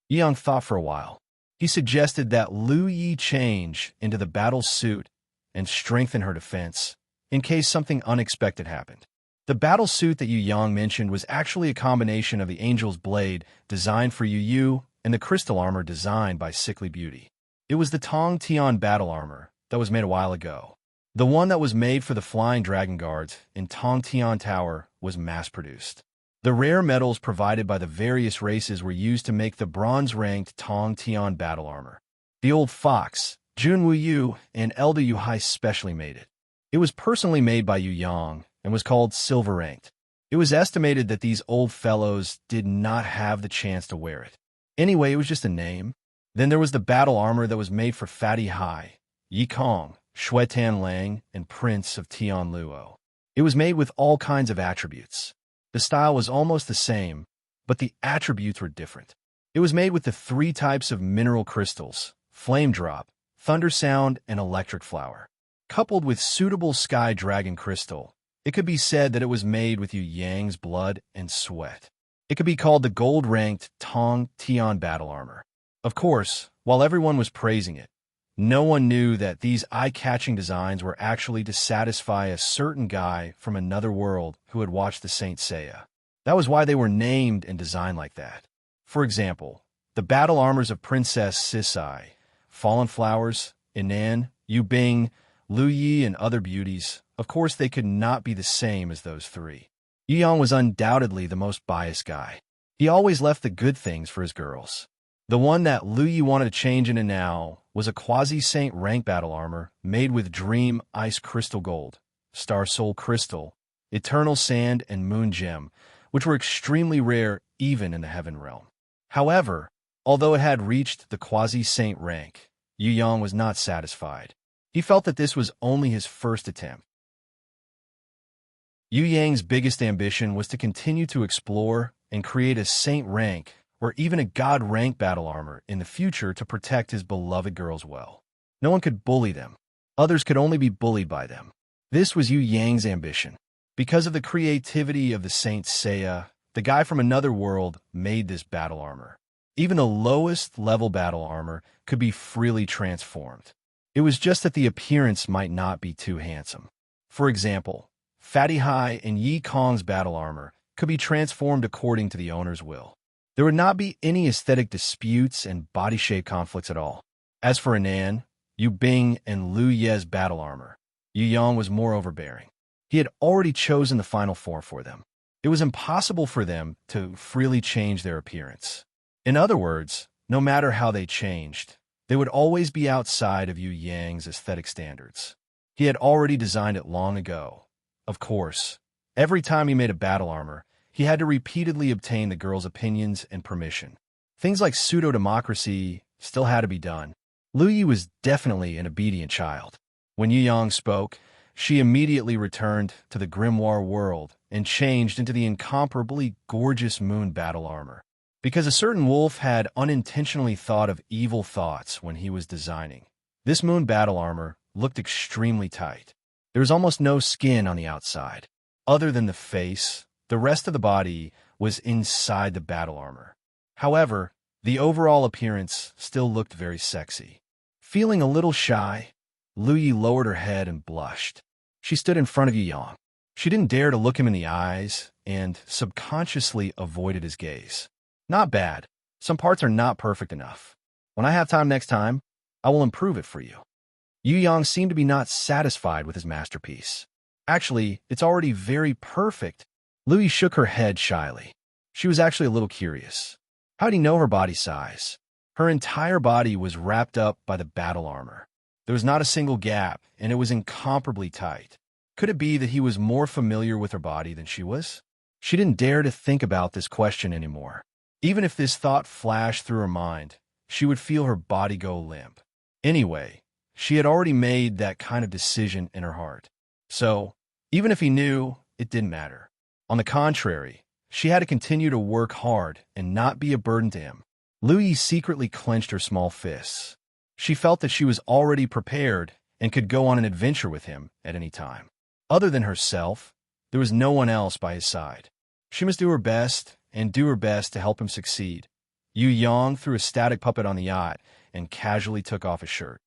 Yu Yang thought for a while. He suggested that Lu Yi change into the battle suit and strengthen her defense, in case something unexpected happened. The battle suit that Yu Yang mentioned was actually a combination of the Angel's Blade, designed for Yu Yu, and the crystal armor designed by Sickly Beauty. It was the Tong Tian battle armor that was made a while ago. The one that was made for the Flying Dragon Guards in Tong Tian Tower was mass-produced. The rare metals provided by the various races were used to make the bronze-ranked Tong Tian battle armor. The Old Fox, Jun Wu Yu, and Elda Yu Hai specially made it. It was personally made by Yu Yang and was called silver-ranked. It was estimated that these old fellows did not have the chance to wear it. Anyway, it was just a name. Then there was the battle armor that was made for Fatty Hai, Yi Kong, Shuetan Lang, and Prince of Tian Luo. It was made with all kinds of attributes. The style was almost the same, but the attributes were different. It was made with the 3 types of mineral crystals, Flame Drop, Thunder Sound, and Electric Flower. Coupled with suitable Sky Dragon Crystal, it could be said that it was made with Yu Yang's blood and sweat. It could be called the gold-ranked Tong Tian battle armor. Of course, while everyone was praising it, no one knew that these eye-catching designs were actually to satisfy a certain guy from another world who had watched the Saint Seiya. That was why they were named and designed like that. For example, the battle armors of Princess Sisai, Fallen Flowers, Inan, Yu Bing, Lu Yi, and other beauties, of course they could not be the same as those 3. Yu Yang was undoubtedly the most biased guy. He always left the good things for his girls. The one that Lu Yi wanted to change into now was a quasi-saint rank battle armor made with Dream Ice Crystal Gold, Star Soul Crystal, Eternal Sand, and Moon Gem, which were extremely rare even in the Heaven Realm. However, although it had reached the quasi-saint rank, Yu Yang was not satisfied. He felt that this was only his first attempt. Yu Yang's biggest ambition was to continue to explore and create a saint rank or even a god rank battle armor in the future to protect his beloved girls well. No one could bully them. Others could only be bullied by them. This was Yu Yang's ambition. Because of the creativity of the Saint Seiya, the guy from another world made this battle armor. Even the lowest level battle armor could be freely transformed. It was just that the appearance might not be too handsome. For example, Fatty Hai and Yi Kong's battle armor could be transformed according to the owner's will. There would not be any aesthetic disputes and body shape conflicts at all. As for Inan, Yu Bing, and Lu Ye's battle armor, Yu Yang was more overbearing. He had already chosen the final form for them. It was impossible for them to freely change their appearance. In other words, no matter how they changed, they would always be outside of Yu Yang's aesthetic standards. He had already designed it long ago. Of course, every time he made a battle armor, he had to repeatedly obtain the girls' opinions and permission. Things like pseudo-democracy still had to be done. Lu Yi was definitely an obedient child. When Yu Yang spoke, she immediately returned to the grimoire world and changed into the incomparably gorgeous moon battle armor. Because a certain wolf had unintentionally thought of evil thoughts when he was designing. This moon battle armor looked extremely tight. There was almost no skin on the outside. Other than the face, the rest of the body was inside the battle armor. However, the overall appearance still looked very sexy. Feeling a little shy, Lu Yi lowered her head and blushed. She stood in front of Yu Yang. She didn't dare to look him in the eyes and subconsciously avoided his gaze. Not bad. Some parts are not perfect enough. When I have time next time, I will improve it for you. Yu Yang seemed to be not satisfied with his masterpiece. Actually, it's already very perfect. Lu Yi shook her head shyly. She was actually a little curious. How did he know her body size? Her entire body was wrapped up by the battle armor. There was not a single gap, and it was incomparably tight. Could it be that he was more familiar with her body than she was? She didn't dare to think about this question anymore. Even if this thought flashed through her mind, she would feel her body go limp. Anyway, she had already made that kind of decision in her heart. So, even if he knew, it didn't matter. On the contrary, she had to continue to work hard and not be a burden to him. Louis secretly clenched her small fists. She felt that she was already prepared and could go on an adventure with him at any time. Other than herself, there was no one else by his side. She must do her best and do her best to help him succeed. Yu Yang threw a static puppet on the yacht and casually took off his shirt.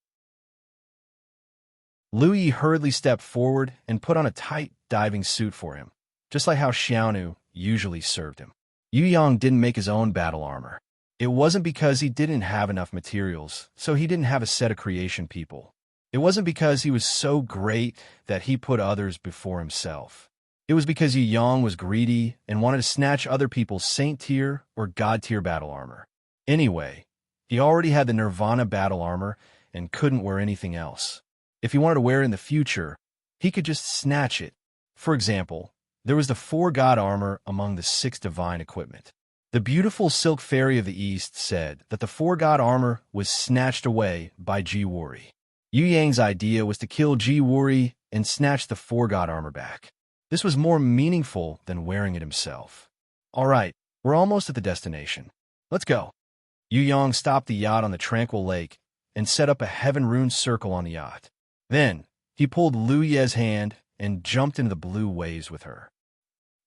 Louis hurriedly stepped forward and put on a tight diving suit for him, just like how Xiaonu usually served him. Yu Yang didn't make his own battle armor. It wasn't because he didn't have enough materials, so he didn't have a set of creation people. It wasn't because he was so great that he put others before himself. It was because Yu Yang was greedy and wanted to snatch other people's saint-tier or god-tier battle armor. Anyway, he already had the Nirvana battle armor and couldn't wear anything else. If he wanted to wear it in the future, he could just snatch it. For example, there was the 4 god armor among the 6 divine equipment. The beautiful silk fairy of the East said that the 4 god armor was snatched away by Ji Wuri. Yu Yang's idea was to kill Ji Wuri and snatch the 4 god armor back. This was more meaningful than wearing it himself. All right, we're almost at the destination. Let's go. Yu Yang stopped the yacht on the tranquil lake and set up a heaven-rune circle on the yacht. Then, he pulled Liu Ye's hand and jumped into the blue waves with her.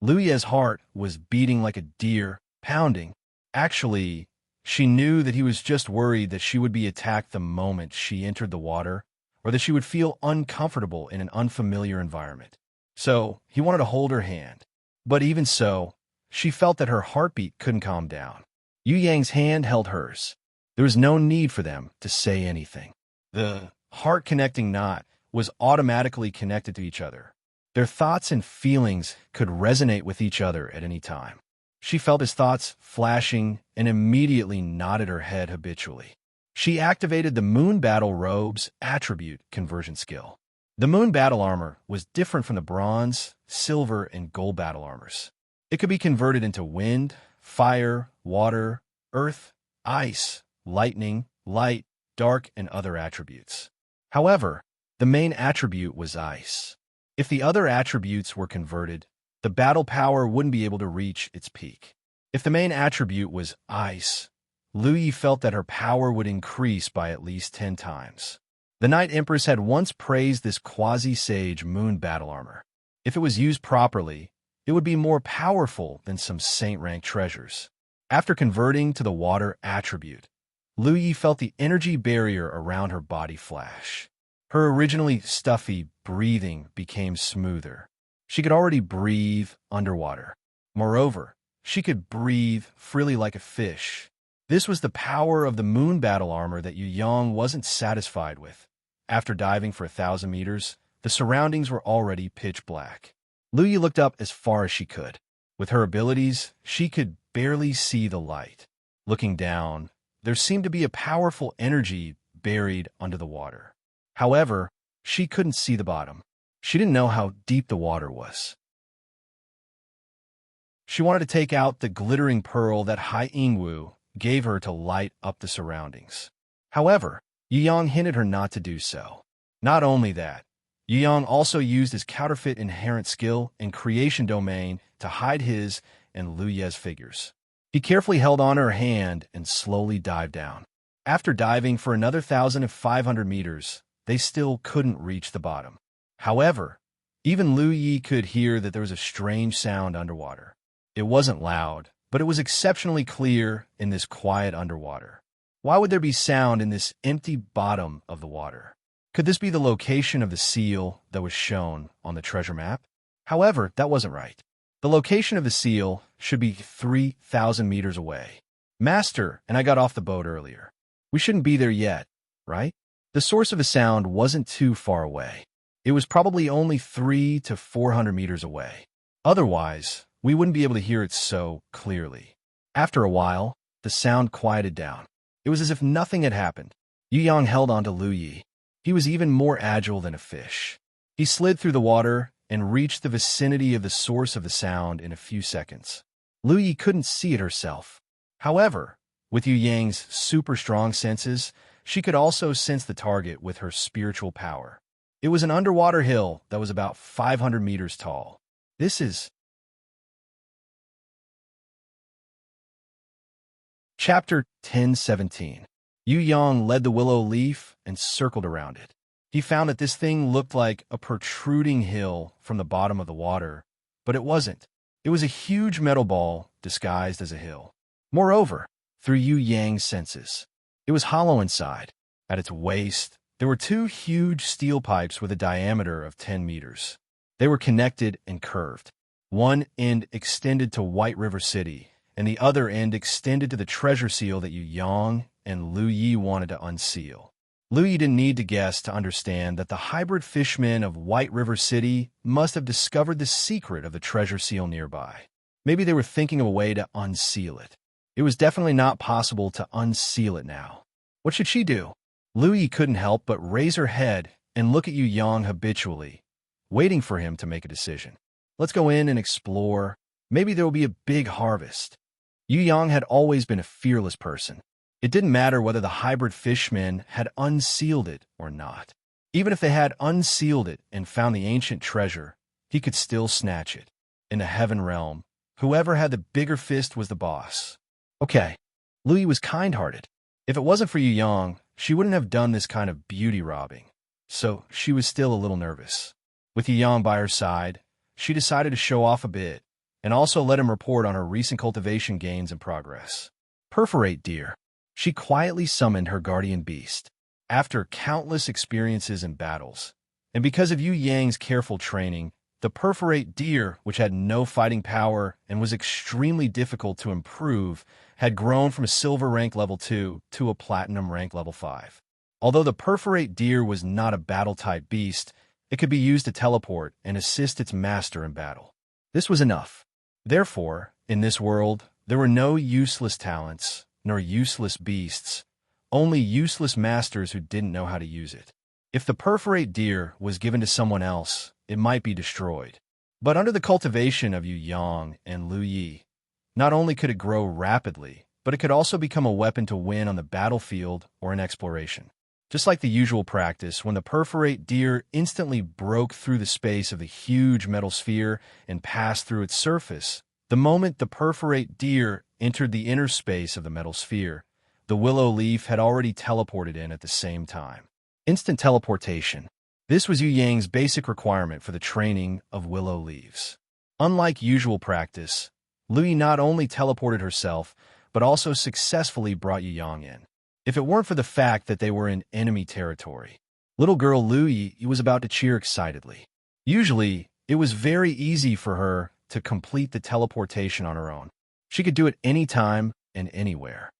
Liu Ye's heart was beating like a deer, pounding. Actually, she knew that he was just worried that she would be attacked the moment she entered the water, or that she would feel uncomfortable in an unfamiliar environment. So, he wanted to hold her hand. But even so, she felt that her heartbeat couldn't calm down. Yu Yang's hand held hers. There was no need for them to say anything. The heart-connecting knot was automatically connected to each other. Their thoughts and feelings could resonate with each other at any time. She felt his thoughts flashing and immediately nodded her head habitually. She activated the Moon Battle Robe's attribute conversion skill. The Moon Battle Armor was different from the Bronze, Silver, and Gold Battle Armors. It could be converted into wind, fire, water, earth, ice, lightning, light, dark, and other attributes. However, the main attribute was ice. If the other attributes were converted, the battle power wouldn't be able to reach its peak. If the main attribute was ice, Liu Yi felt that her power would increase by at least 10 times. The Night Empress had once praised this quasi-sage moon battle armor. If it was used properly, it would be more powerful than some saint-rank treasures. After converting to the water attribute, Liu Yi felt the energy barrier around her body flash. Her originally stuffy breathing became smoother. She could already breathe underwater. Moreover, she could breathe freely like a fish. This was the power of the moon battle armor that Yu Yang wasn't satisfied with. After diving for 1,000 meters, the surroundings were already pitch black. Liu Yi looked up as far as she could. With her abilities, she could barely see the light. Looking down, there seemed to be a powerful energy buried under the water. However, she couldn't see the bottom. She didn't know how deep the water was. She wanted to take out the glittering pearl that Hai Yingwu gave her to light up the surroundings. However, Yu Yang hinted her not to do so. Not only that, Yu Yang also used his counterfeit inherent skill and creation domain to hide his and Liu Ye's figures. He carefully held on her hand and slowly dived down. After diving for another 1,500 meters, they still couldn't reach the bottom. However, even Liu Yi could hear that there was a strange sound underwater. It wasn't loud, but it was exceptionally clear in this quiet underwater. Why would there be sound in this empty bottom of the water? Could this be the location of the seal that was shown on the treasure map? However, that wasn't right. The location of the seal should be 3,000 meters away. Master and I got off the boat earlier. We shouldn't be there yet, right? The source of the sound wasn't too far away. It was probably only 300 to 400 meters away. Otherwise, we wouldn't be able to hear it so clearly. After a while, the sound quieted down. It was as if nothing had happened. Yu Yang held on to Lu Yi. He was even more agile than a fish. He slid through the water and reached the vicinity of the source of the sound in a few seconds. Lu Yi couldn't see it herself. However, with Yu Yang's super strong senses, she could also sense the target with her spiritual power. It was an underwater hill that was about 500 meters tall. This is Chapter 10:17. Yu Yang led the willow leaf and circled around it. He found that this thing looked like a protruding hill from the bottom of the water, but it wasn't. It was a huge metal ball disguised as a hill. Moreover, through Yu Yang's senses, it was hollow inside. At its waist, there were two huge steel pipes with a diameter of 10 meters. They were connected and curved. One end extended to White River City, and the other end extended to the treasure seal that Yu Yang and Lu Yi wanted to unseal. Lu Yi didn't need to guess to understand that the hybrid fishmen of White River City must have discovered the secret of the treasure seal nearby. Maybe they were thinking of a way to unseal it. It was definitely not possible to unseal it now. What should she do? Lu Yi couldn't help but raise her head and look at Yu Yang habitually, waiting for him to make a decision. Let's go in and explore. Maybe there will be a big harvest. Yu Yang had always been a fearless person. It didn't matter whether the hybrid fishmen had unsealed it or not. Even if they had unsealed it and found the ancient treasure, he could still snatch it. In the heaven realm, whoever had the bigger fist was the boss. Okay, Lu Yi was kind-hearted. If it wasn't for Yu Yang, she wouldn't have done this kind of beauty robbing. So she was still a little nervous. With Yu Yang by her side, she decided to show off a bit and also let him report on her recent cultivation gains and progress. Perforate deer. She quietly summoned her guardian beast. After countless experiences and battles, and because of Yu Yang's careful training, the perforate deer, which had no fighting power and was extremely difficult to improve, had grown from a silver rank level 2 to a platinum rank level 5. Although the perforate deer was not a battle-type beast, it could be used to teleport and assist its master in battle. This was enough. Therefore, in this world, there were no useless talents, nor useless beasts, only useless masters who didn't know how to use it. If the perforate deer was given to someone else, it might be destroyed. But under the cultivation of Yu Yang and Lu Yi, not only could it grow rapidly, but it could also become a weapon to win on the battlefield or in exploration. Just like the usual practice, when the perforate deer instantly broke through the space of the huge metal sphere and passed through its surface, the moment the perforate deer entered the inner space of the metal sphere, the willow leaf had already teleported in at the same time. Instant teleportation. This was Yu Yang's basic requirement for the training of willow leaves. Unlike usual practice, Lu Yi not only teleported herself, but also successfully brought Yu Yang in. If it weren't for the fact that they were in enemy territory, little girl Lu Yi was about to cheer excitedly. Usually, it was very easy for her to complete the teleportation on her own. She could do it anytime and anywhere.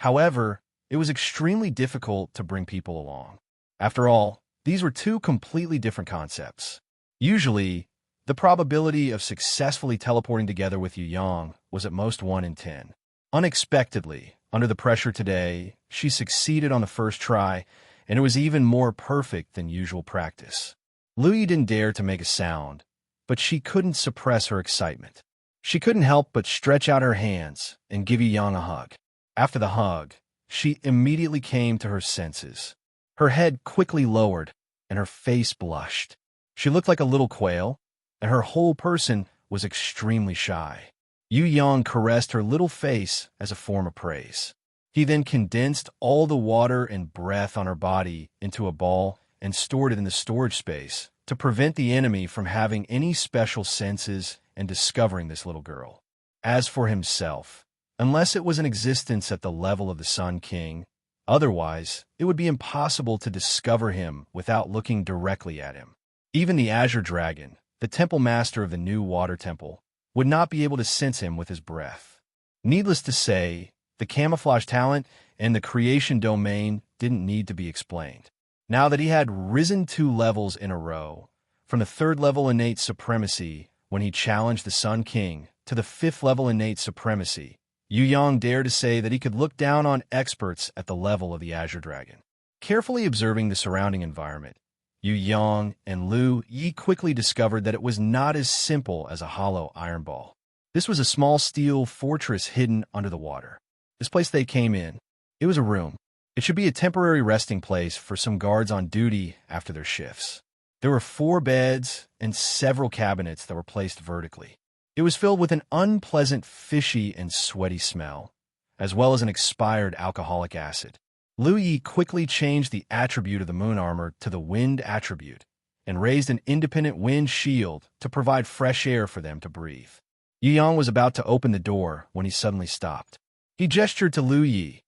However, it was extremely difficult to bring people along. After all, these were two completely different concepts. Usually, the probability of successfully teleporting together with Yu Yang was at most 1 in 10. Unexpectedly, under the pressure today, she succeeded on the first try, and it was even more perfect than usual practice. Lu Yi didn't dare to make a sound, but she couldn't suppress her excitement. She couldn't help but stretch out her hands and give Yu Yang a hug. After the hug, she immediately came to her senses. Her head quickly lowered, and her face blushed. She looked like a little quail, and her whole person was extremely shy. Yu Yang caressed her little face as a form of praise. He then condensed all the water and breath on her body into a ball and stored it in the storage space to prevent the enemy from having any special senses and discovering this little girl. As for himself, unless it was in existence at the level of the Sun King, otherwise it would be impossible to discover him without looking directly at him. Even the Azure Dragon, the temple master of the new water temple, would not be able to sense him with his breath. Needless to say, the camouflage talent and the creation domain didn't need to be explained. Now that he had risen 2 levels in a row, from the 3rd level innate supremacy, when he challenged the Sun King to the 5th level innate supremacy, Yu Yang dared to say that he could look down on experts at the level of the Azure Dragon. Carefully observing the surrounding environment, Yu Yang and Lu Yi quickly discovered that it was not as simple as a hollow iron ball. This was a small steel fortress hidden under the water. This place they came in, it was a room. It should be a temporary resting place for some guards on duty after their shifts. There were 4 beds and several cabinets that were placed vertically. It was filled with an unpleasant fishy and sweaty smell, as well as an expired alcoholic acid. Lu Yi quickly changed the attribute of the moon armor to the wind attribute and raised an independent wind shield to provide fresh air for them to breathe. Yu Yang was about to open the door when he suddenly stopped. He gestured to Lu Yi,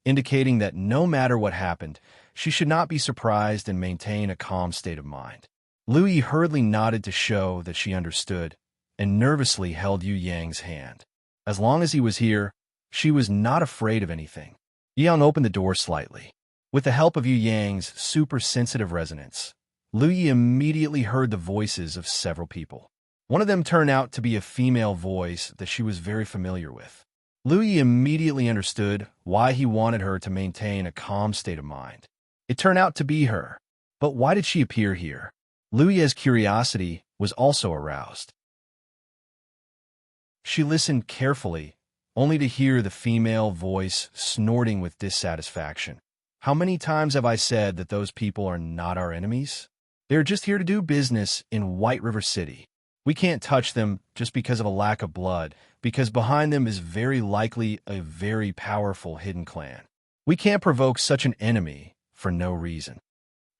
indicating that no matter what happened, she should not be surprised and maintain a calm state of mind. Lu Yi hurriedly nodded to show that she understood and nervously held Yu Yang's hand. As long as he was here, she was not afraid of anything. Yu Yang opened the door slightly. With the help of Yu Yang's super-sensitive resonance, Lu Yi immediately heard the voices of several people. One of them turned out to be a female voice that she was very familiar with. Lu Yi immediately understood why he wanted her to maintain a calm state of mind. It turned out to be her. But why did she appear here? Lu Yi's curiosity was also aroused. She listened carefully, only to hear the female voice snorting with dissatisfaction. How many times have I said that those people are not our enemies? They're just here to do business in White River City. We can't touch them just because of a lack of blood, because behind them is very likely a very powerful hidden clan. We can't provoke such an enemy for no reason.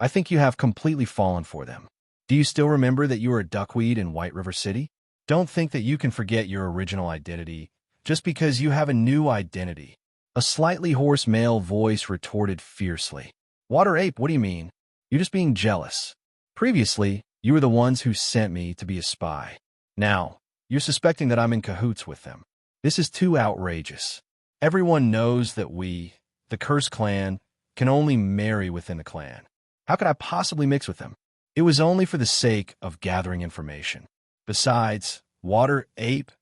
I think you have completely fallen for them. Do you still remember that you were a duckweed in White River City? Don't think that you can forget your original identity just because you have a new identity. A slightly hoarse male voice retorted fiercely. Water Ape, what do you mean? You're just being jealous. Previously, you were the ones who sent me to be a spy. Now, you're suspecting that I'm in cahoots with them. This is too outrageous. Everyone knows that we, the Cursed Clan, can only marry within the clan. How could I possibly mix with them? It was only for the sake of gathering information. Besides, Water Ape,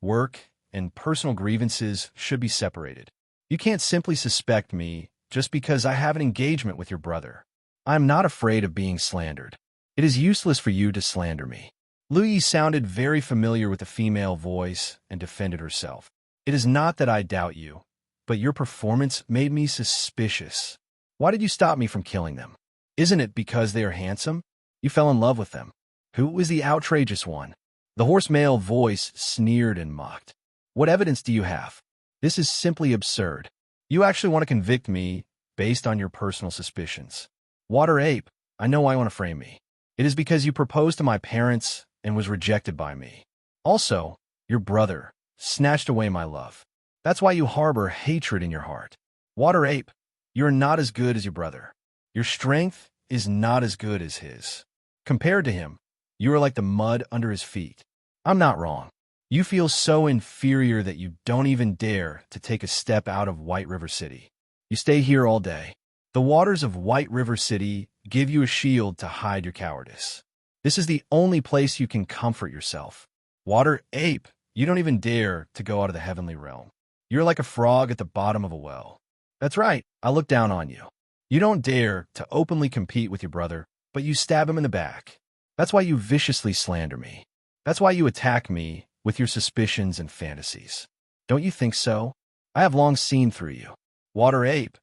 work, and personal grievances should be separated. You can't simply suspect me just because I have an engagement with your brother. I'm not afraid of being slandered. It is useless for you to slander me. Lu Yi sounded very familiar with the female voice and defended herself. It is not that I doubt you, but your performance made me suspicious. Why did you stop me from killing them? Isn't it because they are handsome? You fell in love with them. Who was the outrageous one? The hoarse male voice sneered and mocked. What evidence do you have? This is simply absurd. You actually want to convict me based on your personal suspicions. Water Ape, I know why you want to frame me. It is because you proposed to my parents and was rejected by me. Also, your brother snatched away my love. That's why you harbor hatred in your heart. Water Ape, you're not as good as your brother. Your strength is not as good as his. Compared to him, you are like the mud under his feet. I'm not wrong. You feel so inferior that you don't even dare to take a step out of White River City. You stay here all day. The waters of White River City give you a shield to hide your cowardice. This is the only place you can comfort yourself. Water Ape, you don't even dare to go out of the heavenly realm. You're like a frog at the bottom of a well. That's right, I look down on you. You don't dare to openly compete with your brother, but you stab him in the back. That's why you viciously slander me. That's why you attack me with your suspicions and fantasies. Don't you think so? I have long seen through you. Water Ape,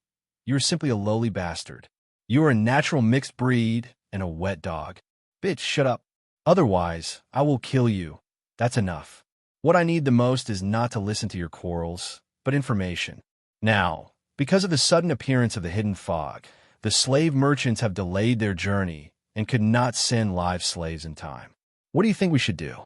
you are simply a lowly bastard. You are a natural mixed breed and a wet dog. Bitch, shut up. Otherwise, I will kill you. That's enough. What I need the most is not to listen to your quarrels, but information. Now, because of the sudden appearance of the hidden fog, the slave merchants have delayed their journey and could not send live slaves in time. What do you think we should do?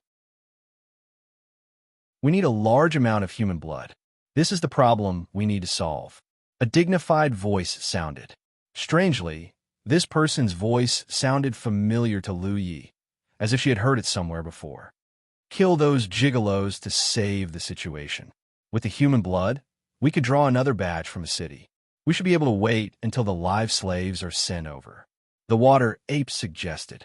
We need a large amount of human blood. This is the problem we need to solve. A dignified voice sounded. Strangely, this person's voice sounded familiar to Lu Yi, as if she had heard it somewhere before. Kill those gigolos to save the situation. With the human blood, we could draw another batch from a city. We should be able to wait until the live slaves are sent over. The Water Ape suggested.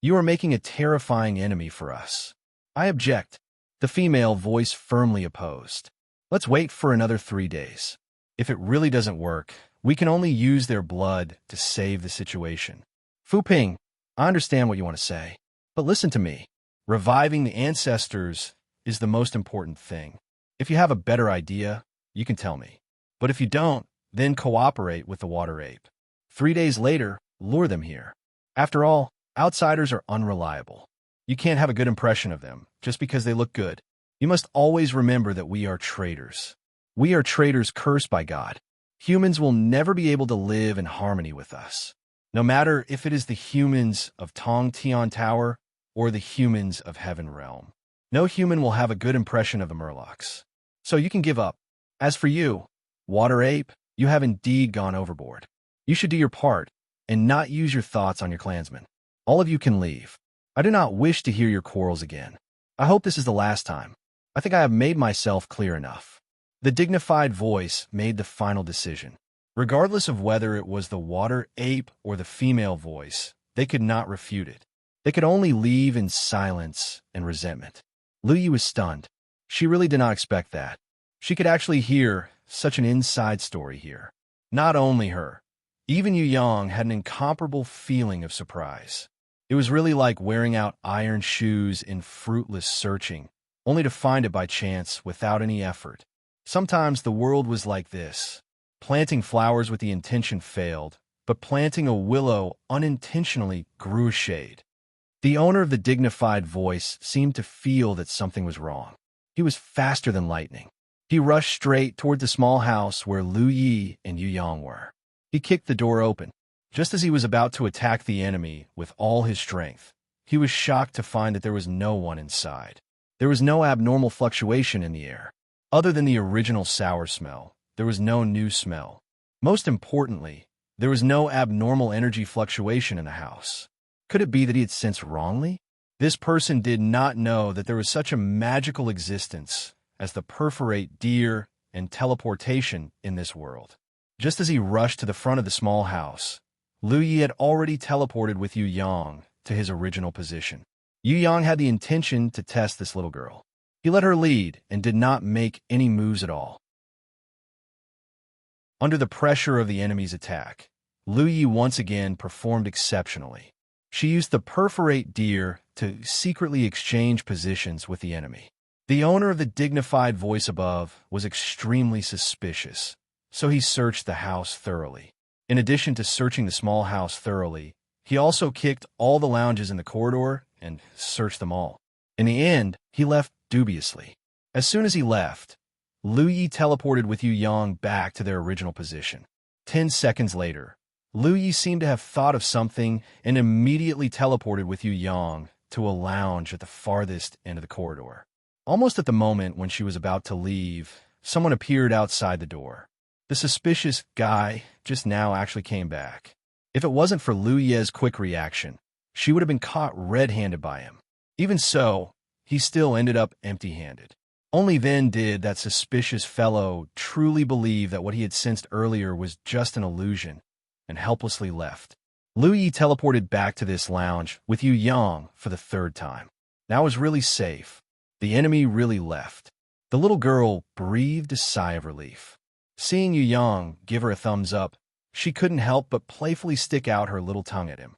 You are making a terrifying enemy for us. I object. The female voice firmly opposed. Let's wait for another 3 days. If it really doesn't work, we can only use their blood to save the situation. Fu Ping, I understand what you want to say, but listen to me. Reviving the ancestors is the most important thing. If you have a better idea, you can tell me. But if you don't, then cooperate with the water ape. 3 days later, lure them here. After all, outsiders are unreliable. You can't have a good impression of them just because they look good. You must always remember that we are traitors. We are traitors cursed by God. Humans will never be able to live in harmony with us. No matter if it is the humans of Tong Tian Tower or the humans of Heaven Realm. No human will have a good impression of the Murlocs. So you can give up. As for you, Water Ape, you have indeed gone overboard. You should do your part and not use your thoughts on your clansmen. All of you can leave. I do not wish to hear your quarrels again. I hope this is the last time. I think I have made myself clear enough. The dignified voice made the final decision. Regardless of whether it was the water ape or the female voice, they could not refute it. They could only leave in silence and resentment. Lu Yi was stunned. She really did not expect that. She could actually hear such an inside story here. Not only her, even Yu Yang had an incomparable feeling of surprise. It was really like wearing out iron shoes in fruitless searching, only to find it by chance without any effort. Sometimes the world was like this. Planting flowers with the intention failed, but planting a willow unintentionally grew a shade. The owner of the dignified voice seemed to feel that something was wrong. He was faster than lightning. He rushed straight toward the small house where Lu Yi and Yu Yang were. He kicked the door open. Just as he was about to attack the enemy with all his strength, he was shocked to find that there was no one inside. There was no abnormal fluctuation in the air. Other than the original sour smell, there was no new smell. Most importantly, there was no abnormal energy fluctuation in the house. Could it be that he had sensed wrongly? This person did not know that there was such a magical existence as the perforate deer and teleportation in this world. Just as he rushed to the front of the small house, Lu Yi had already teleported with Yu Yang to his original position. Yu Yang had the intention to test this little girl. He let her lead and did not make any moves at all. Under the pressure of the enemy's attack, Lu Yi once again performed exceptionally. She used the perforate deer to secretly exchange positions with the enemy. The owner of the dignified voice above was extremely suspicious, so he searched the house thoroughly. In addition to searching the small house thoroughly, he also kicked all the lounges in the corridor and searched them all. In the end, he left dubiously. As soon as he left, Lu Yi teleported with Yu Yang back to their original position. 10 seconds later, Lu Yi seemed to have thought of something and immediately teleported with Yu Yang to a lounge at the farthest end of the corridor. Almost at the moment when she was about to leave, someone appeared outside the door. The suspicious guy just now actually came back. If it wasn't for Lu Ye's quick reaction, she would have been caught red-handed by him. Even so, he still ended up empty-handed. Only then did that suspicious fellow truly believe that what he had sensed earlier was just an illusion, and helplessly left. Lu Yi teleported back to this lounge with Yu Yang for the 3rd time. Now it was really safe. The enemy really left. The little girl breathed a sigh of relief. Seeing Yu Yang give her a thumbs up, she couldn't help but playfully stick out her little tongue at him.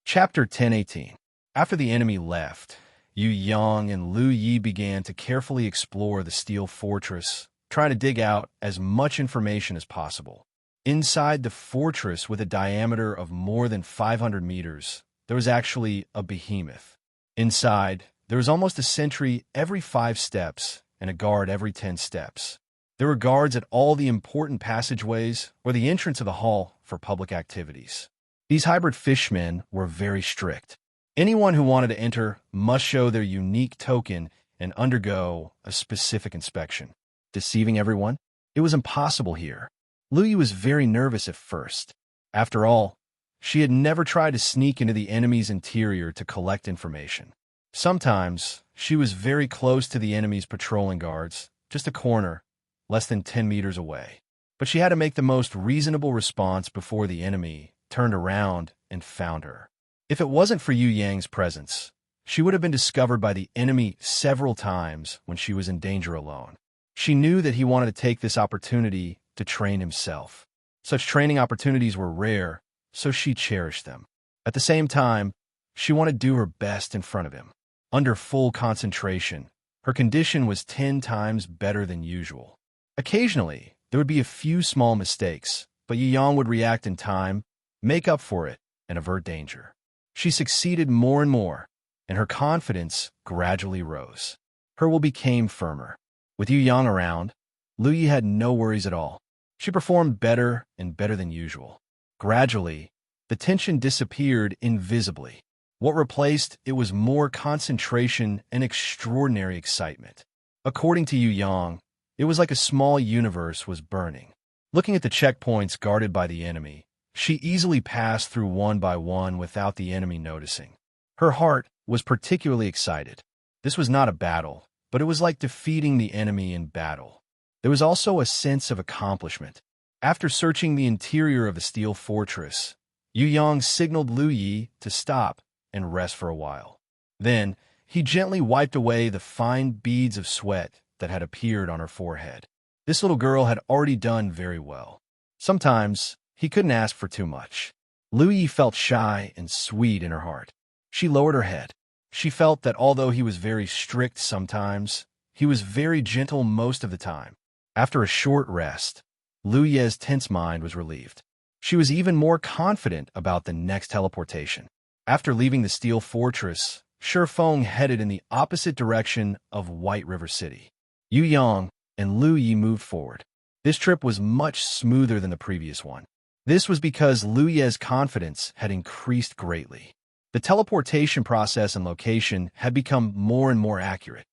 Chapter 10:18. After the enemy left, Yu Yang and Lu Yi began to carefully explore the steel fortress, trying to dig out as much information as possible. Inside the fortress, with a diameter of more than 500 meters, there was actually a behemoth. Inside, there was almost a sentry every 5 steps and a guard every 10 steps. There were guards at all the important passageways or the entrance of the hall for public activities. These hybrid fishmen were very strict. Anyone who wanted to enter must show their unique token and undergo a specific inspection. Deceiving everyone? It was impossible here. Lu Yi was very nervous at first. After all, she had never tried to sneak into the enemy's interior to collect information. Sometimes, she was very close to the enemy's patrolling guards, just a corner, less than 10 meters away. But she had to make the most reasonable response before the enemy turned around and found her. If it wasn't for Yu Yang's presence, she would have been discovered by the enemy several times when she was in danger alone. She knew that he wanted to take this opportunity to train himself. Such training opportunities were rare, so she cherished them. At the same time, she wanted to do her best in front of him. Under full concentration, her condition was 10 times better than usual. Occasionally, there would be a few small mistakes, but Yu Yang would react in time, make up for it, and avert danger. She succeeded more and more, and her confidence gradually rose. Her will became firmer. With Yu Yang around, Lu Yi had no worries at all. She performed better and better than usual. Gradually, the tension disappeared invisibly. What replaced it was more concentration and extraordinary excitement. According to Yu Yang, it was like a small universe was burning. Looking at the checkpoints guarded by the enemy, she easily passed through one by one without the enemy noticing. Her heart was particularly excited. This was not a battle, but it was like defeating the enemy in battle. There was also a sense of accomplishment. After searching the interior of the steel fortress, Yu Yang signaled Lu Yi to stop and rest for a while. Then, he gently wiped away the fine beads of sweat that had appeared on her forehead. This little girl had already done very well. Sometimes, he couldn't ask for too much. Lu Yi felt shy and sweet in her heart. She lowered her head. She felt that although he was very strict sometimes, he was very gentle most of the time. After a short rest, Lu Yi's tense mind was relieved. She was even more confident about the next teleportation. After leaving the steel fortress, Shifeng headed in the opposite direction of White River City. Yu Yang and Lu Yi moved forward. This trip was much smoother than the previous one. This was because Lu Yi's confidence had increased greatly. The teleportation process and location had become more and more accurate.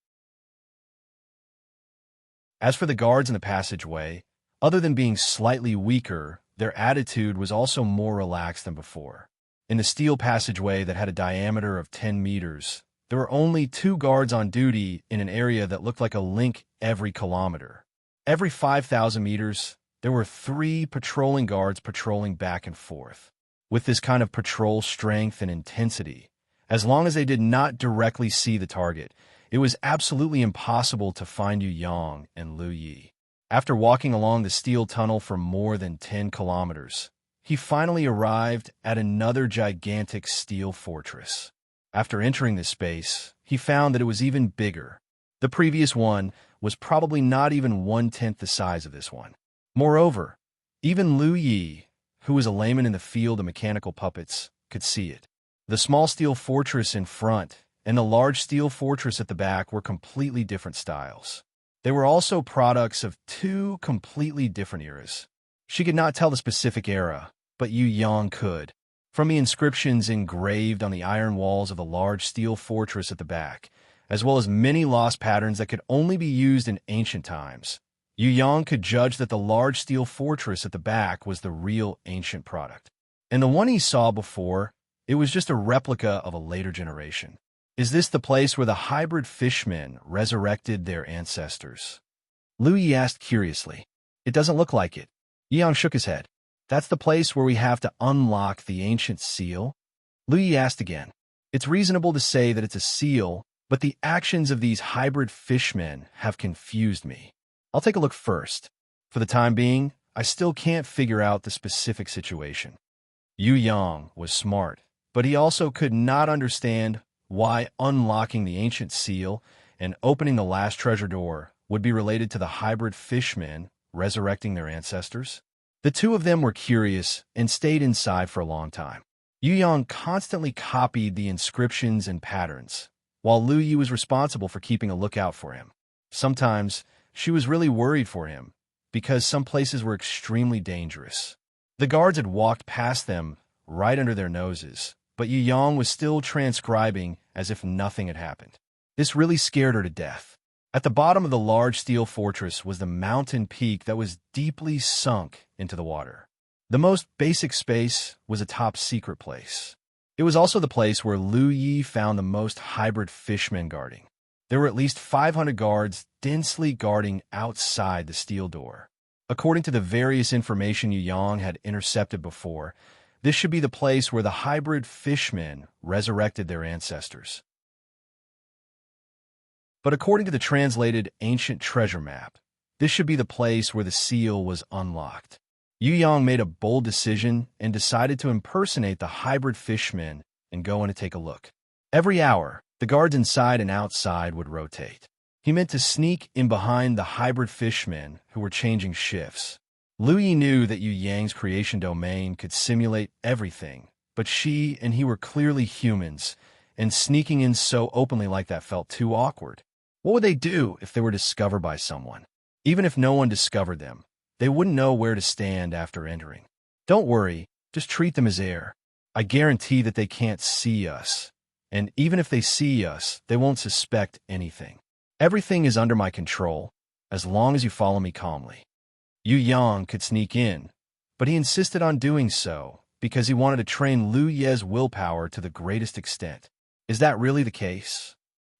As for the guards in the passageway, other than being slightly weaker, their attitude was also more relaxed than before. In the steel passageway that had a diameter of 10 meters, there were only 2 guards on duty in an area that looked like a link every kilometer. Every 5,000 meters, there were 3 patrolling guards patrolling back and forth. With this kind of patrol strength and intensity, as long as they did not directly see the target, it was absolutely impossible to find Yu Yang and Lu Yi. After walking along the steel tunnel for more than 10 kilometers, he finally arrived at another gigantic steel fortress. After entering this space, he found that it was even bigger. The previous one was probably not even 1/10 the size of this one. Moreover, even Lu Yi, who was a layman in the field of mechanical puppets, could see it. The small steel fortress in front and the large steel fortress at the back were completely different styles. They were also products of 2 completely different eras. She could not tell the specific era, but Yu Yang could. From the inscriptions engraved on the iron walls of the large steel fortress at the back, as well as many lost patterns that could only be used in ancient times, Yu Yang could judge that the large steel fortress at the back was the real ancient product. And the one he saw before, it was just a replica of a later generation. Is this the place where the hybrid fishmen resurrected their ancestors? Lu Yi asked curiously. It doesn't look like it. Yu Yang shook his head. That's the place where we have to unlock the ancient seal? Lu Yi asked again. It's reasonable to say that it's a seal, but the actions of these hybrid fishmen have confused me. I'll take a look first. For the time being, I still can't figure out the specific situation. Yu Yang was smart, but he also could not understand why unlocking the ancient seal and opening the last treasure door would be related to the hybrid fishmen resurrecting their ancestors. The 2 of them were curious and stayed inside for a long time. Yu Yang constantly copied the inscriptions and patterns, while Lu Yi was responsible for keeping a lookout for him. Sometimes, she was really worried for him, because some places were extremely dangerous. The guards had walked past them right under their noses, but Yu Yang was still transcribing as if nothing had happened. This really scared her to death. At the bottom of the large steel fortress was the mountain peak that was deeply sunk into the water. The most basic space was a top-secret place. It was also the place where Lu Yi found the most hybrid fishmen guarding. There were at least 500 guards densely guarding outside the steel door. According to the various information Yu Yang had intercepted before, This should be the place where the hybrid fishmen resurrected their ancestors. But according to the translated ancient treasure map, this should be the place where the seal was unlocked. Yu Yang made a bold decision and decided to impersonate the hybrid fishmen and go in to take a look. Every hour, the guards inside and outside would rotate. He meant to sneak in behind the hybrid fishmen who were changing shifts. Lu Yi knew that Yu Yang's creation domain could simulate everything, but she and he were clearly humans, and sneaking in so openly like that felt too awkward. What would they do if they were discovered by someone? Even if no one discovered them, they wouldn't know where to stand after entering. Don't worry, just treat them as air. I guarantee that they can't see us, and even if they see us, they won't suspect anything. Everything is under my control, as long as you follow me calmly. Yu Yang could sneak in, but he insisted on doing so because he wanted to train Lu Ye's willpower to the greatest extent. Is that really the case?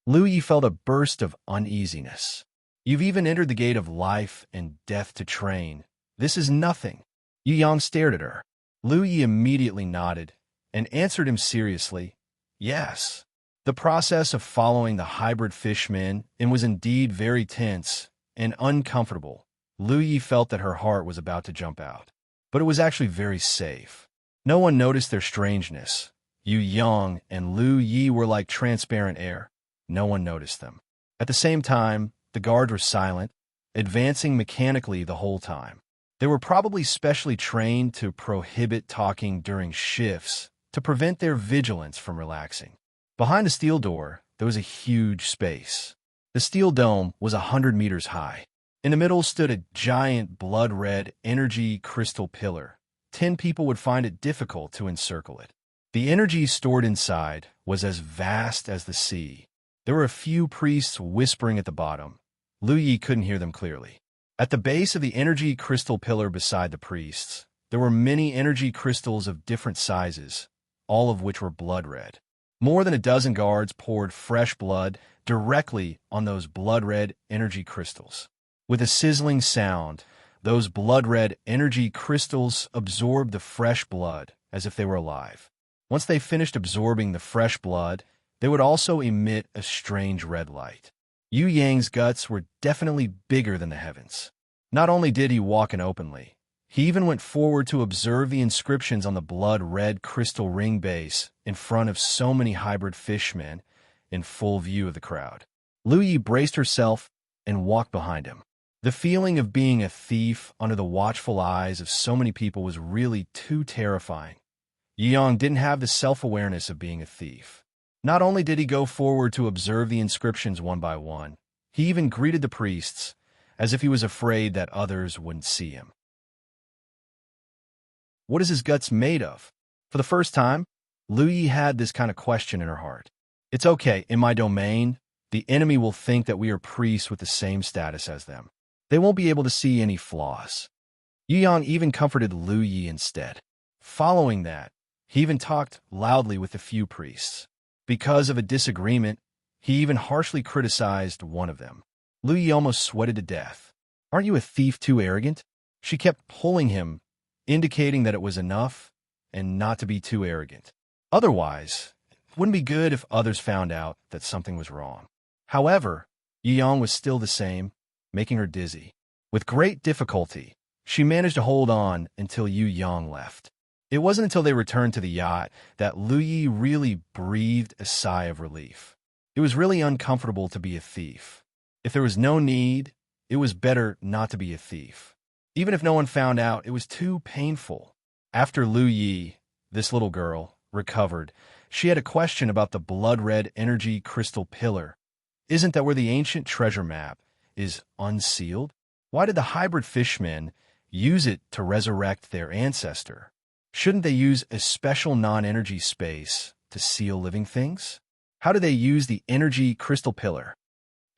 Lu Yi felt a burst of uneasiness. You've even entered the gate of life and death to train. This is nothing. Yu Yang stared at her. Lu Yi immediately nodded and answered him seriously, yes. The process of following the hybrid fishmen was indeed very tense and uncomfortable. Lu Yi felt that her heart was about to jump out. But it was actually very safe. No one noticed their strangeness. Yu Yang and Lu Yi were like transparent air. No one noticed them. At the same time, the guards were silent, advancing mechanically the whole time. They were probably specially trained to prohibit talking during shifts to prevent their vigilance from relaxing. Behind the steel door, there was a huge space. The steel dome was 100 meters high. In the middle stood a giant blood-red energy crystal pillar. 10 people would find it difficult to encircle it. The energy stored inside was as vast as the sea. There were a few priests whispering at the bottom. Lu Yi couldn't hear them clearly. At the base of the energy crystal pillar beside the priests, there were many energy crystals of different sizes, all of which were blood-red. More than a dozen guards poured fresh blood directly on those blood-red energy crystals. With a sizzling sound, those blood-red energy crystals absorbed the fresh blood as if they were alive. Once they finished absorbing the fresh blood, they would also emit a strange red light. Yu Yang's guts were definitely bigger than the heavens. Not only did he walk in openly, he even went forward to observe the inscriptions on the blood-red crystal ring base in front of so many hybrid fishmen in full view of the crowd. Lu Yi braced herself and walked behind him. The feeling of being a thief under the watchful eyes of so many people was really too terrifying. Yu Yang didn't have the self-awareness of being a thief. Not only did he go forward to observe the inscriptions one by one, he even greeted the priests, as if he was afraid that others wouldn't see him. What is his guts made of? For the first time, Lu Yi had this kind of question in her heart. It's okay, in my domain, the enemy will think that we are priests with the same status as them. They won't be able to see any flaws. Yu Yang even comforted Lu Yi instead. Following that, he even talked loudly with a few priests. Because of a disagreement, he even harshly criticized one of them. Lu Yi almost sweated to death. Aren't you a thief too arrogant? She kept pulling him, indicating that it was enough and not to be too arrogant. Otherwise, it wouldn't be good if others found out that something was wrong. However, Yu Yang was still the same, making her dizzy. With great difficulty, she managed to hold on until Yu Yang left. It wasn't until they returned to the yacht that Lu Yi really breathed a sigh of relief. It was really uncomfortable to be a thief. If there was no need, it was better not to be a thief. Even if no one found out, it was too painful. After Lu Yi, this little girl, recovered, she had a question about the blood-red energy crystal pillar. Isn't that where the ancient treasure map is unsealed? Why did the hybrid fishmen use it to resurrect their ancestor? Shouldn't they use a special non-energy space to seal living things? How do they use the energy crystal pillar?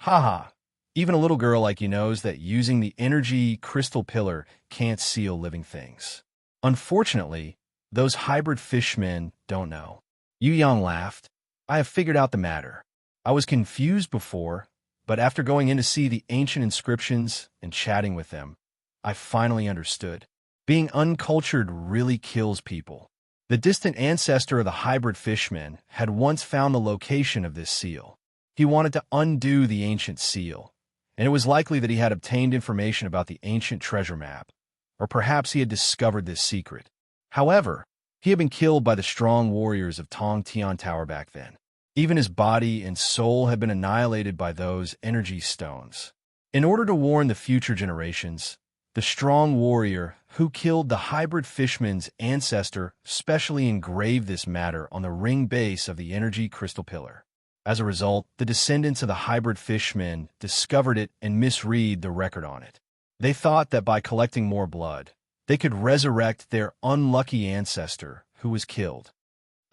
Haha, even a little girl like you knows that using the energy crystal pillar can't seal living things. Unfortunately, those hybrid fishmen don't know. Yu Yang laughed. I have figured out the matter. I was confused before, but after going in to see the ancient inscriptions and chatting with them, I finally understood. Being uncultured really kills people. The distant ancestor of the hybrid fishmen had once found the location of this seal. He wanted to undo the ancient seal, and it was likely that he had obtained information about the ancient treasure map, or perhaps he had discovered this secret. However, he had been killed by the strong warriors of Tong Tian Tower back then. Even his body and soul had been annihilated by those energy stones. In order to warn the future generations, the strong warrior who killed the hybrid fishman's ancestor specially engraved this matter on the ring base of the energy crystal pillar. As a result, the descendants of the hybrid fishmen discovered it and misread the record on it. They thought that by collecting more blood, they could resurrect their unlucky ancestor who was killed.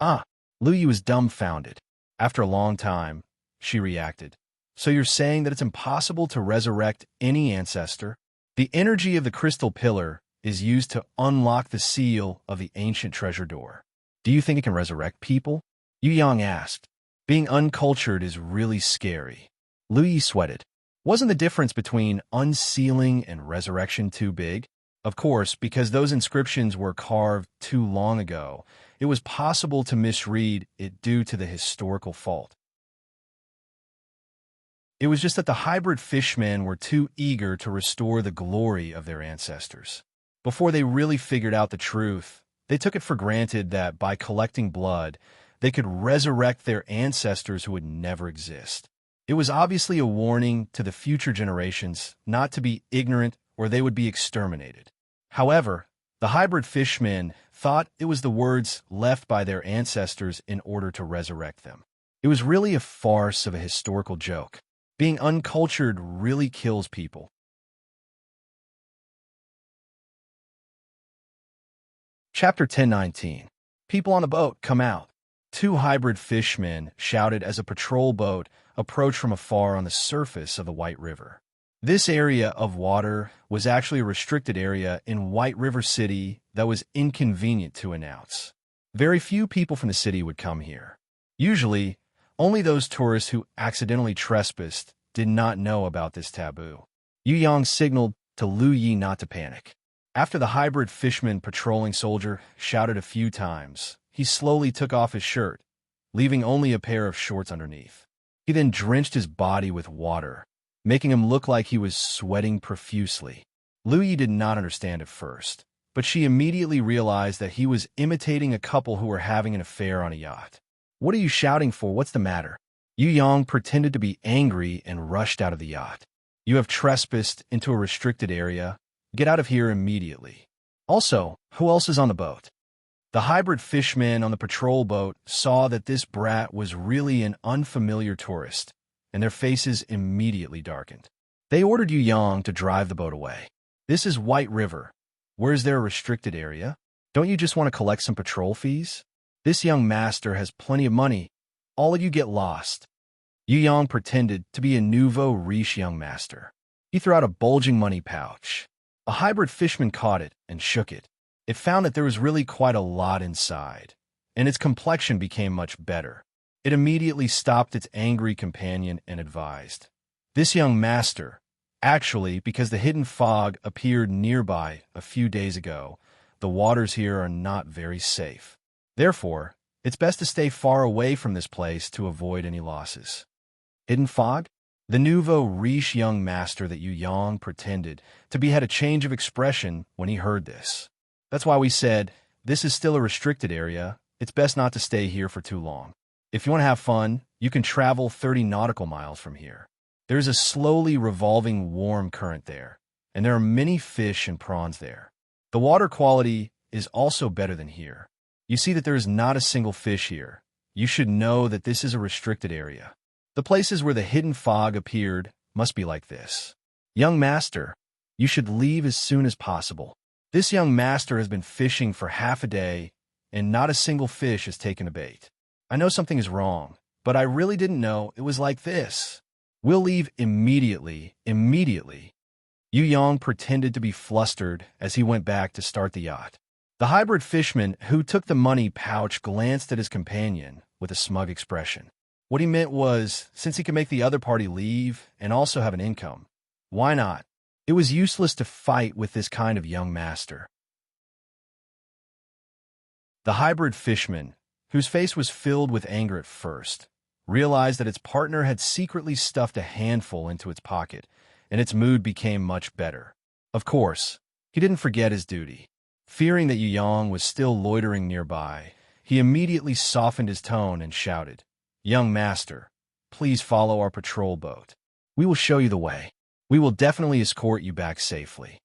Lu Yi was dumbfounded. After a long time, she reacted. So you're saying that it's impossible to resurrect any ancestor? The energy of the crystal pillar is used to unlock the seal of the ancient treasure door. Do you think it can resurrect people? Yu Yang asked. Being uncultured is really scary. Lu Yi sweated. Wasn't the difference between unsealing and resurrection too big? Of course, because those inscriptions were carved too long ago, it was possible to misread it due to the historical fault. It was just that the hybrid fishmen were too eager to restore the glory of their ancestors. Before they really figured out the truth, they took it for granted that by collecting blood, they could resurrect their ancestors who would never exist. It was obviously a warning to the future generations not to be ignorant or they would be exterminated. However, the hybrid fishmen thought it was the words left by their ancestors in order to resurrect them. It was really a farce of a historical joke. Being uncultured really kills people. Chapter 10:19. People on a boat, come out. Two hybrid fishmen shouted as a patrol boat approached from afar on the surface of the White River. This area of water was actually a restricted area in White River City that was inconvenient to announce. Very few people from the city would come here. Usually, only those tourists who accidentally trespassed did not know about this taboo. Yu Yang signaled to Lu Yi not to panic. After the hybrid fishman patrolling soldier shouted a few times, he slowly took off his shirt, leaving only a pair of shorts underneath. He then drenched his body with water, making him look like he was sweating profusely. Lu Yi did not understand at first, but she immediately realized that he was imitating a couple who were having an affair on a yacht. What are you shouting for? What's the matter? Yu Yang pretended to be angry and rushed out of the yacht. You have trespassed into a restricted area. Get out of here immediately. Also, who else is on the boat? The hybrid fishmen on the patrol boat saw that this brat was really an unfamiliar tourist, and their faces immediately darkened. They ordered Yu Yang to drive the boat away. This is White River. Where is there a restricted area? Don't you just want to collect some patrol fees? This young master has plenty of money. All of you get lost. Yu Yang pretended to be a nouveau riche young master. He threw out a bulging money pouch. A hybrid fishman caught it and shook it. It found that there was really quite a lot inside, and its complexion became much better. It immediately stopped its angry companion and advised, "This young master, actually, because the hidden fog appeared nearby a few days ago, the waters here are not very safe. Therefore, it's best to stay far away from this place to avoid any losses." Hidden fog? The nouveau riche young master that Yu Yang pretended to be had a change of expression when he heard this. That's why we said, this is still a restricted area. It's best not to stay here for too long. If you want to have fun, you can travel 30 nautical miles from here. There's a slowly revolving warm current there, and there are many fish and prawns there. The water quality is also better than here. You see that there is not a single fish here. You should know that this is a restricted area. The places where the hidden fog appeared must be like this. Young master, you should leave as soon as possible. This young master has been fishing for half a day, and not a single fish has taken a bait. I know something is wrong, but I really didn't know it was like this. We'll leave immediately. Yu Yang pretended to be flustered as he went back to start the yacht. The hybrid fishman who took the money pouch glanced at his companion with a smug expression. What he meant was, since he could make the other party leave and also have an income, why not? It was useless to fight with this kind of young master. The hybrid fishman, whose face was filled with anger at first, realized that its partner had secretly stuffed a handful into its pocket, and its mood became much better. Of course, he didn't forget his duty. Fearing that Yu Yang was still loitering nearby, he immediately softened his tone and shouted, "Young master, please follow our patrol boat. We will show you the way. We will definitely escort you back safely."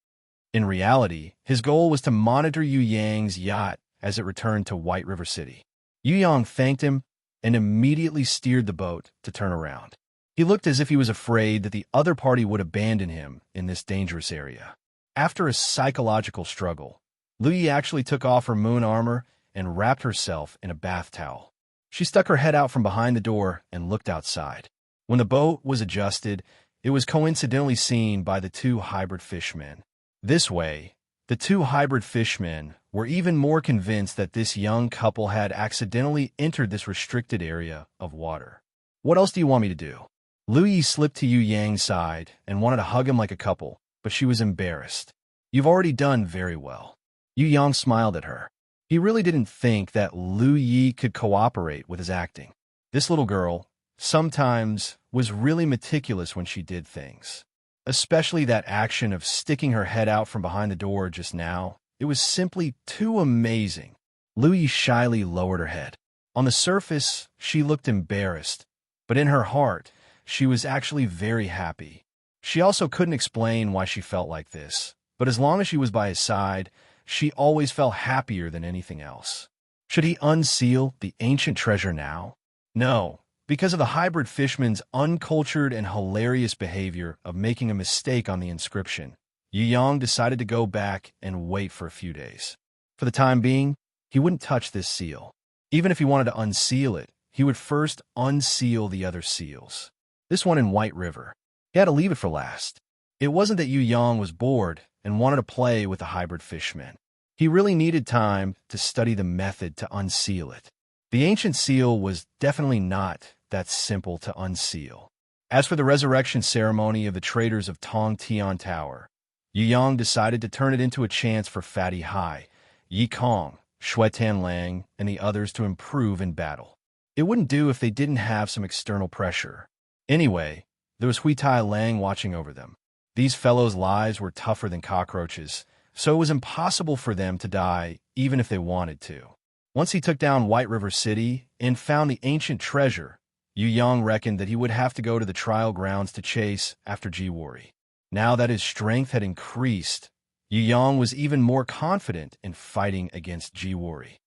In reality, his goal was to monitor Yu Yang's yacht as it returned to White River City. Yu Yang thanked him and immediately steered the boat to turn around. He looked as if he was afraid that the other party would abandon him in this dangerous area. After a psychological struggle, Lu Yi actually took off her moon armor and wrapped herself in a bath towel. She stuck her head out from behind the door and looked outside. When the boat was adjusted, it was coincidentally seen by the two hybrid fishmen. This way, the two hybrid fishmen were even more convinced that this young couple had accidentally entered this restricted area of water. "What else do you want me to do?" Lu Yi slipped to Yu Yang's side and wanted to hug him like a couple, but she was embarrassed. "You've already done very well." Yu Yang smiled at her. He really didn't think that Lu Yi could cooperate with his acting. This little girl, sometimes, was really meticulous when she did things. Especially that action of sticking her head out from behind the door just now. It was simply too amazing. Lu Yi shyly lowered her head. On the surface, she looked embarrassed, but in her heart, she was actually very happy. She also couldn't explain why she felt like this, but as long as she was by his side, she always felt happier than anything else. Should he unseal the ancient treasure now? No, because of the hybrid fishman's uncultured and hilarious behavior of making a mistake on the inscription. Yu Yang decided to go back and wait for a few days. For the time being, he wouldn't touch this seal. Even if he wanted to unseal it, he would first unseal the other seals. This one in White River. He had to leave it for last. It wasn't that Yu Yang was bored and wanted to play with the hybrid fishmen. He really needed time to study the method to unseal it. The ancient seal was definitely not that simple to unseal. As for the resurrection ceremony of the traders of Tong Tian Tower, Yu Yang decided to turn it into a chance for Fatty Hai, Yi Kong, Shui Tan Lang, and the others to improve in battle. It wouldn't do if they didn't have some external pressure. Anyway, there was Hui Tai Lang watching over them. These fellows' lives were tougher than cockroaches, so it was impossible for them to die even if they wanted to. Once he took down White River City and found the ancient treasure, Yu Yang reckoned that he would have to go to the trial grounds to chase after Jiwori. Now that his strength had increased, Yu Yang was even more confident in fighting against Jiwori.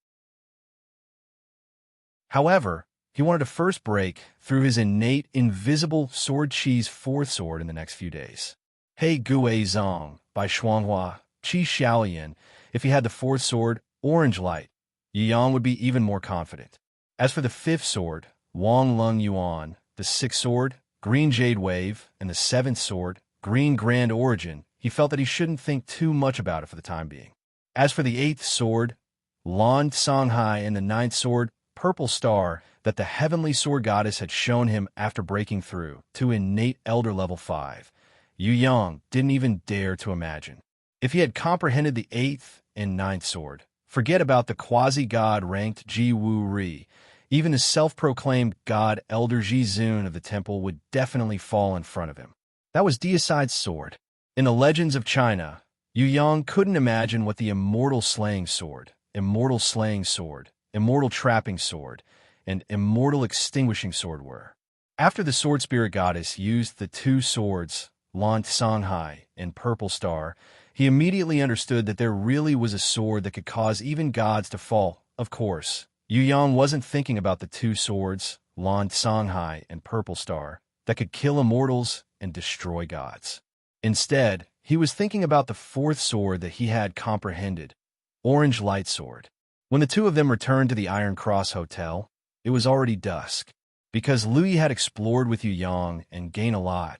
However, he wanted to first break through his innate invisible sword Qi's fourth sword in the next few days. Hei Gui Zong by Xuanhua, Qi Xiaoyan. If he had the fourth sword, Orange Light, Yu Yang would be even more confident. As for the fifth sword, Wang Lung Yuan, the sixth sword, Green Jade Wave, and the seventh sword, Green Grand Origin, he felt that he shouldn't think too much about it for the time being. As for the eighth sword, Lan Songhai, and the ninth sword, Purple Star, that the heavenly sword goddess had shown him after breaking through to innate Elder Level 5, Yu Yang didn't even dare to imagine. If he had comprehended the eighth and ninth sword, forget about the quasi-god ranked Ji Wu Ri. Even the self-proclaimed god Elder Ji Zun of the temple would definitely fall in front of him. That was Deicide's sword. In the legends of China, Yu Yang couldn't imagine what the immortal slaying sword, immortal slaying sword, immortal trapping sword, and immortal extinguishing sword were. After the sword spirit goddess used the two swords, Lan Songhai and Purple Star, he immediately understood that there really was a sword that could cause even gods to fall. Of course, Yu Yang wasn't thinking about the two swords, Lan Songhai and Purple Star, that could kill immortals and destroy gods. Instead, he was thinking about the fourth sword that he had comprehended, Orange Light Sword. When the two of them returned to the Iron Cross Hotel, it was already dusk. Because Lu Yi had explored with Yu Yang and gained a lot,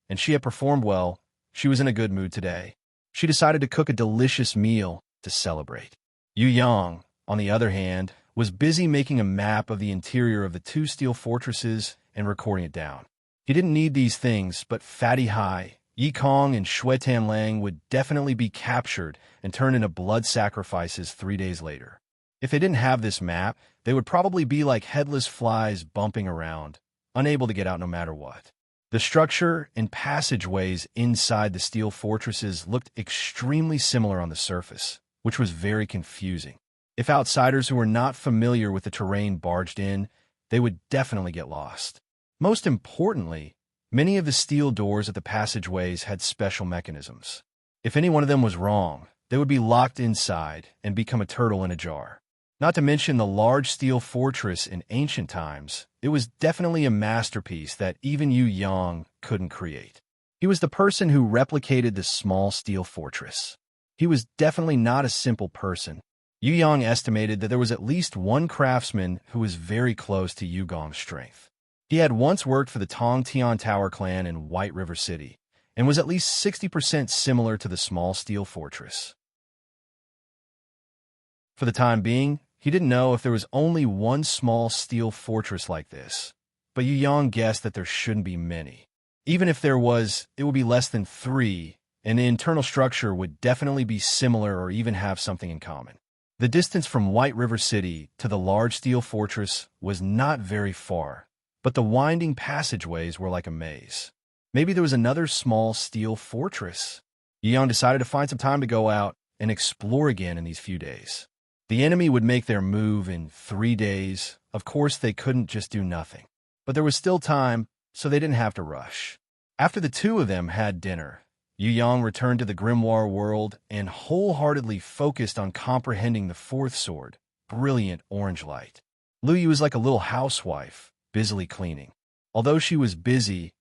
and she had performed well, she was in a good mood today. She decided to cook a delicious meal to celebrate. Yu Yang, on the other hand, was busy making a map of the interior of the two steel fortresses and recording it down. He didn't need these things, but Fatty Hai, Yi Kong, and Shui Tan Lang would definitely be captured and turned into blood sacrifices 3 days later. If they didn't have this map, they would probably be like headless flies bumping around, unable to get out no matter what. The structure and passageways inside the steel fortresses looked extremely similar on the surface, which was very confusing. If outsiders who were not familiar with the terrain barged in, they would definitely get lost. Most importantly, many of the steel doors at the passageways had special mechanisms. If any one of them was wrong, they would be locked inside and become a turtle in a jar. Not to mention the large steel fortress in ancient times, it was definitely a masterpiece that even Yu Yang couldn't create. He was the person who replicated the small steel fortress. He was definitely not a simple person. Yu Yang estimated that there was at least one craftsman who was very close to Yu Gong's strength. He had once worked for the Tong Tian Tower clan in White River City, and was at least 60% similar to the small steel fortress. For the time being, he didn't know if there was only one small steel fortress like this, but Yu Yang guessed that there shouldn't be many. Even if there was, it would be less than 3, and the internal structure would definitely be similar or even have something in common. The distance from White River City to the large steel fortress was not very far, but the winding passageways were like a maze. Maybe there was another small steel fortress. Yu Yang decided to find some time to go out and explore again in these few days. The enemy would make their move in 3 days. Of course, they couldn't just do nothing. But there was still time, so they didn't have to rush. After the two of them had dinner, Yu Yang returned to the grimoire world and wholeheartedly focused on comprehending the fourth sword, brilliant orange light. Lu Yu was like a little housewife, busily cleaning. Although she was busy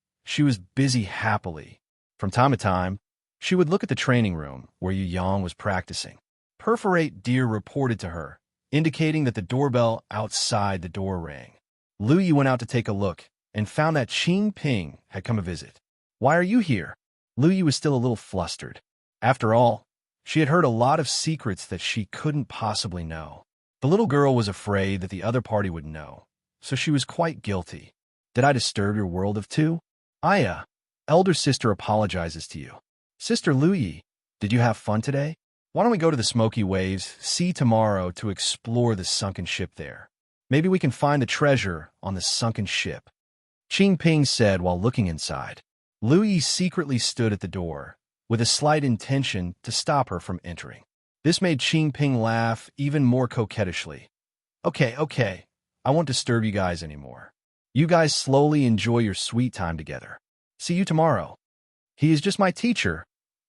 happily. From time to time, she would look at the training room where Yu Yang was practicing. Perforate deer reported to her, indicating that the doorbell outside the door rang. Lu Yu went out to take a look and found that Qing Ping had come to visit. "Why are you here?" Lu Yu was still a little flustered. After all, she had heard a lot of secrets that she couldn't possibly know. The little girl was afraid that the other party would know, so she was quite guilty. "Did I disturb your world of two?" "Aya, elder sister apologizes to you." "Sister Lu Yi, did you have fun today? Why don't we go to the Smoky Waves, see tomorrow to explore the sunken ship there? Maybe we can find the treasure on the sunken ship," Qing Ping said while looking inside. Lu Yi secretly stood at the door, with a slight intention to stop her from entering. This made Qing Ping laugh even more coquettishly. Okay, I won't disturb you guys anymore. You guys slowly enjoy your sweet time together. See you tomorrow. He is just my teacher,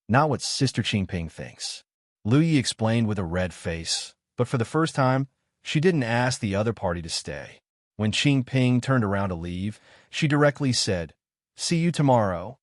not what Sister Qing Ping thinks. Lu Yi explained with a red face, but for the first time, she didn't ask the other party to stay. When Qing Ping turned around to leave, she directly said, "See you tomorrow."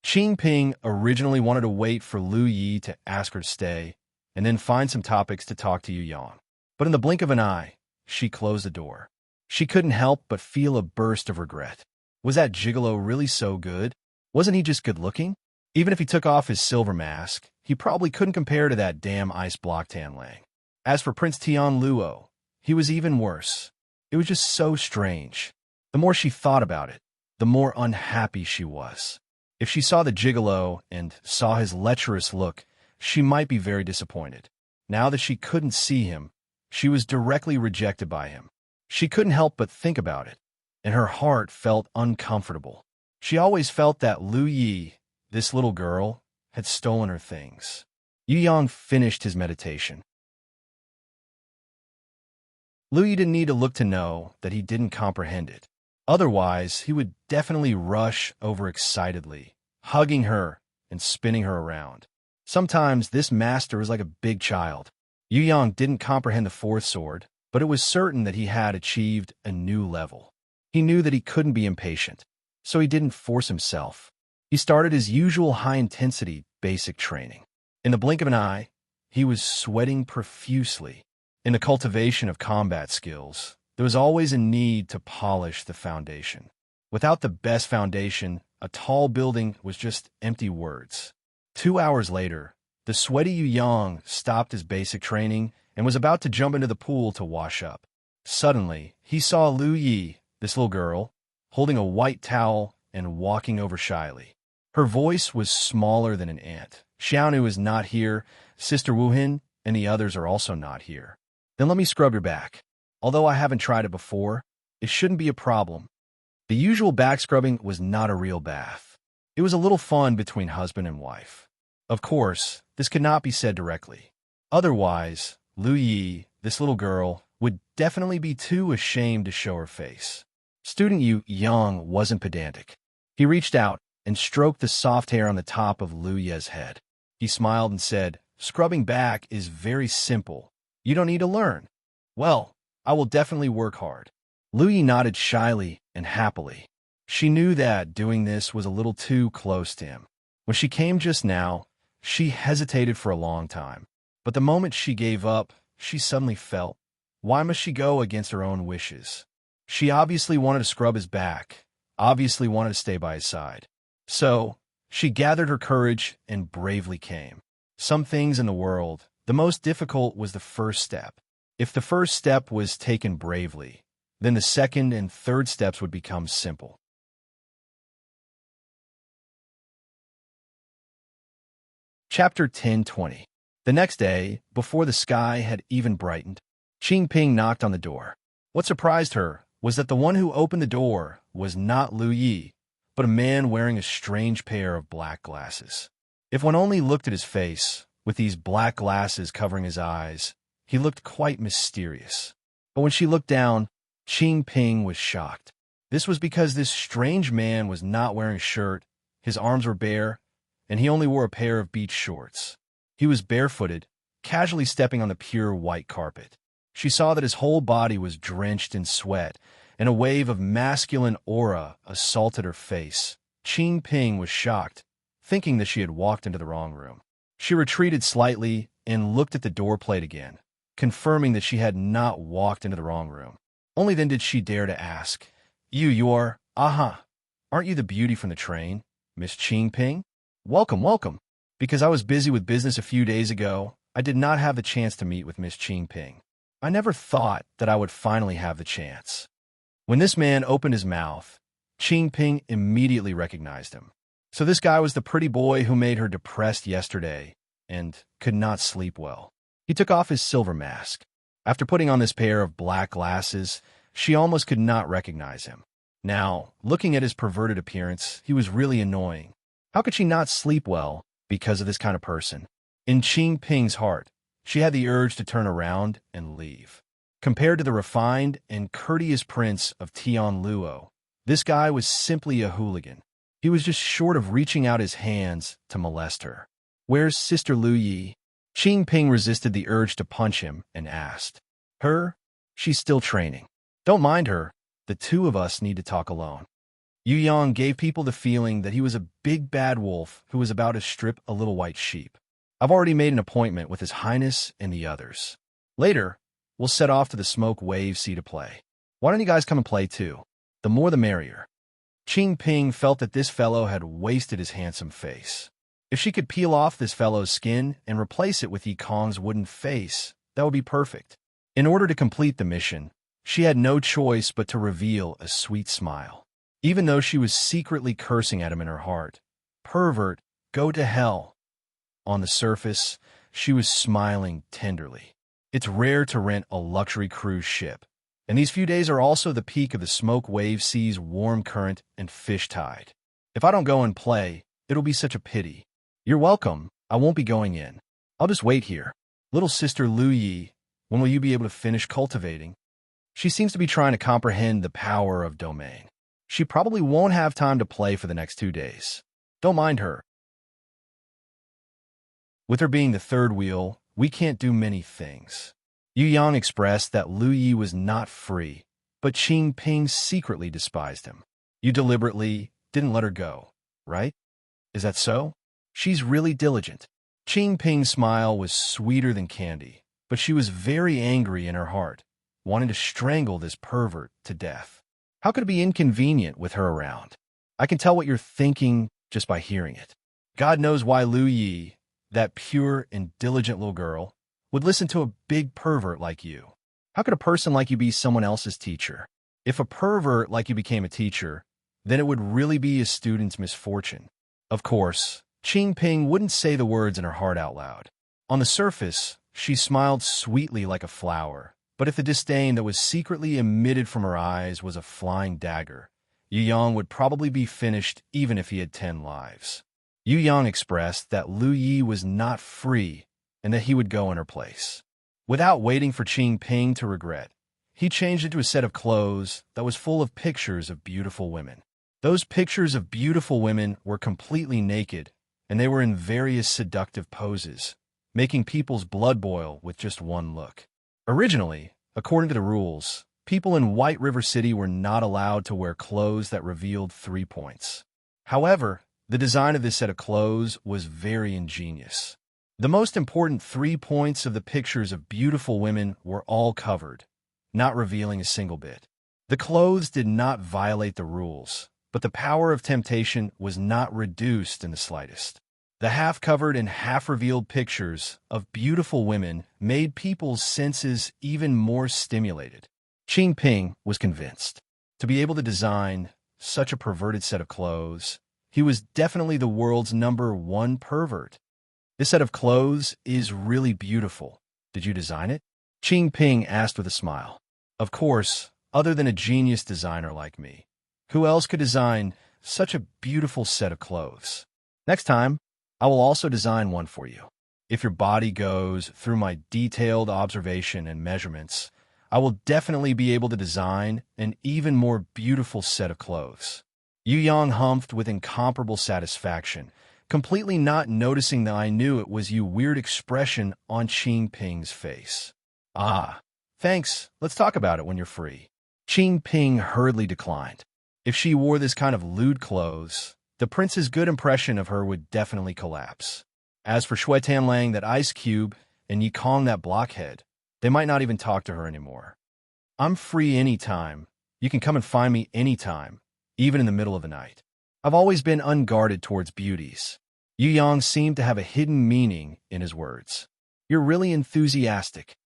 Qing Ping originally wanted to wait for Lu Yi to ask her to stay, and then find some topics to talk to Yu Yang. But in the blink of an eye, she closed the door. She couldn't help but feel a burst of regret. Was that gigolo really so good? Wasn't he just good-looking? Even if he took off his silver mask, he probably couldn't compare to that damn ice block Tan Lang. As for Prince Tian Luo, he was even worse. It was just so strange. The more she thought about it, the more unhappy she was. If she saw the gigolo and saw his lecherous look, she might be very disappointed. Now that she couldn't see him, she was directly rejected by him. She couldn't help but think about it, and her heart felt uncomfortable. She always felt that Lu Yi, this little girl, had stolen her things. Yu Yang finished his meditation. Lu Yi didn't need to look to know that he didn't comprehend it. Otherwise, he would definitely rush overexcitedly, hugging her and spinning her around. Sometimes this master is like a big child. Yu Yang didn't comprehend the fourth sword, but it was certain that he had achieved a new level. He knew that he couldn't be impatient, so he didn't force himself. He started his usual high-intensity basic training. In the blink of an eye, he was sweating profusely. In the cultivation of combat skills, there was always a need to polish the foundation. Without the best foundation, a tall building was just empty words. 2 hours later, the sweaty Yu Yang stopped his basic training and was about to jump into the pool to wash up. Suddenly, he saw Lu Yi, this little girl, holding a white towel and walking over shyly. Her voice was smaller than an ant. "Xiaonu is not here, Sister Wuhin, and the others are also not here. Then let me scrub your back. Although I haven't tried it before, it shouldn't be a problem. The usual back scrubbing was not a real bath. It was a little fun between husband and wife. Of course, this could not be said directly. Otherwise, Lu Yi, this little girl, would definitely be too ashamed to show her face. Student Yu Yang wasn't pedantic. He reached out and stroked the soft hair on the top of Lu Ye's head. He smiled and said, "Scrubbing back is very simple. You don't need to learn." "Well, I will definitely work hard." Lu Yi nodded shyly and happily. She knew that doing this was a little too close to him. When she came just now, she hesitated for a long time. But the moment she gave up, she suddenly felt, why must she go against her own wishes? She obviously wanted to scrub his back, obviously wanted to stay by his side. So, she gathered her courage and bravely came. Some things in the world, the most difficult was the first step. If the first step was taken bravely, then the second and third steps would become simple. Chapter 10:20. The next day, before the sky had even brightened, Qing Ping knocked on the door. What surprised her was that the one who opened the door was not Lu Yi, but a man wearing a strange pair of black glasses. If one only looked at his face, with these black glasses covering his eyes, he looked quite mysterious. But when she looked down, Qing Ping was shocked. This was because this strange man was not wearing a shirt, his arms were bare, and he only wore a pair of beach shorts. He was barefooted, casually stepping on the pure white carpet. She saw that his whole body was drenched in sweat, and a wave of masculine aura assaulted her face. Qing Ping was shocked, thinking that she had walked into the wrong room. She retreated slightly and looked at the door plate again, confirming that she had not walked into the wrong room. Only then did she dare to ask, You're, aren't you the beauty from the train, Miss Qing Ping? Welcome, welcome. Because I was busy with business a few days ago, I did not have the chance to meet with Miss Qing Ping. I never thought that I would finally have the chance. When this man opened his mouth, Qing Ping immediately recognized him. So this guy was the pretty boy who made her depressed yesterday and could not sleep well. He took off his silver mask. After putting on this pair of black glasses, she almost could not recognize him. Now, looking at his perverted appearance, he was really annoying. How could she not sleep well because of this kind of person? In Qing Ping's heart, she had the urge to turn around and leave. Compared to the refined and courteous prince of Tianluo, this guy was simply a hooligan. He was just short of reaching out his hands to molest her. "Where's Sister Lu Yi?" Qing Ping resisted the urge to punch him and asked. "Her? She's still training. Don't mind her. The two of us need to talk alone." Yu Yang gave people the feeling that he was a big bad wolf who was about to strip a little white sheep. "I've already made an appointment with His Highness and the others. Later, we'll set off to the Smoke Wave Sea to play. Why don't you guys come and play too? The more the merrier." Qing Ping felt that this fellow had wasted his handsome face. If she could peel off this fellow's skin and replace it with Yi Kong's wooden face, that would be perfect. In order to complete the mission, she had no choice but to reveal a sweet smile. Even though she was secretly cursing at him in her heart, "Pervert, go to hell." On the surface, she was smiling tenderly. It's rare to rent a luxury cruise ship, and these few days are also the peak of the Smoke Wave Sea's warm current and fish tide. If I don't go and play, it'll be such a pity. "You're welcome. I won't be going in. I'll just wait here. Little Sister Lu Yi, when will you be able to finish cultivating?" She seems to be trying to comprehend the power of domain. She probably won't have time to play for the next 2 days. Don't mind her. With her being the third wheel, we can't do many things. Yu Yang expressed that Lu Yi was not free, but Qing Ping secretly despised him. "You deliberately didn't let her go, right? Is that so? She's really diligent." Qing Ping's smile was sweeter than candy, but she was very angry in her heart, wanting to strangle this pervert to death. How could it be inconvenient with her around? I can tell what you're thinking just by hearing it. God knows why Lu Yi, that pure and diligent little girl, would listen to a big pervert like you. How could a person like you be someone else's teacher? If a pervert like you became a teacher, then it would really be a student's misfortune. Of course, Qing Ping wouldn't say the words in her heart out loud. On the surface, She smiled sweetly like a flower, but if the disdain that was secretly emitted from her eyes was a flying dagger, Yu Yang would probably be finished even if he had 10 lives. Yu Yang expressed that Lu Yi was not free and that he would go in her place. Without waiting for Qing Ping to regret, he changed into a set of clothes that was full of pictures of beautiful women. Those pictures of beautiful women were completely naked, and they were in various seductive poses, making people's blood boil with just one look. Originally, according to the rules, people in White River City were not allowed to wear clothes that revealed 3 points. However, the design of this set of clothes was very ingenious. The most important 3 points of the pictures of beautiful women were all covered, not revealing a single bit. The clothes did not violate the rules, but the power of temptation was not reduced in the slightest. The half-covered and half-revealed pictures of beautiful women made people's senses even more stimulated. Qing Ping was convinced. To be able to design such a perverted set of clothes, he was definitely the world's #1 pervert. This set of clothes is really beautiful. Did you design it? Qing Ping asked with a smile. Of course, other than a genius designer like me. Who else could design such a beautiful set of clothes? Next time, I will also design one for you. If your body goes through my detailed observation and measurements, I will definitely be able to design an even more beautiful set of clothes. Yu Yang humphed with incomparable satisfaction, completely not noticing that I knew it was you weird expression on Qing Ping's face. Ah, thanks. Let's talk about it when you're free. Qing Ping hurriedly declined. If she wore this kind of lewd clothes, the prince's good impression of her would definitely collapse. As for Shui Tanlang, that ice cube, and Yi Kong, that blockhead, they might not even talk to her anymore. I'm free anytime. You can come and find me anytime, even in the middle of the night. I've always been unguarded towards beauties. Yu Yang seemed to have a hidden meaning in his words. You're really enthusiastic.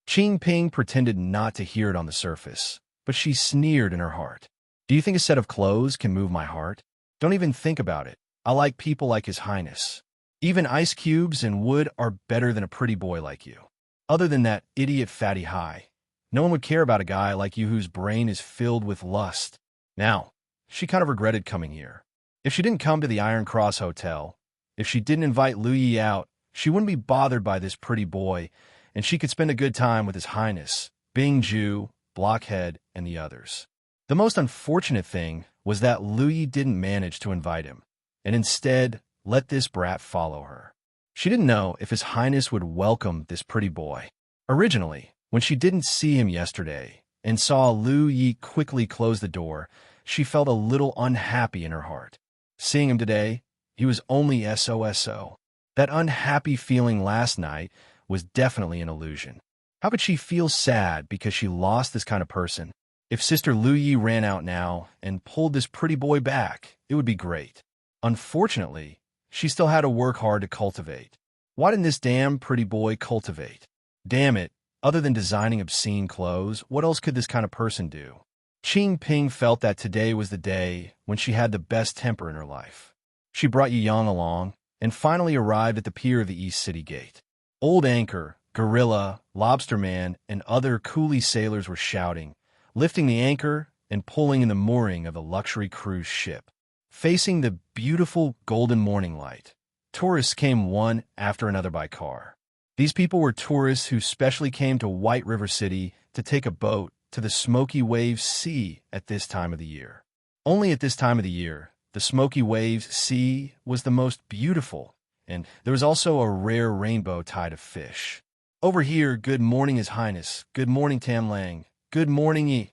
Qing Ping pretended not to hear it on the surface, but she sneered in her heart. Do you think a set of clothes can move my heart? Don't even think about it. I like people like His Highness. Even ice cubes and wood are better than a pretty boy like you. Other than that idiot Fatty High, no one would care about a guy like you whose brain is filled with lust. Now, she kind of regretted coming here. If she didn't come to the Iron Cross Hotel, if she didn't invite Lu Yi out, she wouldn't be bothered by this pretty boy, and she could spend a good time with His Highness, Bing Ju, Blockhead, and the others. The most unfortunate thing was that Lu Yi didn't manage to invite him, and instead let this brat follow her. She didn't know if His Highness would welcome this pretty boy. Originally, when she didn't see him yesterday and saw Lu Yi quickly close the door, she felt a little unhappy in her heart. Seeing him today, he was only SOSO. That unhappy feeling last night was definitely an illusion. How could she feel sad because she lost this kind of person? If Sister Lu Yi ran out now and pulled this pretty boy back, it would be great. Unfortunately, she still had to work hard to cultivate. Why didn't this damn pretty boy cultivate? Damn it, other than designing obscene clothes, what else could this kind of person do? Qing Ping felt that today was the day when she had the best temper in her life. She brought Yu Yang along and finally arrived at the pier of the East City Gate. Old Anchor, Gorilla, Lobster Man, and other coolie sailors were shouting, lifting the anchor and pulling in the mooring of the luxury cruise ship. Facing the beautiful golden morning light, tourists came one after another by car. These people were tourists who specially came to White River City to take a boat to the Smoky Waves Sea at this time of the year. Only at this time of the year, the Smoky Waves Sea was the most beautiful, and there was also a rare rainbow tide of fish. Over here, good morning, His Highness. Good morning, Tam Lang. Good morning, Yi.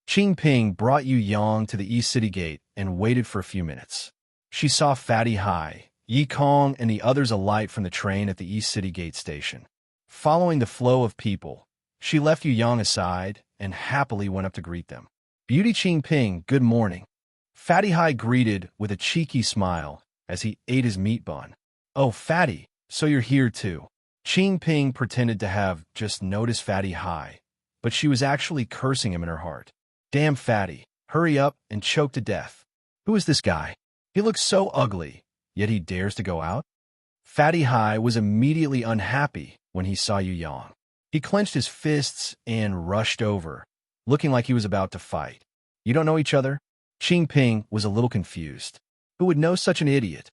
Qing Ping brought Yu Yang to the East City Gate and waited for a few minutes. She saw Fatty High, Yi Kong, and the others alight from the train at the East City Gate station. Following the flow of people, she left Yu Yang aside and happily went up to greet them. Beauty Qing Ping, good morning. Fatty High greeted with a cheeky smile as he ate his meat bun. Oh, Fatty, so you're here too. Qing Ping pretended to have just noticed Fatty High, but she was actually cursing him in her heart. Damn Fatty, hurry up and choke to death. Who is this guy? He looks so ugly, yet he dares to go out? Fatty Hai was immediately unhappy when he saw Yu Yang. He clenched his fists and rushed over, looking like he was about to fight. You don't know each other? Qing Ping was a little confused. Who would know such an idiot?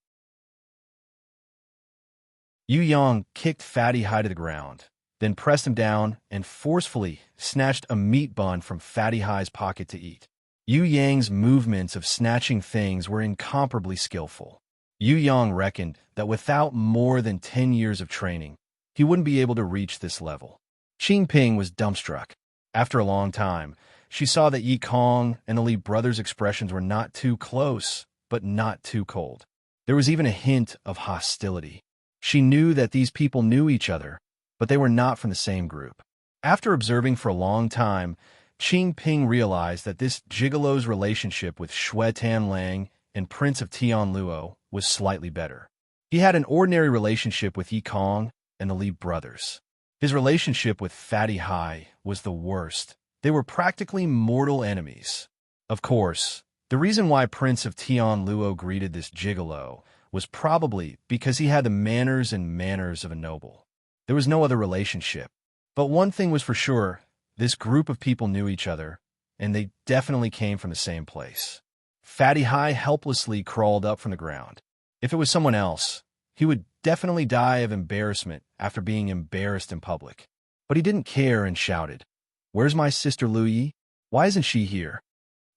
Yu Yang kicked Fatty Hai to the ground, then pressed him down and forcefully snatched a meat bun from Fatty Hai's pocket to eat. Yu Yang's movements of snatching things were incomparably skillful. Yu Yang reckoned that without more than 10 years of training, he wouldn't be able to reach this level. Qing Ping was dumbstruck. After a long time, she saw that Yi Kong and the Li brothers' expressions were not too close, but not too cold. There was even a hint of hostility. She knew that these people knew each other, but they were not from the same group. After observing for a long time, Qing Ping realized that this gigolo's relationship with Xue Tanlang and Prince of Tianluo was slightly better. He had an ordinary relationship with Yi Kong and the Li brothers. His relationship with Fatty Hai was the worst. They were practically mortal enemies. Of course, the reason why Prince of Tianluo greeted this gigolo was probably because he had the manners of a noble. There was no other relationship. But one thing was for sure, this group of people knew each other, and they definitely came from the same place. Fatty Hai helplessly crawled up from the ground. If it was someone else, he would definitely die of embarrassment after being embarrassed in public. But he didn't care and shouted, "Where's my sister Lu Yi? Why isn't she here?"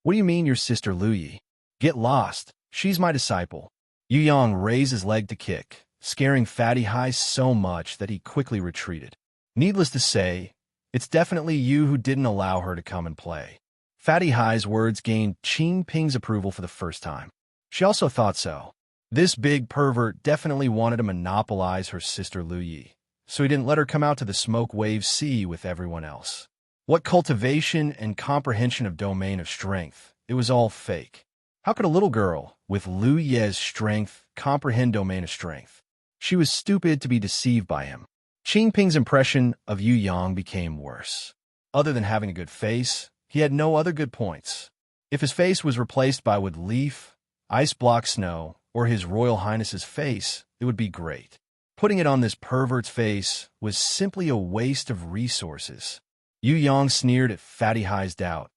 "What do you mean your sister Lu Yi? Get lost. She's my disciple." Yu Yang raised his leg to kick, scaring Fatty Hai so much that he quickly retreated. Needless to say, it's definitely you who didn't allow her to come and play. Fatty Hai's words gained Qing Ping's approval for the first time. She also thought so. This big pervert definitely wanted to monopolize her sister Lu Yi, so he didn't let her come out to the smoke wave sea with everyone else. What cultivation and comprehension of domain of strength? It was all fake. How could a little girl with Lu Ye's strength comprehend domain of strength? She was stupid to be deceived by him. Qing Ping's impression of Yu Yang became worse. Other than having a good face, he had no other good points. If his face was replaced by wood leaf, ice block snow, or his Royal Highness's face, it would be great. Putting it on this pervert's face was simply a waste of resources. Yu Yang sneered at Fatty Hai's doubt.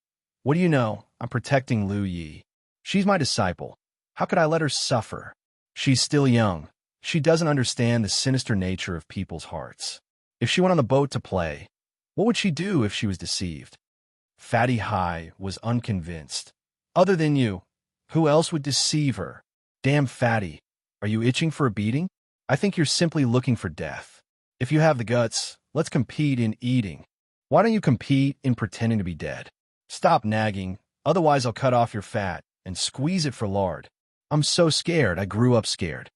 "What do you know? I'm protecting Lu Yi. She's my disciple. How could I let her suffer? She's still young. She doesn't understand the sinister nature of people's hearts. If she went on the boat to play, what would she do if she was deceived?" Fatty Hai was unconvinced. "Other than you, who else would deceive her? Damn Fatty, are you itching for a beating? I think you're simply looking for death. If you have the guts, let's compete in eating. Why don't you compete in pretending to be dead? Stop nagging, otherwise I'll cut off your fat and squeeze it for lard. I'm so scared, I grew up scared.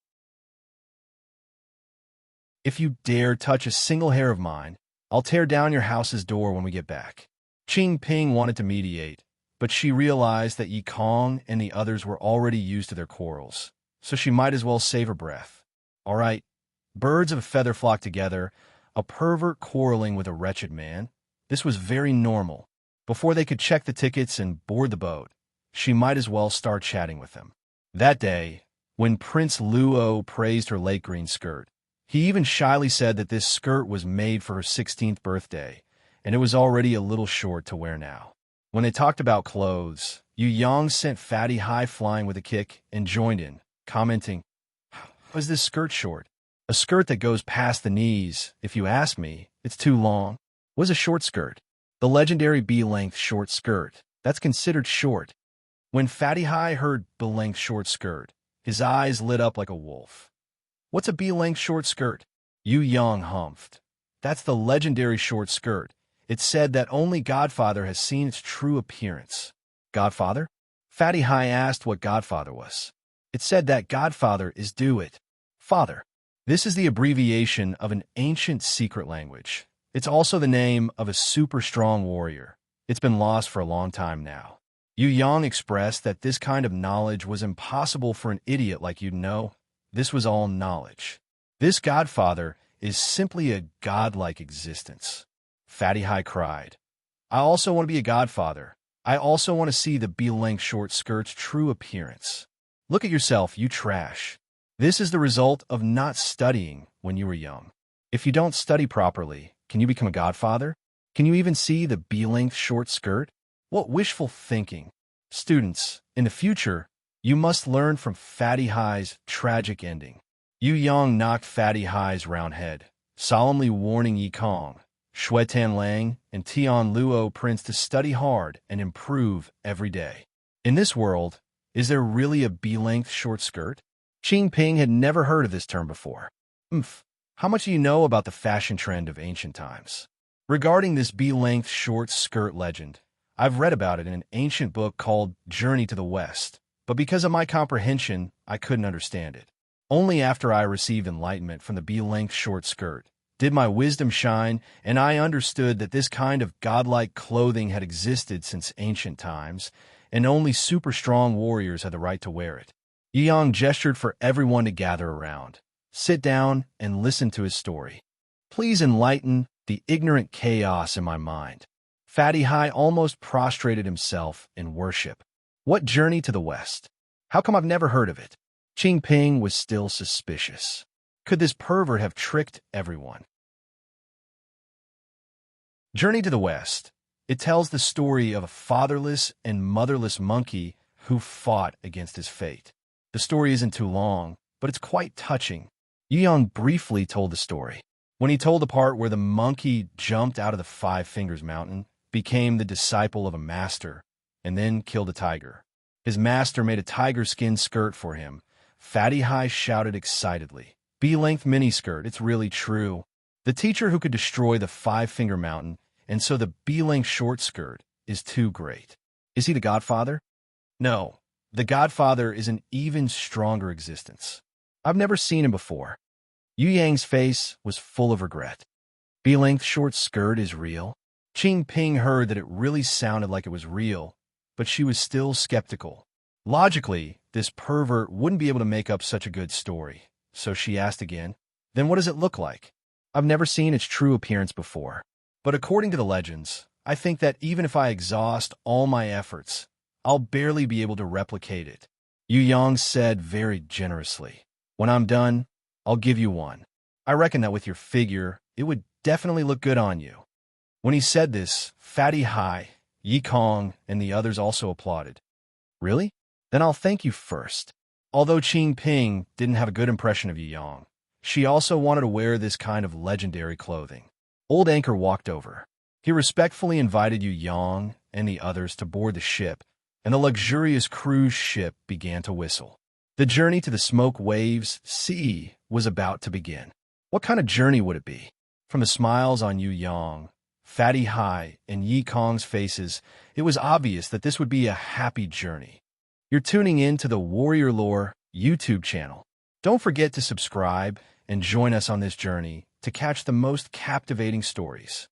If you dare touch a single hair of mine, I'll tear down your house's door when we get back." Qing Ping wanted to mediate, but she realized that Yi Kong and the others were already used to their quarrels, so she might as well save her breath. All right, birds of a feather flock together, a pervert quarreling with a wretched man. This was very normal. Before they could check the tickets and board the boat, she might as well start chatting with him. That day, when Prince Luo praised her late green skirt, he even shyly said that this skirt was made for her 16th birthday, and it was already a little short to wear now. When they talked about clothes, Yu Yang sent Fatty Hai flying with a kick and joined in, commenting, "How is this skirt short? A skirt that goes past the knees, if you ask me, it's too long. What's a short skirt? The legendary B-length short skirt. That's considered short." When Fatty Hai heard B-length short skirt, his eyes lit up like a wolf. "What's a B-length short skirt?" Yu Yang humphed. "That's the legendary short skirt. It's said that only Godfather has seen its true appearance." "Godfather?" Fatty Hai asked what Godfather was. "It said that Godfather is do it. Father." This is the abbreviation of an ancient secret language. It's also the name of a super strong warrior. It's been lost for a long time now. Yu Yang expressed that this kind of knowledge was impossible for an idiot like you to know. This was all knowledge. This Godfather is simply a godlike existence. Fatty Hai cried, "I also want to be a godfather. I also want to see the B-length short skirt's true appearance. Look at yourself, you trash. This is the result of not studying when you were young. If you don't study properly, can you become a godfather? Can you even see the B-length short skirt? What wishful thinking. Students, in the future, you must learn from Fatty High's tragic ending. Yu Yang knocked Fatty High's round head, solemnly warning Yi Kong, Shui Tan Lang, and Tian Luo Prince to study hard and improve every day. In this world, is there really a B-length short skirt? Qing Ping had never heard of this term before. How much do you know about the fashion trend of ancient times? Regarding this B-length short skirt legend, I've read about it in an ancient book called Journey to the West, but because of my comprehension, I couldn't understand it. Only after I received enlightenment from the B-length short skirt did my wisdom shine, and I understood that this kind of godlike clothing had existed since ancient times, and only super strong warriors had the right to wear it. Yang gestured for everyone to gather around, sit down, and listen to his story. Please enlighten the ignorant chaos in my mind. Fatty High almost prostrated himself in worship. What Journey to the West? How come I've never heard of it? Qing Ping was still suspicious. Could this pervert have tricked everyone? Journey to the West. It tells the story of a fatherless and motherless monkey who fought against his fate. The story isn't too long, but it's quite touching. Yu Yang briefly told the story. When he told the part where the monkey jumped out of the Five Fingers Mountain, became the disciple of a master, and then killed a tiger. His master made a tiger skin skirt for him. Fatty High shouted excitedly, "B-length miniskirt, it's really true. The teacher who could destroy the Five-Finger Mountain, and so the B-length short skirt, is too great. Is he the godfather? No, the godfather is an even stronger existence. I've never seen him before." Yu Yang's face was full of regret. B-length short skirt is real? Qing Ping heard that it really sounded like it was real, but she was still skeptical. Logically, this pervert wouldn't be able to make up such a good story, so she asked again, "Then what does it look like? I've never seen its true appearance before. But according to the legends, I think that even if I exhaust all my efforts, I'll barely be able to replicate it." Yu Yang said very generously, "When I'm done, I'll give you one. I reckon that with your figure, it would definitely look good on you." When he said this, Fatty High, Yi Kong, and the others also applauded. "Really? Then I'll thank you first." Although Qing Ping didn't have a good impression of Yu Yang, she also wanted to wear this kind of legendary clothing. Old Anchor walked over. He respectfully invited Yu Yang and the others to board the ship, and the luxurious cruise ship began to whistle. The journey to the smoke waves sea was about to begin. What kind of journey would it be? From the smiles on Yu Yang, Fatty High, and Yi Kong's faces, it was obvious that this would be a happy journey. You're tuning in to the Warrior Lore YouTube channel. Don't forget to subscribe and join us on this journey to catch the most captivating stories.